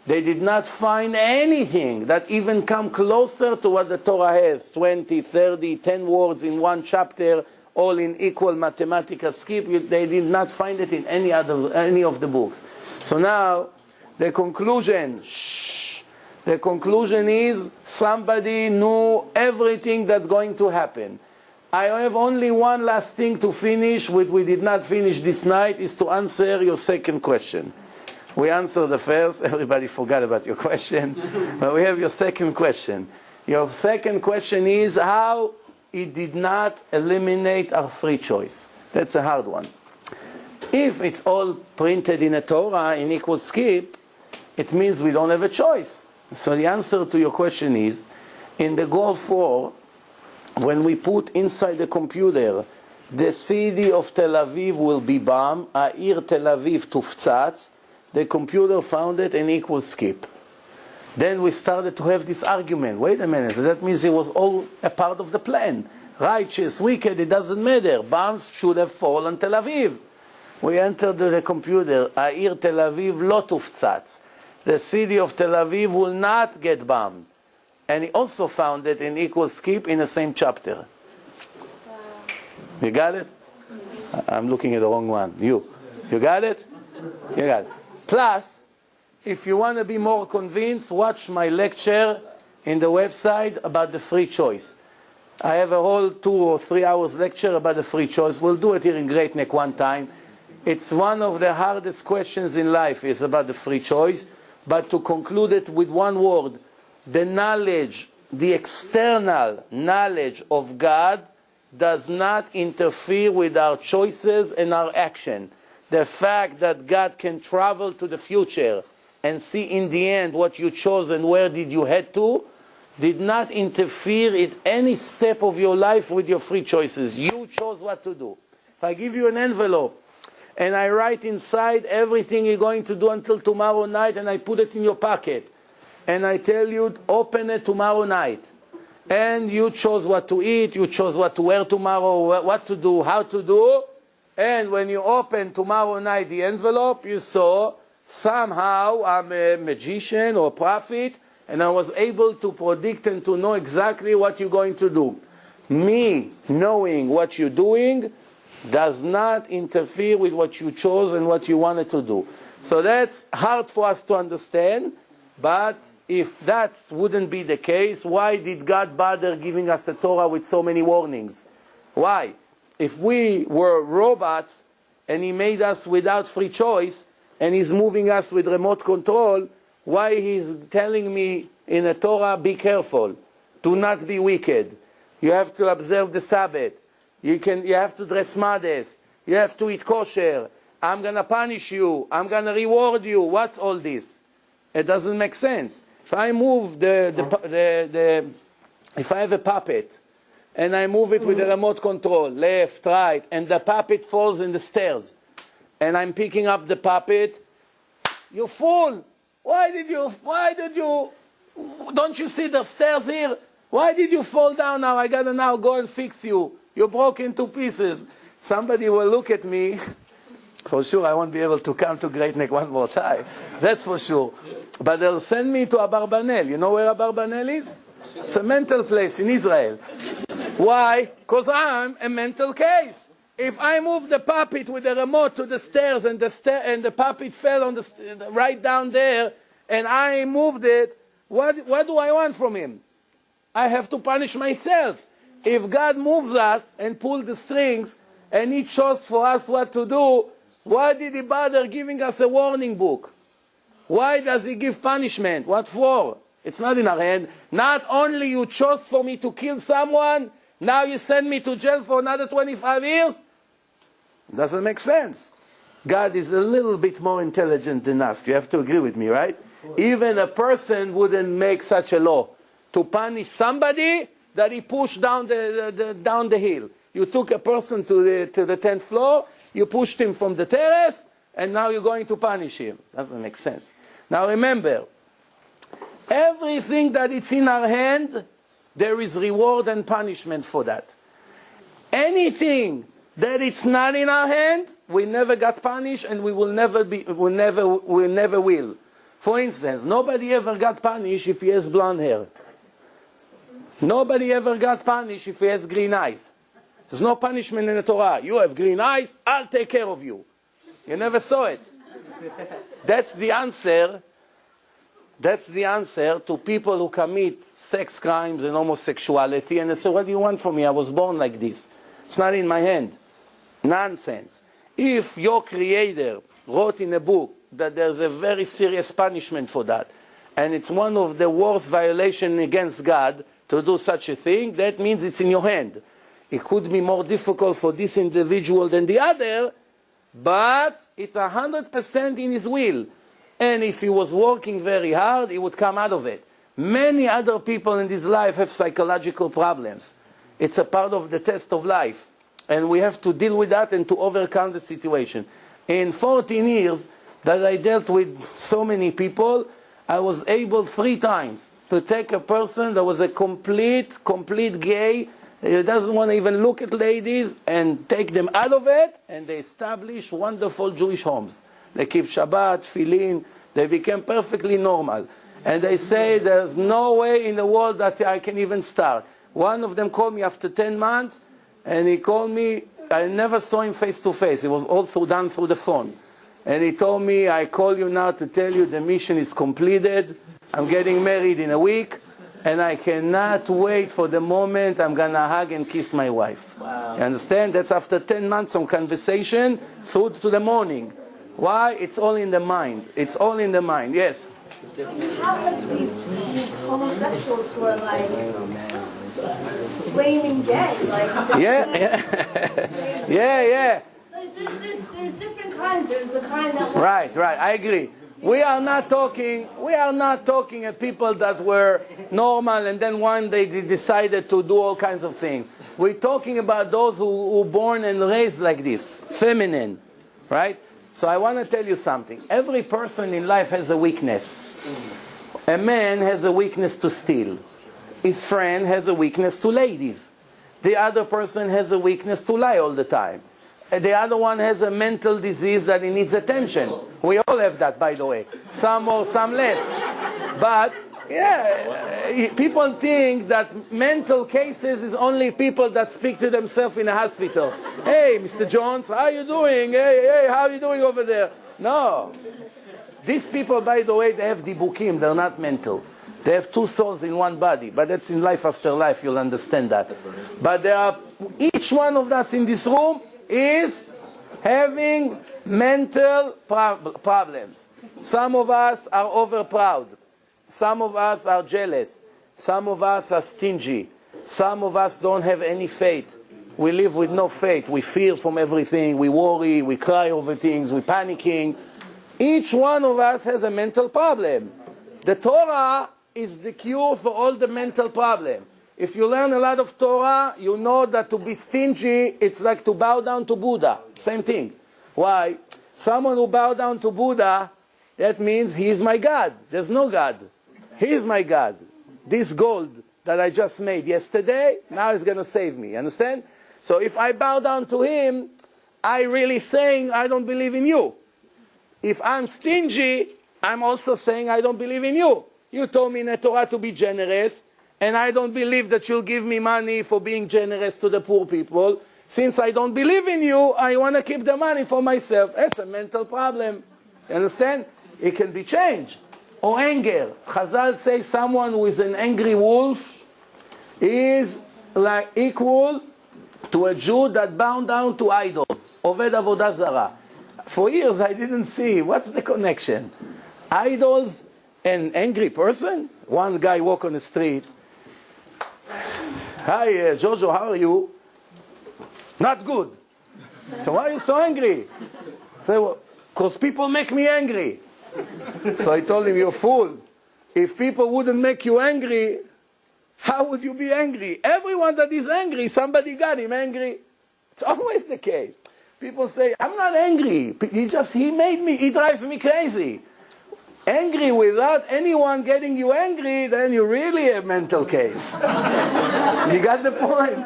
they did not find anything that even come closer to what the Torah has, 20, 30, 10 words in one chapter, all in equal mathematical skip. They did not find it in any of the books. So now, the conclusion is somebody knew everything that's going to happen. I have only one last thing to finish, which we did not finish this night, is to answer your second question. We answered the first, everybody forgot about your question, but we have your second question. Your second question is how it did not eliminate our free choice. That's a hard one. If it's all printed in a Torah in equal skip, it means we don't have a choice. So the answer to your question is, in the goal 4, when we put inside the computer, the city of Tel Aviv will be bombed, העיר Tel Aviv תופצץ, the computer found it in equal skip. Then we started to have this argument. Wait a minute, so that means it was all a part of the plan. Righteous, wicked, it doesn't matter. Bombs should have fallen on Tel Aviv. We entered the computer, העיר Tel Aviv לא תופצץ. The city of Tel Aviv will not get bombed. And he also found it in equal skip in the same chapter. You got it? I'm looking at the wrong one. You got it? You got it. Plus, if you want to be more convinced, watch my lecture in the website about the free choice. I have a whole 2 or 3 hours lecture about the free choice. We'll do it here in Great Neck one time. It's one of the hardest questions in life, is about the free choice. But to conclude it with one word, the knowledge, the external knowledge of God does not interfere with our choices and our action. The fact that God can travel to the future and see in the end what you chose and where did you head to, did not interfere in any step of your life with your free choices. You chose what to do. If I give you an envelope and I write inside everything you're going to do until tomorrow night and I put it in your pocket and I tell you, open it tomorrow night, and you chose what to eat, you chose what to wear tomorrow, what to do, how to do, and when you open tomorrow night the envelope, you saw somehow I'm a magician or prophet, and I was able to predict and to know exactly what you're going to do. Me knowing what you're doing does not interfere with what you chose and what you wanted to do. So that's hard for us to understand, but if that wouldn't be the case, why did God bother giving us a Torah with so many warnings? Why? If we were robots and He made us without free choice and He's moving us with remote control, why He's telling me in a Torah, be careful, do not be wicked, you have to observe the Sabbath, you have to dress modest, you have to eat kosher, I'm going to punish you, I'm going to reward you. What's all this? It doesn't make sense. If I move if I have a puppet and I move it with the remote control, left, right, and the puppet falls in the stairs, and I'm picking up the puppet, you fool! Why did you, don't you see the stairs here? Why did you fall down now? I gotta now go and fix you. You broke into pieces. Somebody will look at me. For sure, I won't be able to come to Great Neck one more time. That's for sure. But they'll send me to Abarbanel. You know where Abarbanel is? It's a mental place in Israel. Why? Because I'm a mental case. If I move the puppet with the remote to the stairs and the puppet fell on right down there, and I moved it, what do I want from him? I have to punish myself. If God moves us and pulls the strings and He chose for us what to do, why did He bother giving us a warning book? Why does He give punishment? What for? It's not in our hand. Not only you chose for me to kill someone, now you send me to jail for another 25 years? Doesn't make sense. God is a little bit more intelligent than us. You have to agree with me, right? Even a person wouldn't make such a law to punish somebody that he pushed down down the hill. You took a person to the 10th floor, you pushed him from the terrace, and now you're going to punish him. Doesn't make sense. Now remember, everything that it's in our hand, there is reward and punishment for that. Anything that it's not in our hand, we never got punished, and we will never will. For instance, nobody ever got punished if he has blonde hair. Nobody ever got punished if he has green eyes. There's no punishment in the Torah. You have green eyes, I'll take care of you. You never saw it. That's the answer. That's the answer to people who commit sex crimes and homosexuality, and they say, what do you want from me? I was born like this. It's not in my hand. Nonsense. If your creator wrote in a book that there's a very serious punishment for that, and it's one of the worst violations against God to do such a thing, that means it's in your hand. It could be more difficult for this individual than the other, but it's 100% in his will. And if he was working very hard, he would come out of it. Many other people in this life have psychological problems. It's a part of the test of life. And we have to deal with that and to overcome the situation. In 14 years that I dealt with so many people, I was able 3 times to take a person that was a complete gay, he doesn't want to even look at ladies, and take them out of it, and they establish wonderful Jewish homes. They keep Shabbat, Tefillin, they became perfectly normal. And they say there's no way in the world that I can even start. One of them called me after 10 months, and he called me, I never saw him face to face, it was all done through the phone. And he told me, I call you now to tell you the mission is completed, I'm getting married in a week, and I cannot wait for the moment I'm going to hug and kiss my wife. Wow. You understand? That's after 10 months of conversation through to the morning. Why? It's all in the mind. It's all in the mind. Yes? You have like these homosexuals who are like flaming gay. Like, yeah. There's different kinds. There's the kind that... Right. I agree. We are not talking at people that were normal and then one day they decided to do all kinds of things. We're talking about those who were born and raised like this, feminine, right? So I want to tell you something. Every person in life has a weakness. A man has a weakness to steal. His friend has a weakness to ladies. The other person has a weakness to lie all the time. The other one has a mental disease that he needs attention. We all have that, by the way. Some more, some less. But, yeah, people think that mental cases is only people that speak to themselves in a hospital. Hey, Mr. Jones, how are you doing? Hey, how are you doing over there? No. These people, by the way, they have dibukim. They're not mental. They have 2 souls in one body. But that's in life after life. You'll understand that. But there are, each one of us in this room is having mental problems. Some of us are overproud. Some of us are jealous. Some of us are stingy. Some of us don't have any faith. We live with no faith. We fear from everything. We worry. We cry over things. We're panicking. Each one of us has a mental problem. The Torah is the cure for all the mental problems. If you learn a lot of Torah, you know that to be stingy, it's like to bow down to Buddha. Same thing. Why? Someone who bow down to Buddha, that means he is my God. There's no God. He is my God. This gold that I just made yesterday, now is going to save me. Understand? So if I bow down to him, I really saying I don't believe in you. If I'm stingy, I'm also saying I don't believe in you. You told me in the Torah to be generous, and I don't believe that you'll give me money for being generous to the poor people. Since I don't believe in you, I want to keep the money for myself. That's a mental problem. You understand? It can be changed. Or anger. Chazal say someone who is an angry wolf is like equal to a Jew that bound down to idols. Oved avodah zarah. For years I didn't see. What's the connection? Idols and angry person? One guy walk on the street. Hi, Jojo, how are you? Not good. So why are you so angry? So, because people make me angry. So I told him, you're a fool. If people wouldn't make you angry, How would you be angry? Everyone that is angry, somebody got him angry. It's always the case. People say, I'm not angry. He drives me crazy. Angry without anyone getting you angry, then you really have a mental case. You got the point?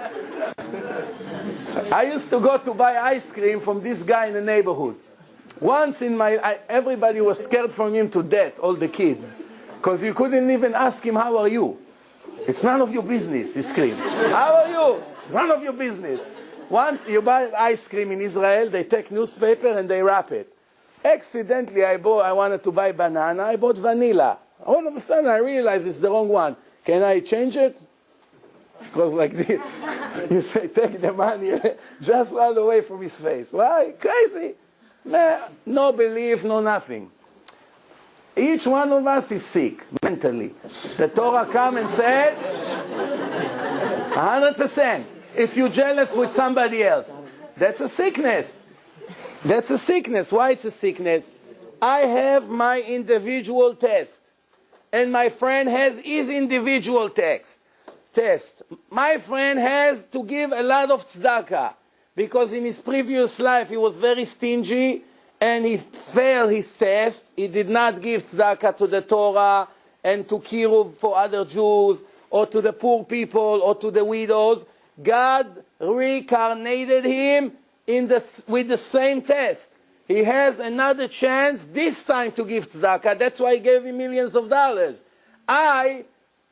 I used to go to buy ice cream from this guy in the neighborhood. Once everybody was scared from him to death, all the kids. Because you couldn't even ask him, how are you? It's none of your business, he screams. How are you? It's none of your business. Once you buy ice cream in Israel, they take newspaper and they wrap it. Accidentally, I wanted to buy banana, I bought vanilla. All of a sudden, I realized it's the wrong one. Can I change it? Because like this, you say, take the money, just run away from his face. Why? Crazy. No belief, no nothing. Each one of us is sick, mentally. The Torah come and said, 100%. If you're jealous with somebody else, that's a sickness. That's a sickness. Why it's a sickness? I have my individual test. And my friend has his individual test. My friend has to give a lot of tzedakah. Because in his previous life he was very stingy and he failed his test. He did not give tzedakah to the Torah and to kiruv for other Jews or to the poor people or to the widows. God reincarnated him with the same test. He has another chance this time to give tzedakah. That's why he gave him millions of dollars. I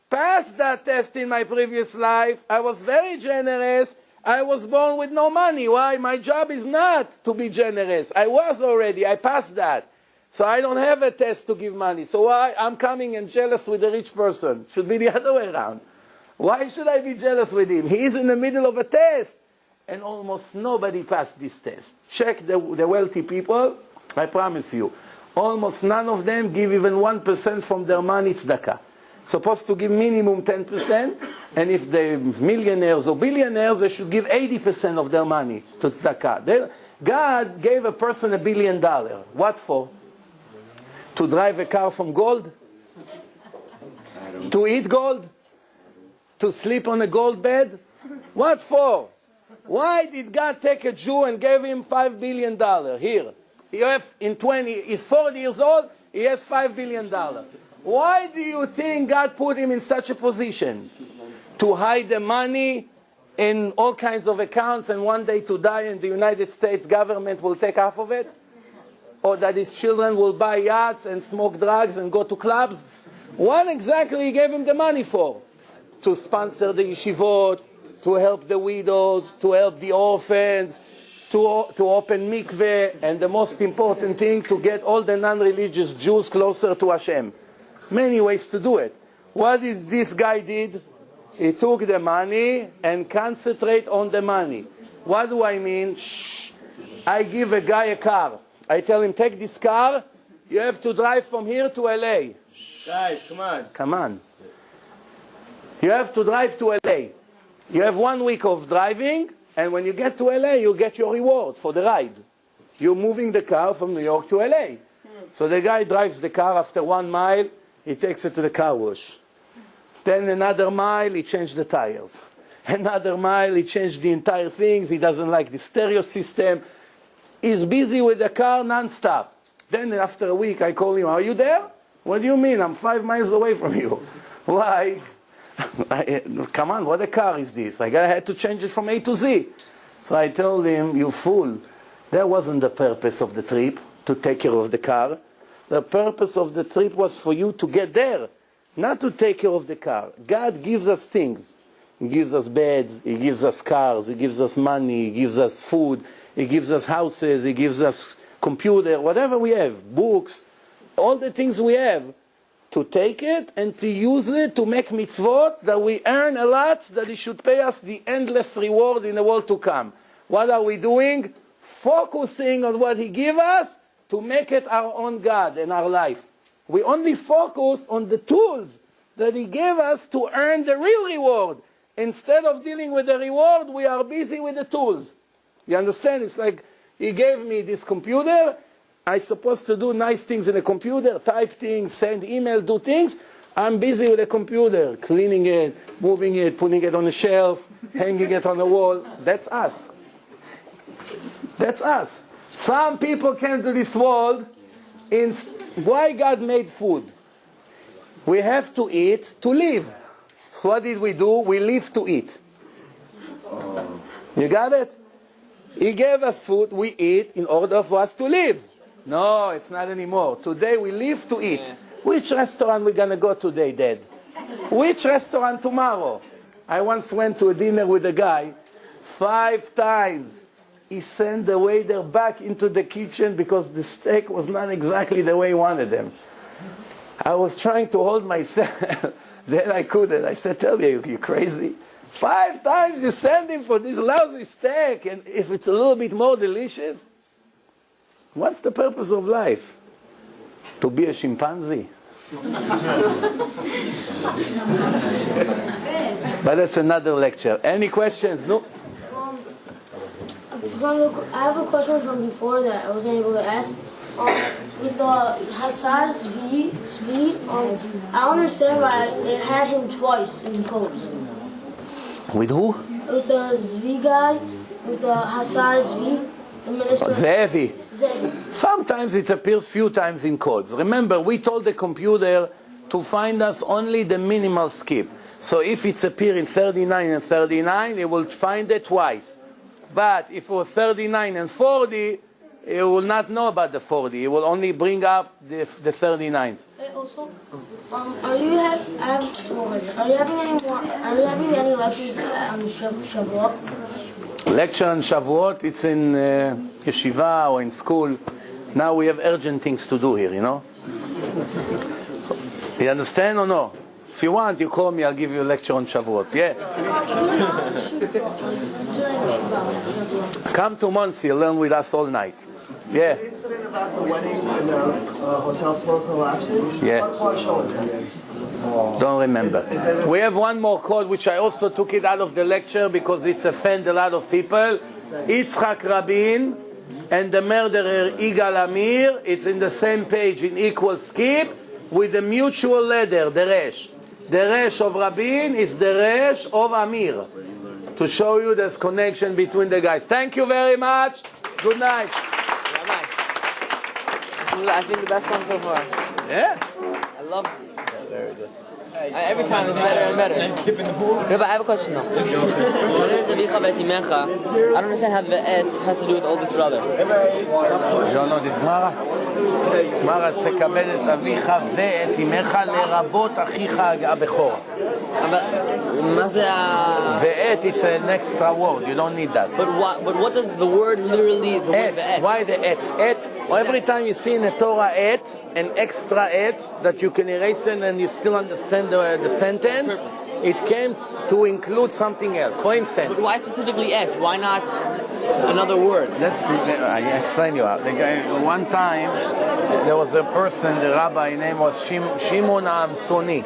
passed that test in my previous life. I was very generous. I was born with no money. Why? My job is not to be generous. I was already. I passed that. So I don't have a test to give money. So why? I'm coming and jealous with a rich person. Should be the other way around. Why should I be jealous with him? He is in the middle of a test. And almost nobody passed this test. Check the wealthy people. I promise you. Almost none of them give even 1% from their money tzedakah. Supposed to give minimum 10, and if they're millionaires or billionaires, they should give 80% of their money to tzedakah. God gave a person $1 billion. What for? To drive a car from gold? To eat gold? To sleep on a gold bed? What for? Why did God take a Jew and gave him $5 billion? Here, he's 40 years old, he has $5 billion. Why do you think God put him in such a position? To hide the money in all kinds of accounts and one day to die and the United States government will take half of it? Or that his children will buy yachts and smoke drugs and go to clubs? What exactly he gave him the money for? To sponsor the yeshivot, to help the widows, to help the orphans, to open mikveh, and the most important thing, to get all the non-religious Jews closer to Hashem. Many ways to do it. What is this guy did? He took the money and concentrate on the money. What do I mean? I give a guy a car. I tell him, take this car. You have to drive from here to LA. Guys, come on. Come on. You have to drive to LA. You have 1 week of driving, and when you get to LA, you get your reward for the ride. You're moving the car from New York to LA. So the guy drives the car. After 1 mile, he takes it to the car wash. Then another mile, he changed the tires. Another mile, he changed the entire things. He doesn't like the stereo system. He's busy with the car non-stop. Then after a week, I call him, are you there? What do you mean? I'm 5 miles away from you. Why? Come on, what a car is this? I had to change it from A to Z. So I told him, you fool. That wasn't the purpose of the trip, to take care of the car. The purpose of the trip was for you to get there, not to take care of the car. God gives us things. He gives us beds, He gives us cars, He gives us money, He gives us food, He gives us houses, He gives us computer, whatever we have, books, all the things we have, to take it and to use it to make mitzvot that we earn a lot, that He should pay us the endless reward in the world to come. What are we doing? Focusing on what He gives us to make it our own God in our life. We only focus on the tools that He gave us to earn the real reward. Instead of dealing with the reward, we are busy with the tools. You understand? It's like He gave me this computer. I'm supposed to do nice things in a computer, type things, send email, do things. I'm busy with a computer, cleaning it, moving it, putting it on a shelf, hanging it on the wall. That's us. That's us. Some people came to this world why God made food? We have to eat to live. So what did we do? We live to eat. You got it? He gave us food, we eat in order for us to live. No, it's not anymore. Today we live to eat. Which restaurant we going to go today, Dad? Which restaurant tomorrow? I once went to a dinner with a guy. 5 times he sent the waiter back into the kitchen because the steak was not exactly the way he wanted them. I was trying to hold myself. Then I couldn't. I said, tell me, you crazy? 5 times you send him for this lousy steak, and if it's a little bit more delicious, what's the purpose of life? To be a chimpanzee? But that's another lecture. Any questions? No? I have a question from before that I wasn't able to ask. With the Hassad Zvi, I don't understand why it had him twice in quotes. With who? With the Zvi guy, with the Hassad Zvi, the minister. Zevi. Zevi. Sometimes it appears few times in codes. Remember, we told the computer to find us only the minimal skip. So if it's appear in 39 and 39, it will find it twice. But if it was 39 and 40, it will not know about the 40. It will only bring up the 39s. Also, are you having any lectures on Shavuot? Lecture on Shavuot, it's in yeshiva or in school. Now we have urgent things to do here, you know? You understand or no? If you want, you call me, I'll give you a lecture on Shavuot. Yeah? Come to Muncie, learn with us all night. Yeah. The incident about the wedding and the hotel floor collapsing? Yeah. Don't remember. We have one more code which I also took it out of the lecture because it's offended a lot of people. Yitzhak Rabin and the murderer Igal Amir, it's in the same page in equal skip with the mutual letter, the Resh. The Resh of Rabin is the Resh of Amir. To show you there's connection between the guys. Thank you very much. Good night. I think the best one so far. Yeah? I love it. Yeah, very good. Every time it's better and better. Rabbi, I have a question though. I don't understand how the et has to do with oldest brother. You don't know this Gemara? Gemara says, תכבד את אביך ואת אמך לרבות אחיך הבכור. מה זה ואת, it's an extra word. You don't need that. But what does the word literally, the word et? Why the et? Et, every time you see in the Torah et, an extra et, that you can erase it and you still understand the sentence, it came to include something else. For instance. But why specifically et? Why not another word? I explain you. One time, there was a person, the rabbi, his name was Shimon Amsoni.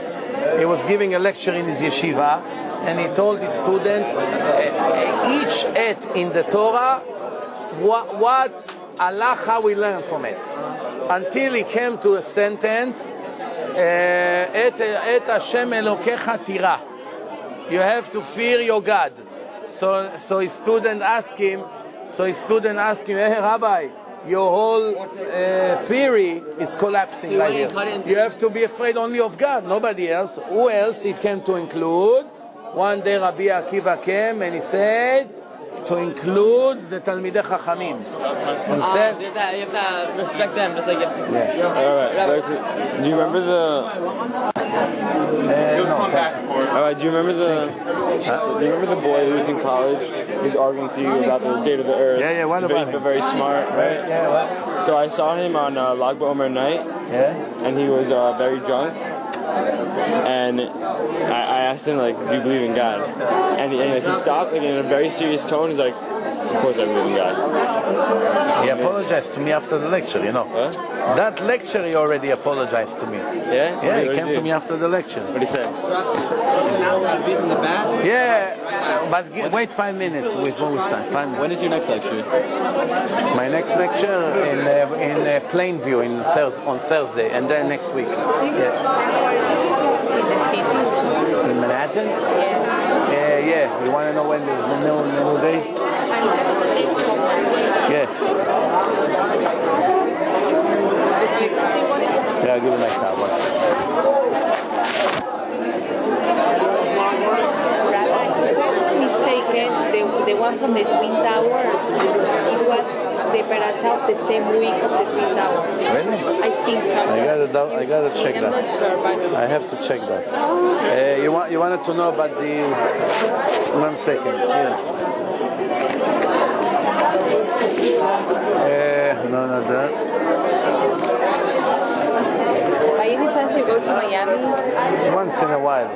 He was giving a lecture in his yeshiva, and he told his student, each et in the Torah, what halacha we learn from it. Until he came to a sentence, et Hashem Elokecha tira. You have to fear your God. So his student asked him, hey Rabbi, your whole theory is collapsing right here. You have to be afraid only of God, nobody else. Who else it came to include? One day Rabbi Akiva came and he said to include the Talmidei Chachamim. Instead, you have to respect them just like yesterday. Yeah. All right. Do you remember the? No. All right. Do you remember the boy who was in college? Who's arguing to you about the date of the Earth? Yeah. What about him? But very smart, right? Yeah. What? So I saw him on Lag BaOmer night. Yeah. And he was very drunk. And I asked him, like, do you believe in God? And he stopped, like, in a very serious tone. He's like, of course I believe in God. He apologized to me after the lecture, you know. What? That lecture he already apologized to me. Yeah? Yeah, he came to me after the lecture. What did he say? in the back? Yeah, but wait 5 minutes before we start. 5 minutes. When is your next lecture? My next lecture in Plainview on Thursday, and then next week. Yeah. in the city. In Manhattan? Yeah. Yeah. You want to know when there's the new day? Yeah. Yeah, I'll give you my card. Rabbi, if I wasn't mistaken, the one from the Twin Towers, it was the parasha of the same week of the Twin Towers. Really? I think so. I gotta check I'm that. not sure, but I have to check that. You wanted to know about the... 1 second. Yeah. No, not that. by any chance you go to Miami? Once in a while.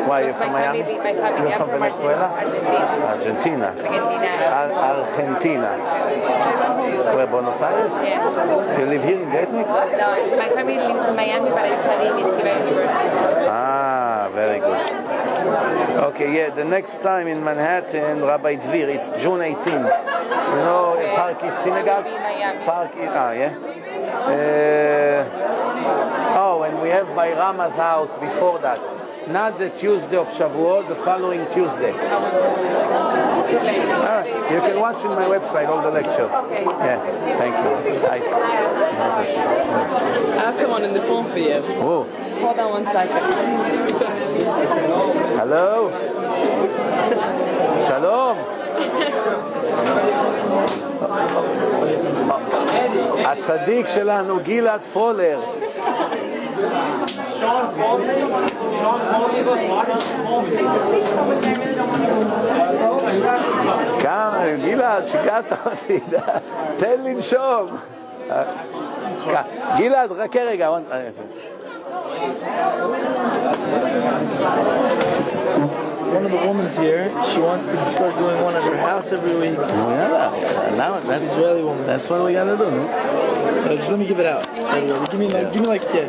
Why, you're from Miami? My family, You're from Venezuela? Argentina. Argentina. Where, Buenos Aires? Yes. You live here in Gatwick? No, my family lives in Miami, but I study in Yeshiva University. Ah, very good. Okay, yeah, the next time in Manhattan, Rabbi Dvir, it's June 18th. You know, Park East Synagogue? Park East, yeah. And we have by Rama's house before that. Not the Tuesday of Shavuot, the following Tuesday. You can watch in my website all the lectures. Yeah, thank you. I have someone in the phone for you. Oh. Hold on 1 second. Hello? Shalom. הצדיק שלנו, גלעד פולר. כמה, גלעד, שיגעת אותי, תן לנשום. גלעד, רק רגע. One of the women here, she wants to start doing one at her house every week. Oh, yeah. Now that's Israeli woman. That's what we gotta do, no? Just let me give it out. Give me like, yeah.